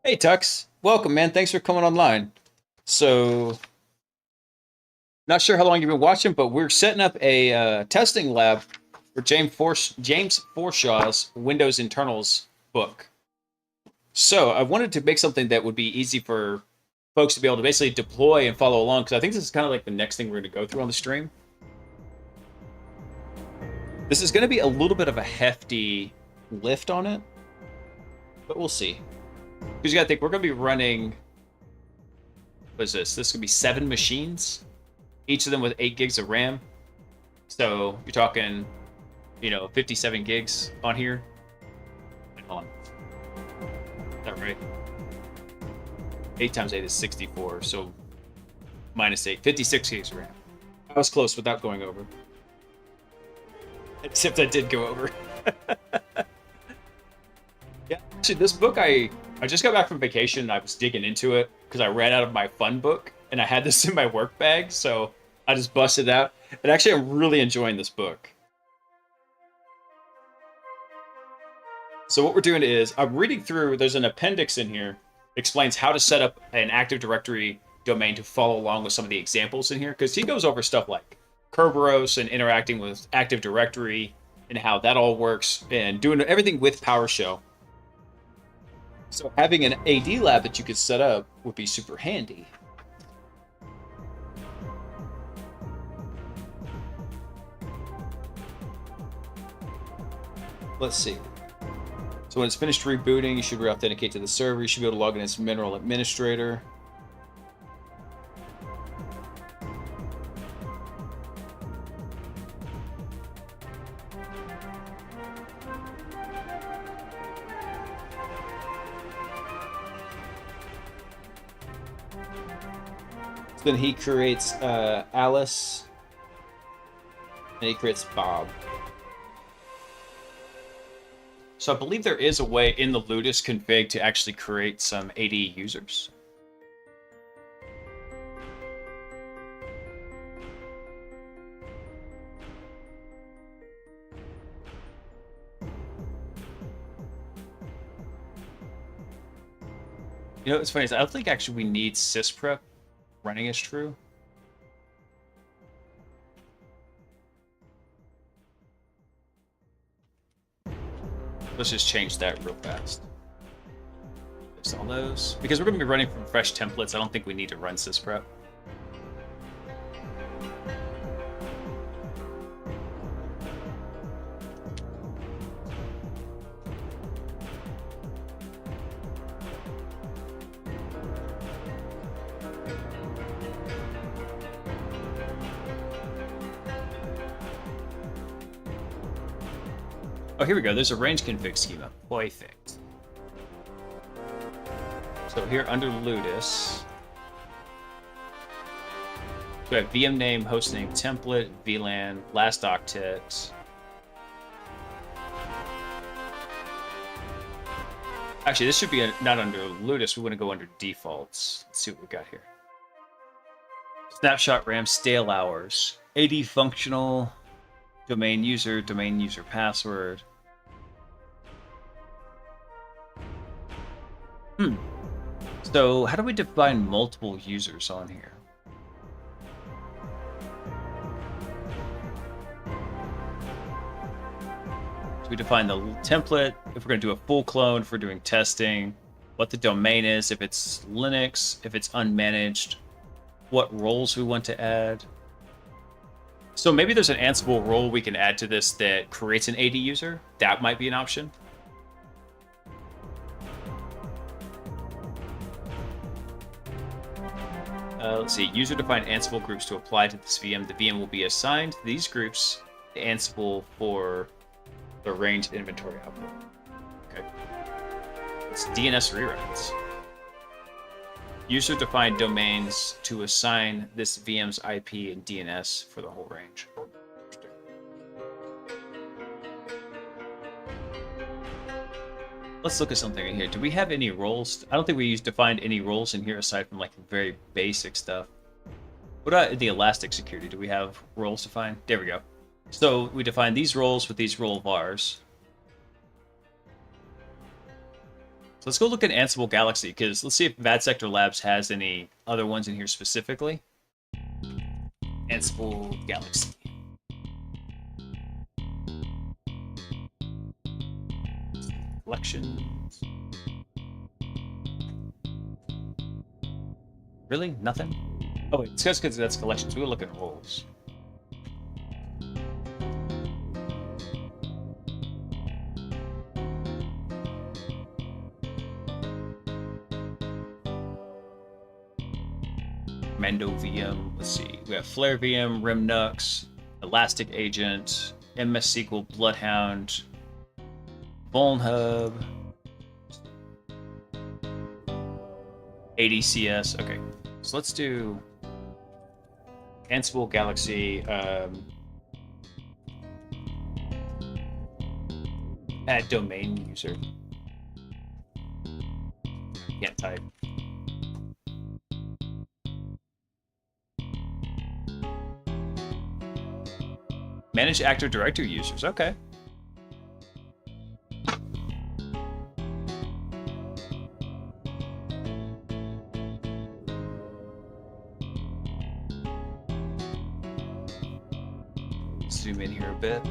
Hey, Tux. Welcome, man. Thanks for coming online. So, not sure how long you've been watching, but we're setting up a testing lab for James Forshaw's Windows Internals book. So, I wanted to make something that would be easy for folks to be able to basically deploy and follow along, because I think this is kind of like the next thing we're going to go through on the stream. This is going to be a little bit of a hefty lift on it, but we'll see. Because you got to think, we're going to be running, what is this? This could be 7 machines, each of them with 8 gigs of RAM. So you're talking, 57 gigs on here. Hold on. Is that right? 8 times 8 is 64, so minus 8, 56 gigs of RAM. I was close without going over. Except I did go over. Yeah, actually, this book, I just got back from vacation and I was digging into it because I ran out of my fun book and I had this in my work bag, so I just busted it out. And actually, I'm really enjoying this book. So what we're doing is, I'm reading through, there's an appendix in here that explains how to set up an Active Directory domain to follow along with some of the examples in here, because he goes over stuff like Kerberos and interacting with Active Directory and how that all works and doing everything with PowerShell. So having an AD lab that you could set up would be super handy. Let's see. So when it's finished rebooting, you should re-authenticate to the server. You should be able to log in as Mineral Administrator. Then he creates Alice, and he creates Bob. So I believe there is a way in the Ludus config to actually create some AD users. What's funny is I don't think actually we need sysprep running as true. Let's just change that real fast. Fix all those. Because we're going to be running from fresh templates, I don't think we need to run sysprep. Oh, here we go. There's a range config schema. Perfect. So here under Ludus, we have VM name, host name, template, VLAN, last octet. Actually, this should be not under Ludus. We want to go under defaults. Let's see what we got here. Snapshot RAM, stale hours, AD functional, domain user password. So how do we define multiple users on here? We define the template, if we're going to do a full clone, if we're doing testing, what the domain is, if it's Linux, if it's unmanaged, what roles we want to add. So maybe there's an Ansible role we can add to this that creates an AD user. That might be an option. Let's see, user-defined Ansible groups to apply to this VM. The VM will be assigned these groups to Ansible for the range inventory output. Okay. It's DNS rewrites. User-defined domains to assign this VM's IP and DNS for the whole range. Let's look at something in here. Do we have any roles? I don't think we defined any roles in here aside from like very basic stuff. What about the Elastic security? Do we have roles defined? There we go. So we define these roles with these role vars. So let's go look at Ansible Galaxy, because let's see if Bad Sector Labs has any other ones in here specifically. Ansible Galaxy. Collections. Really? Nothing? Oh wait, it's just because that's collections. We'll look at roles. Mendo VM. Let's see. We have Flare VM, Rimnux, Elastic Agent, MS SQL, Bloodhound, Vulnhub, ADCS. Okay, so let's do Ansible Galaxy. Add domain user. Can't type. Manage active directory users. Okay. Zoom in here a bit.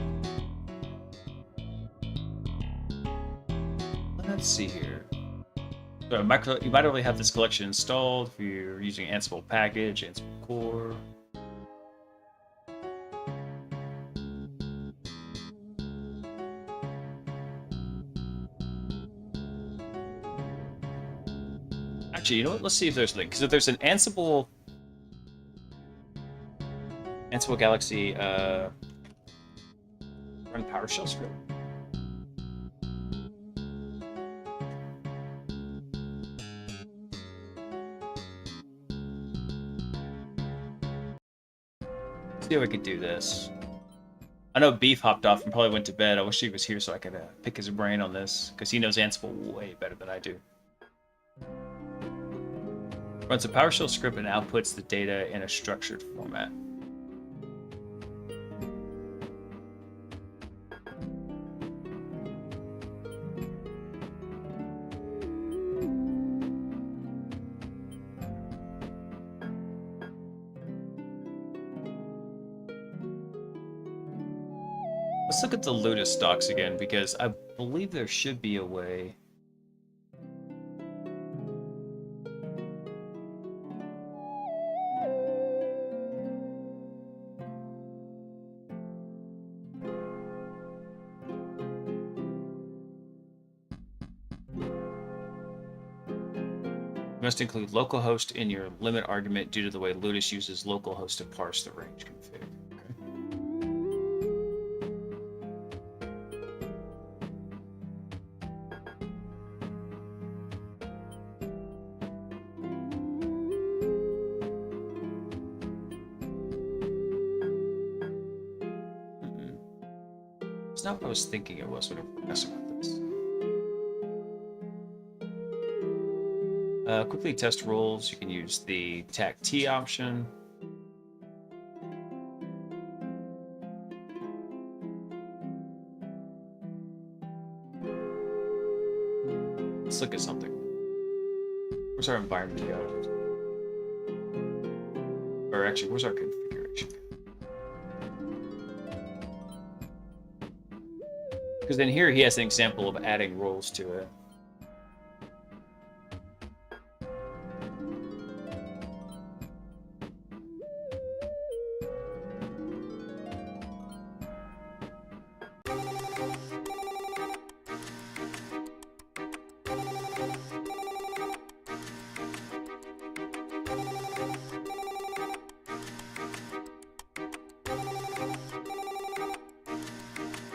Let's see here. So you might already have this collection installed if you're using Ansible package, Ansible core. Actually, you know what? Let's see if there's a link. Because if there's an Ansible Galaxy run PowerShell script. Let's see if I could do this. I know Beef hopped off and probably went to bed. I wish he was here so I could pick his brain on this, because he knows Ansible way better than I do. Runs a PowerShell script and outputs the data in a structured format. Let's look at the Ludus docs again, because I believe there should be a way. You must include localhost in your limit argument due to the way Ludus uses localhost to parse the range config. It's not what I was thinking it was when I was messing with this. Quickly test rules. You can use the TAC-T option. Let's look at something. Where's our environment go? Or actually, where's our configuration? Because in here he has an example of adding roles to it.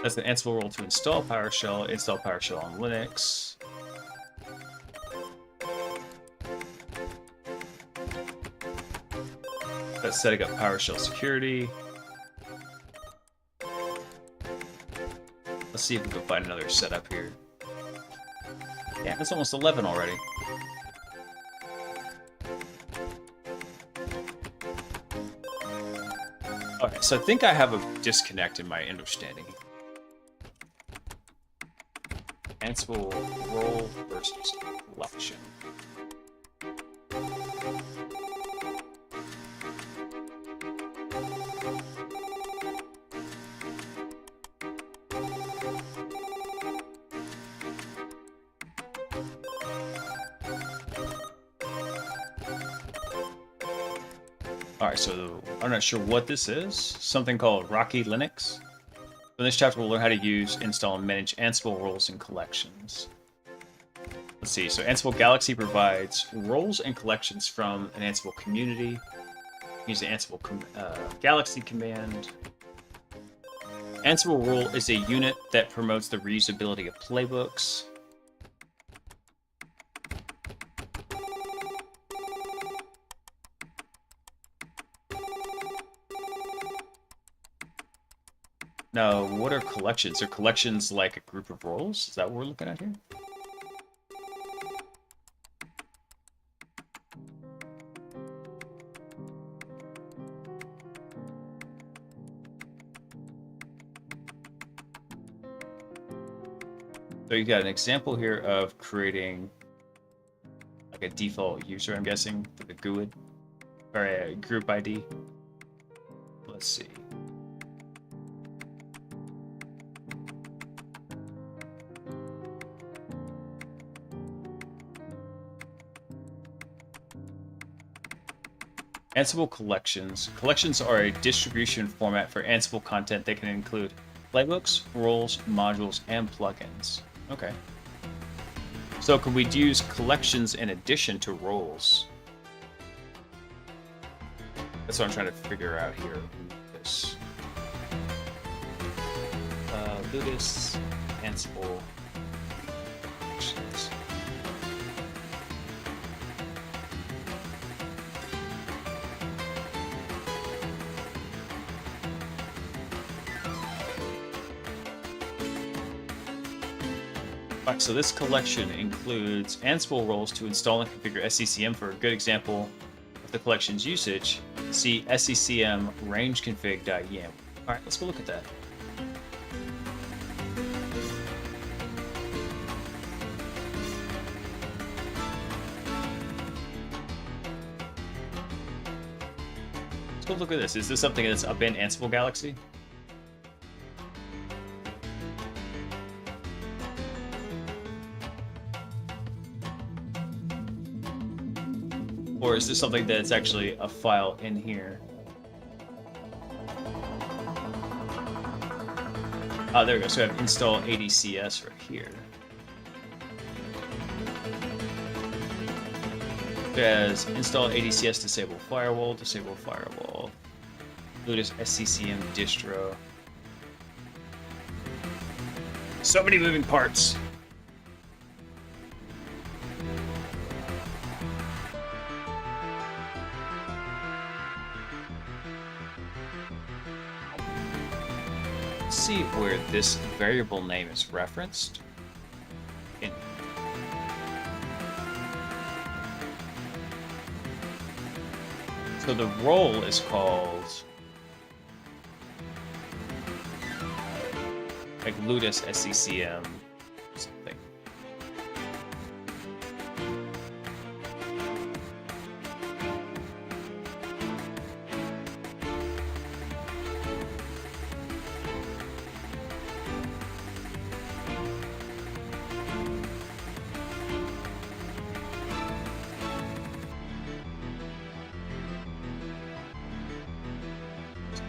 That's an Ansible role to install PowerShell on Linux. That's setting up PowerShell security. Let's see if we can find another setup here. Yeah, it's almost 11 already. Alright, so I think I have a disconnect in my understanding. Ansible role versus collection. Alright, so I'm not sure what this is. Something called Rocky Linux. In this chapter, we'll learn how to use, install, and manage Ansible roles and collections. Let's see. So Ansible Galaxy provides roles and collections from an Ansible community. Use the Ansible Galaxy command. Ansible role is a unit that promotes the reusability of playbooks. Now, what are collections? Are collections like a group of roles? Is that what we're looking at here? So you got an example here of creating like a default user, I'm guessing, for the GUID, or a group ID. Let's see. Ansible collections. Collections are a distribution format for Ansible content that can include playbooks, roles, modules, and plugins. Okay. So could we use collections in addition to roles? That's what I'm trying to figure out here. Ludus, Ansible collections. Alright, so this collection includes Ansible roles to install and configure SCCM. For a good example of the collection's usage, see SCCM rangeconfig.yaml. Alright, let's go look at that. Let's go look at this. Is this something that's up in Ansible Galaxy? Or is this something that's actually a file in here? Oh, there we go. So I have install ADCS right here. It has install ADCS disable firewall, Ludus SCCM distro. So many moving parts. See where this variable name is referenced. So the role is called like Ludus SCCM something.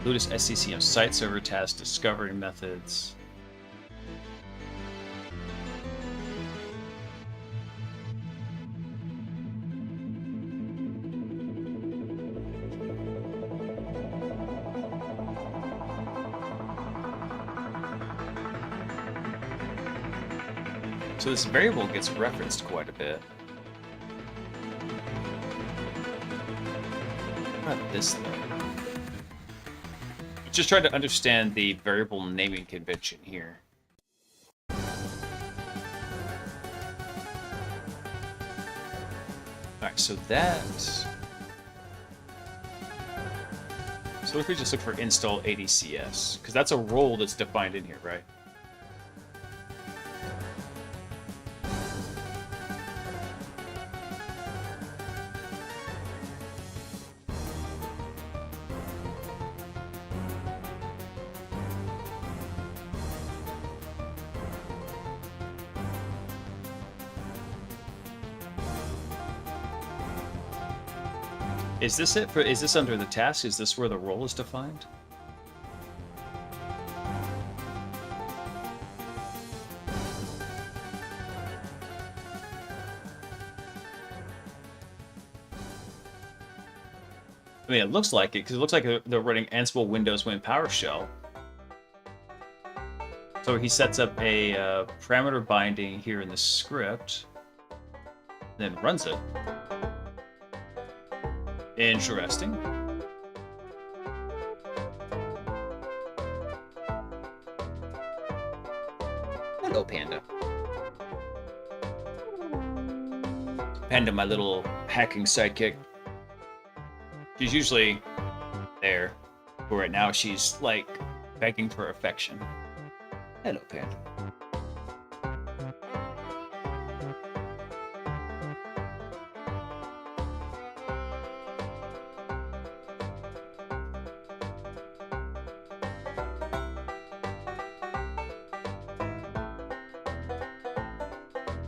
Ludus SCCM site server task discovery methods. So this variable gets referenced quite a bit. What about this though? Just trying to understand the variable naming convention here. Alright, so that... So if we just look for install ADCS, because that's a role that's defined in here, right? Is this it? Is this under the task? Is this where the role is defined? I mean, it looks like it, because it looks like they're running Ansible Windows Win PowerShell. So he sets up a parameter binding here in the script, then runs it. Interesting. Hello, Panda. Panda, my little hacking sidekick. She's usually there, but right now she's, like, begging for affection. Hello, Panda.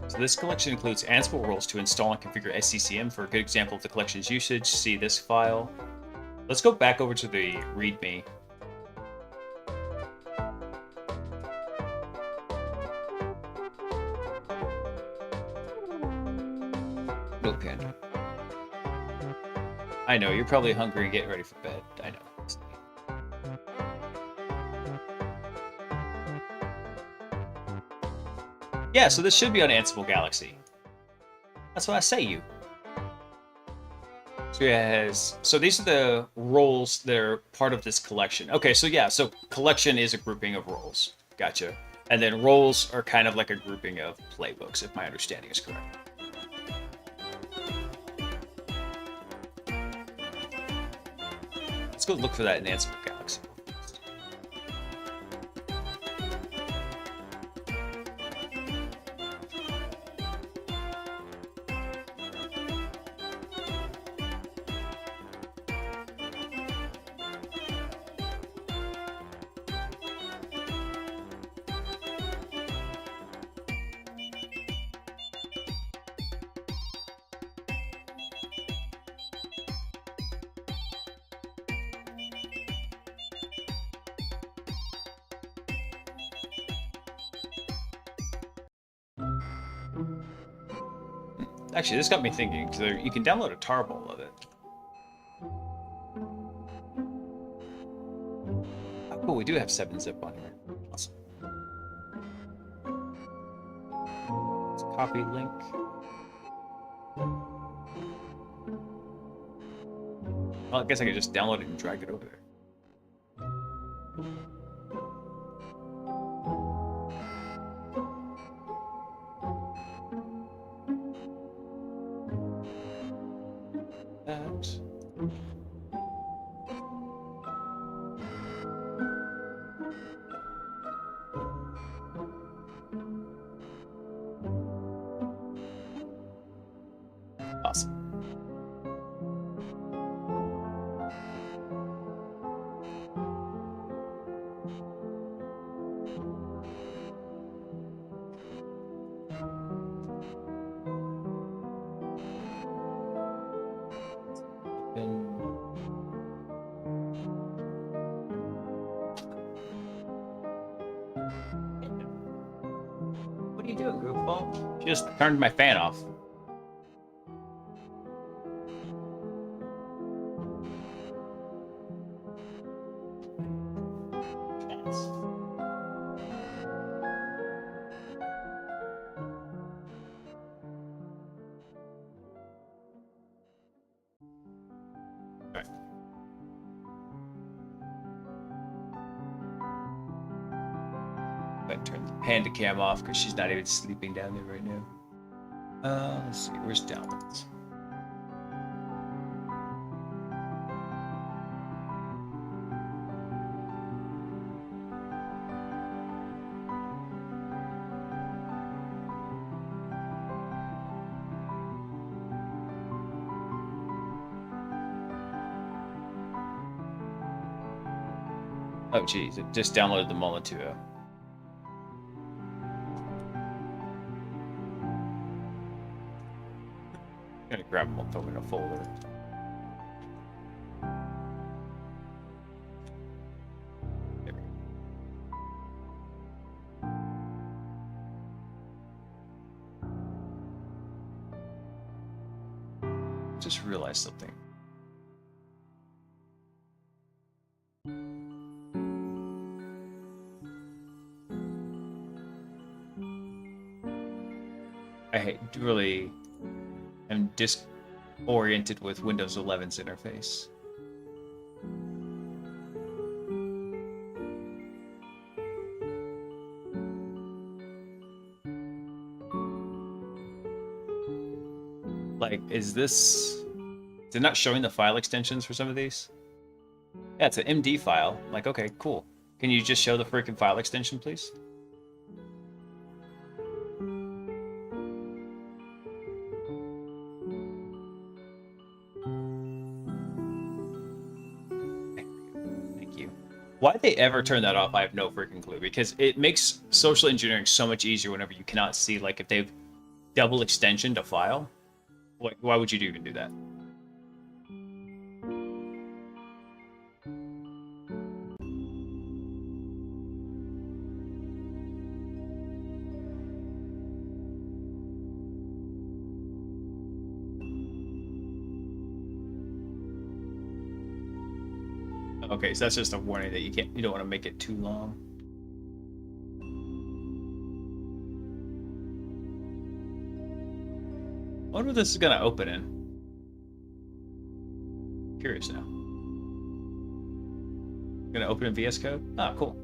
So this collection includes Ansible roles to install and configure SCCM. For a good example of the collection's usage, see this file. Let's go back over to the README. No Panda. I know, you're probably hungry and getting ready for bed. I know. Yeah, so this should be on Ansible Galaxy. That's what I say, you. So so these are the roles that are part of this collection. Okay, so yeah, so collection is a grouping of roles. Gotcha. And then roles are kind of like a grouping of playbooks, if my understanding is correct. Let's go look for that in Ansible Galaxy. Actually, this got me thinking, because you can download a tarball of it. Oh, cool, we do have 7-zip on here. Awesome. Let's copy link. Well, I guess I could just download it and drag it over there. Awesome. Open. doing, goofball? She just turned my fan off. Turn the panda cam off because she's not even sleeping down there right now. Let's see, where's downloads? Oh geez, it just downloaded the Mullen 2.0. I'm gonna grab them and throw them in a folder. There we go. Just realized something. I really am disoriented with Windows 11's interface. Like, is it not showing the file extensions for some of these? Yeah, it's an MD file. Like, okay, cool. Can you just show the freaking file extension, please? Why'd they ever turn that off? I have no freaking clue, because it makes social engineering so much easier whenever you cannot see, like, if they've double extensioned a file. Like, why would you even do that? Okay, so that's just a warning that you don't want to make it too long. I wonder what this is gonna open in. Curious now. Gonna open in VS Code? Ah, cool.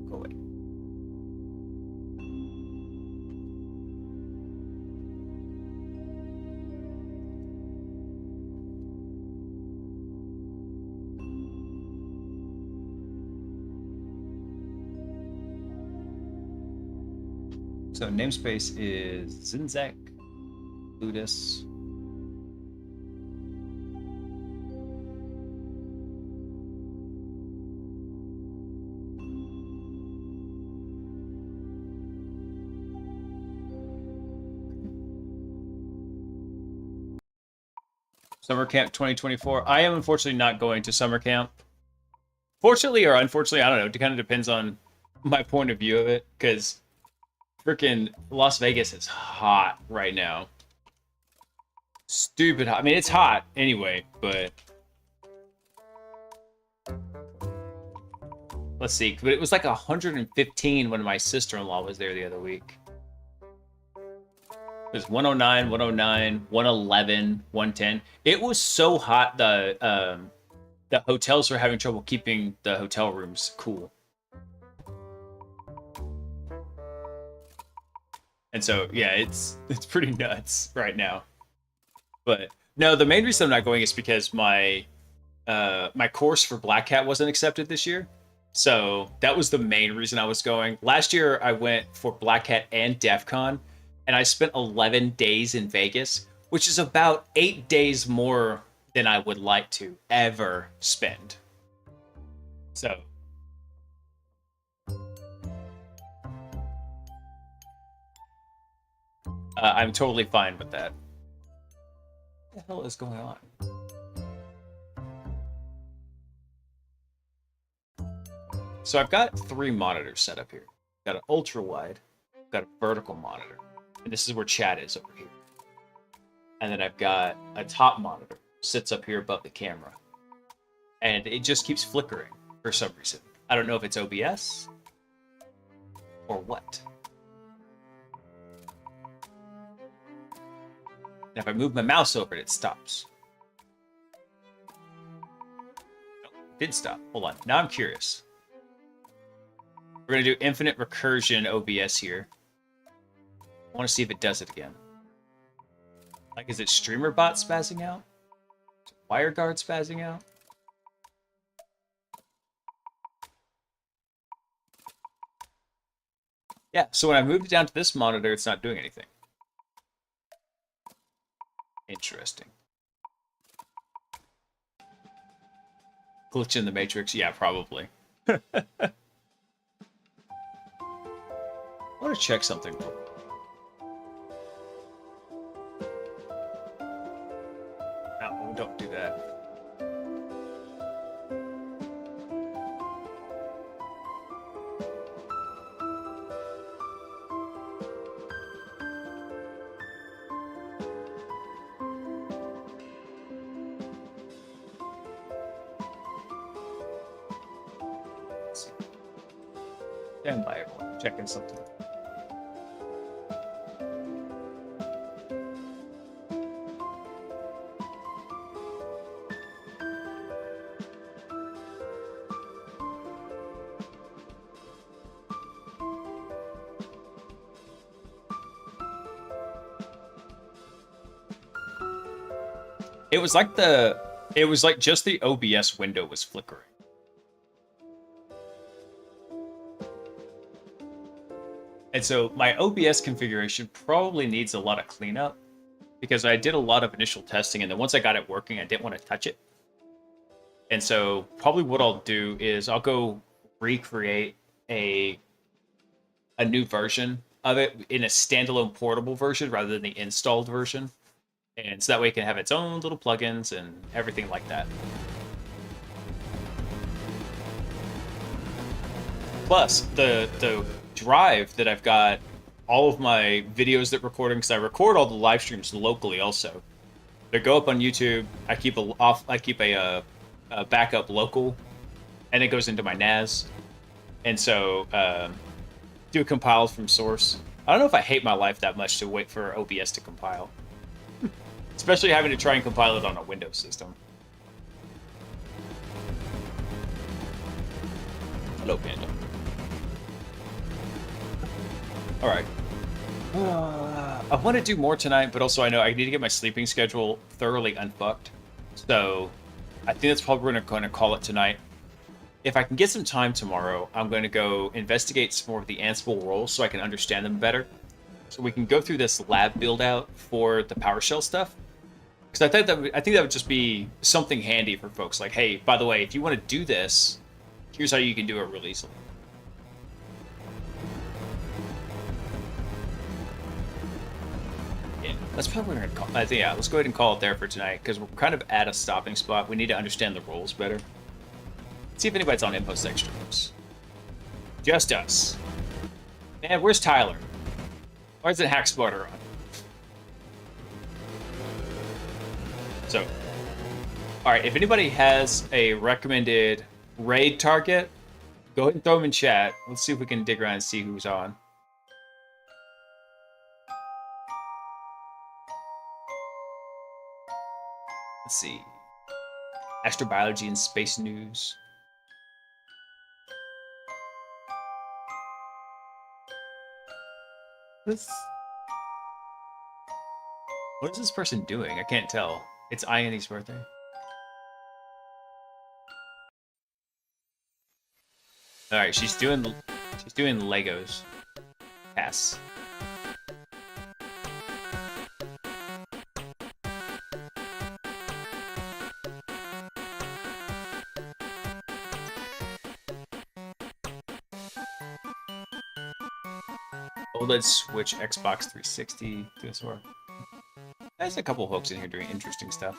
Go away. So namespace is Zinzak, Ludus. Summer Camp 2024. I am unfortunately not going to summer camp. Fortunately or unfortunately, I don't know. It kind of depends on my point of view of it, because freaking Las Vegas is hot right now. Stupid hot. I mean, it's hot anyway, but let's see. But it was like 115 when my sister-in-law was there the other week. It was 109, 109, 111, 110. It was so hot the hotels were having trouble keeping the hotel rooms cool. And so, yeah, it's pretty nuts right now. But no, the main reason I'm not going is because my my course for Black Hat wasn't accepted this year. So that was the main reason I was going. Last year, I went for Black Hat and DEF CON, and I spent 11 days in Vegas, which is about 8 days more than I would like to ever spend. So I'm totally fine with that. What the hell is going on? So I've got 3 monitors set up here. got an ultra wide, got a vertical monitor, and this is where chat is over here. And then I've got a top monitor, sits up here above the camera, and it just keeps flickering for some reason. I don't know if it's OBS or what. And if I move my mouse over it, it stops. Nope, it didn't stop. Hold on. Now I'm curious. We're going to do infinite recursion OBS here. I want to see if it does it again. Like, is it streamer bot spazzing out? Is it WireGuard spazzing out? Yeah, so when I moved it down to this monitor, it's not doing anything. Interesting. Glitch in the Matrix? Yeah, probably. I want to check something. No, don't do that. Stand by, everyone. Checking something. It was like just the OBS window was flickering. And so my OBS configuration probably needs a lot of cleanup because I did a lot of initial testing, and then once I got it working, I didn't want to touch it. And so probably what I'll do is I'll go recreate a new version of it in a standalone portable version rather than the installed version. And so that way it can have its own little plugins and everything like that. Plus, the drive that I've got all of my videos that recording, because I record all the live streams locally also. They go up on YouTube. I keep a backup local, and it goes into my NAS. And so do a compile from source. I don't know if I hate my life that much to wait for OBS to compile. Especially having to try and compile it on a Windows system. Hello, Panda. Alright. I want to do more tonight, but also I know I need to get my sleeping schedule thoroughly unfucked. So I think that's probably going to call it tonight. If I can get some time tomorrow, I'm going to go investigate some more of the Ansible roles so I can understand them better. So we can go through this lab build out for the PowerShell stuff. Because I think that would just be something handy for folks. Like, hey, by the way, if you want to do this, here's how you can do it really easily. Yeah, that's probably what we're going to call. I think, yeah, let's go ahead and call it there for tonight, because we're kind of at a stopping spot. We need to understand the roles better. Let's see if anybody's on InfoSec streams. Just us. Man, where's Tyler? Why isn't HackSmarter on? So, alright, if anybody has a recommended raid target, go ahead and throw them in chat. Let's see if we can dig around and see who's on. Let's see. Astrobiology and space news. What is this person doing? I can't tell. It's Ione's birthday. All right, she's doing Legos. Pass. OLED Switch, Xbox 360. Do this work? There's a couple folks in here doing interesting stuff.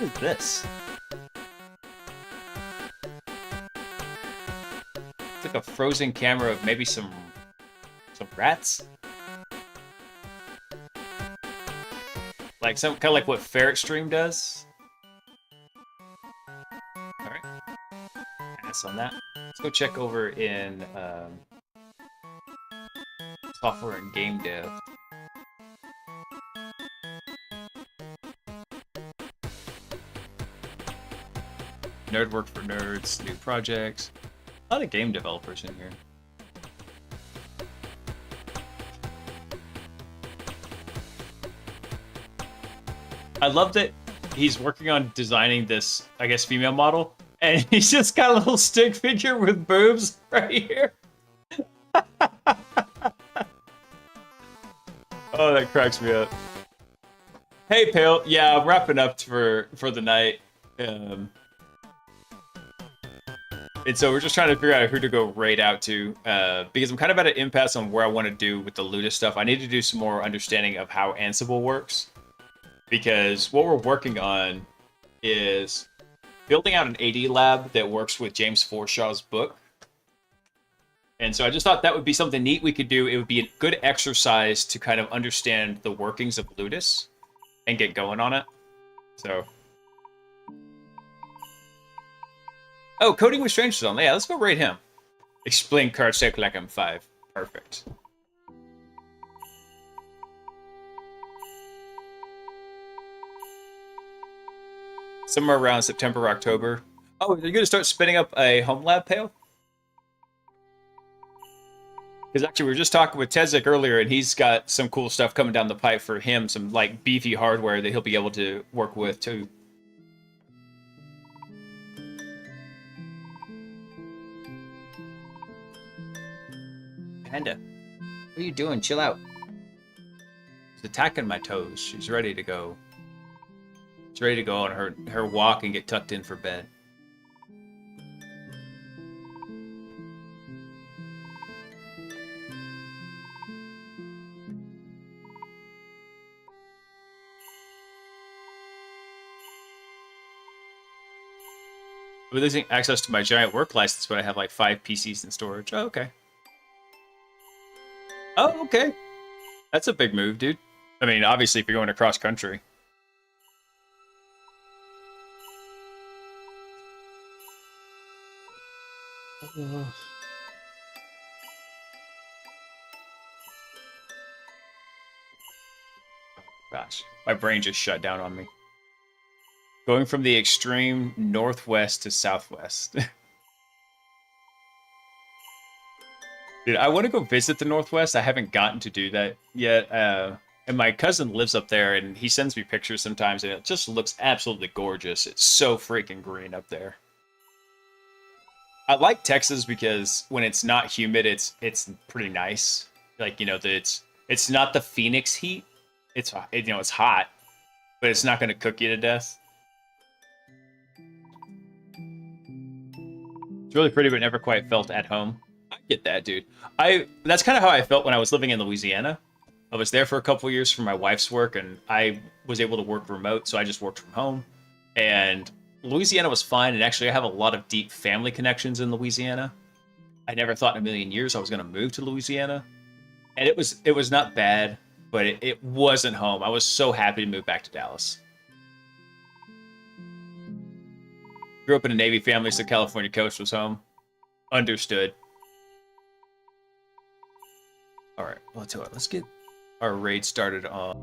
What is this? It's like a frozen camera of maybe some rats. Like some kind of like what Ferret Stream does. All right, pass on that. Let's go check over in software and game dev. Nerd work for nerds, new projects. A lot of game developers in here. I love that he's working on designing this, I guess, female model, and he's just got a little stick figure with boobs right here. Oh, that cracks me up. Hey, Pale. Yeah, I'm wrapping up for the night. And so we're just trying to figure out who to go raid out to, because I'm kind of at an impasse on where I want to do with the Ludus stuff. I need to do some more understanding of how Ansible works, because what we're working on is building out an AD lab that works with James Forshaw's book. And so I just thought that would be something neat we could do. It would be a good exercise to kind of understand the workings of Ludus and get going on it. So... Oh, Coding with Strangers on. Yeah, let's go raid him. Explain card check like I'm 5. Perfect. Somewhere around September or October. Oh, you're going to start spinning up a homelab, Pale? Because actually, we were just talking with Tezek earlier, and he's got some cool stuff coming down the pipe for him. Some, like, beefy hardware that he'll be able to work with, too. Panda, what are you doing? Chill out. She's attacking my toes. She's ready to go. She's ready to go on her walk and get tucked in for bed. We're losing access to my giant work license, but I have like 5 PCs in storage. Oh, okay. Oh, okay. That's a big move, dude. I mean, obviously, if you're going across country. Gosh, my brain just shut down on me. Going from the extreme northwest to southwest. Dude, I want to go visit the Northwest. I haven't gotten to do that yet. And my cousin lives up there, and he sends me pictures sometimes, and it just looks absolutely gorgeous. It's so freaking green up there. I like Texas because when it's not humid, it's pretty nice. Like, you know, it's not the Phoenix heat. It's it's hot, but it's not going to cook you to death. It's really pretty, but never quite felt at home. I get that, dude. That's kind of how I felt when I was living in Louisiana. I was there for a couple years for my wife's work, and I was able to work remote, so I just worked from home. And Louisiana was fine, and actually I have a lot of deep family connections in Louisiana. I never thought in a million years I was going to move to Louisiana. And it was not bad, but it wasn't home. I was so happy to move back to Dallas. Grew up in a Navy family, so California coast was home. Understood. All right, well, I'll tell you what, let's get our raid started on.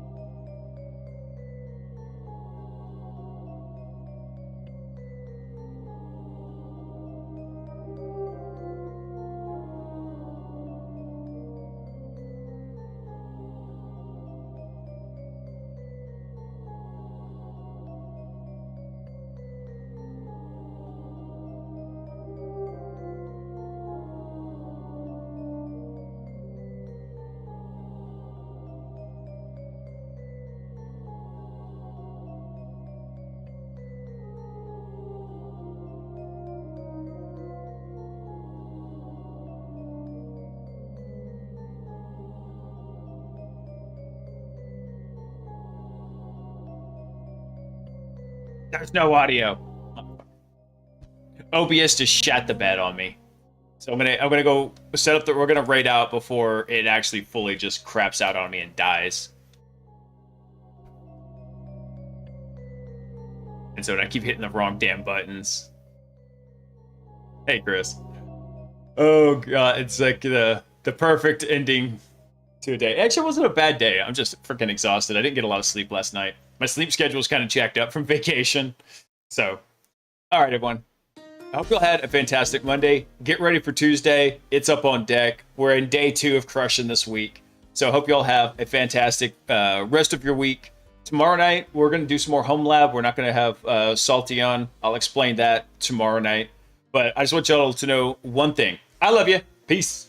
There's no audio. OBS just shat the bed on me. So I'm gonna go set up we're gonna raid out before it actually fully just craps out on me and dies. And so I keep hitting the wrong damn buttons. Hey Chris. Oh god, it's like the perfect ending to a day. Actually, it wasn't a bad day. I'm just freaking exhausted. I didn't get a lot of sleep last night. My sleep schedule was kind of jacked up from vacation. So, all right, everyone. I hope you all had a fantastic Monday. Get ready for Tuesday. It's up on deck. We're in day 2 of crushing this week. So I hope you all have a fantastic rest of your week. Tomorrow night, we're going to do some more home lab. We're not going to have Salty on. I'll explain that tomorrow night. But I just want y'all to know one thing. I love you. Peace.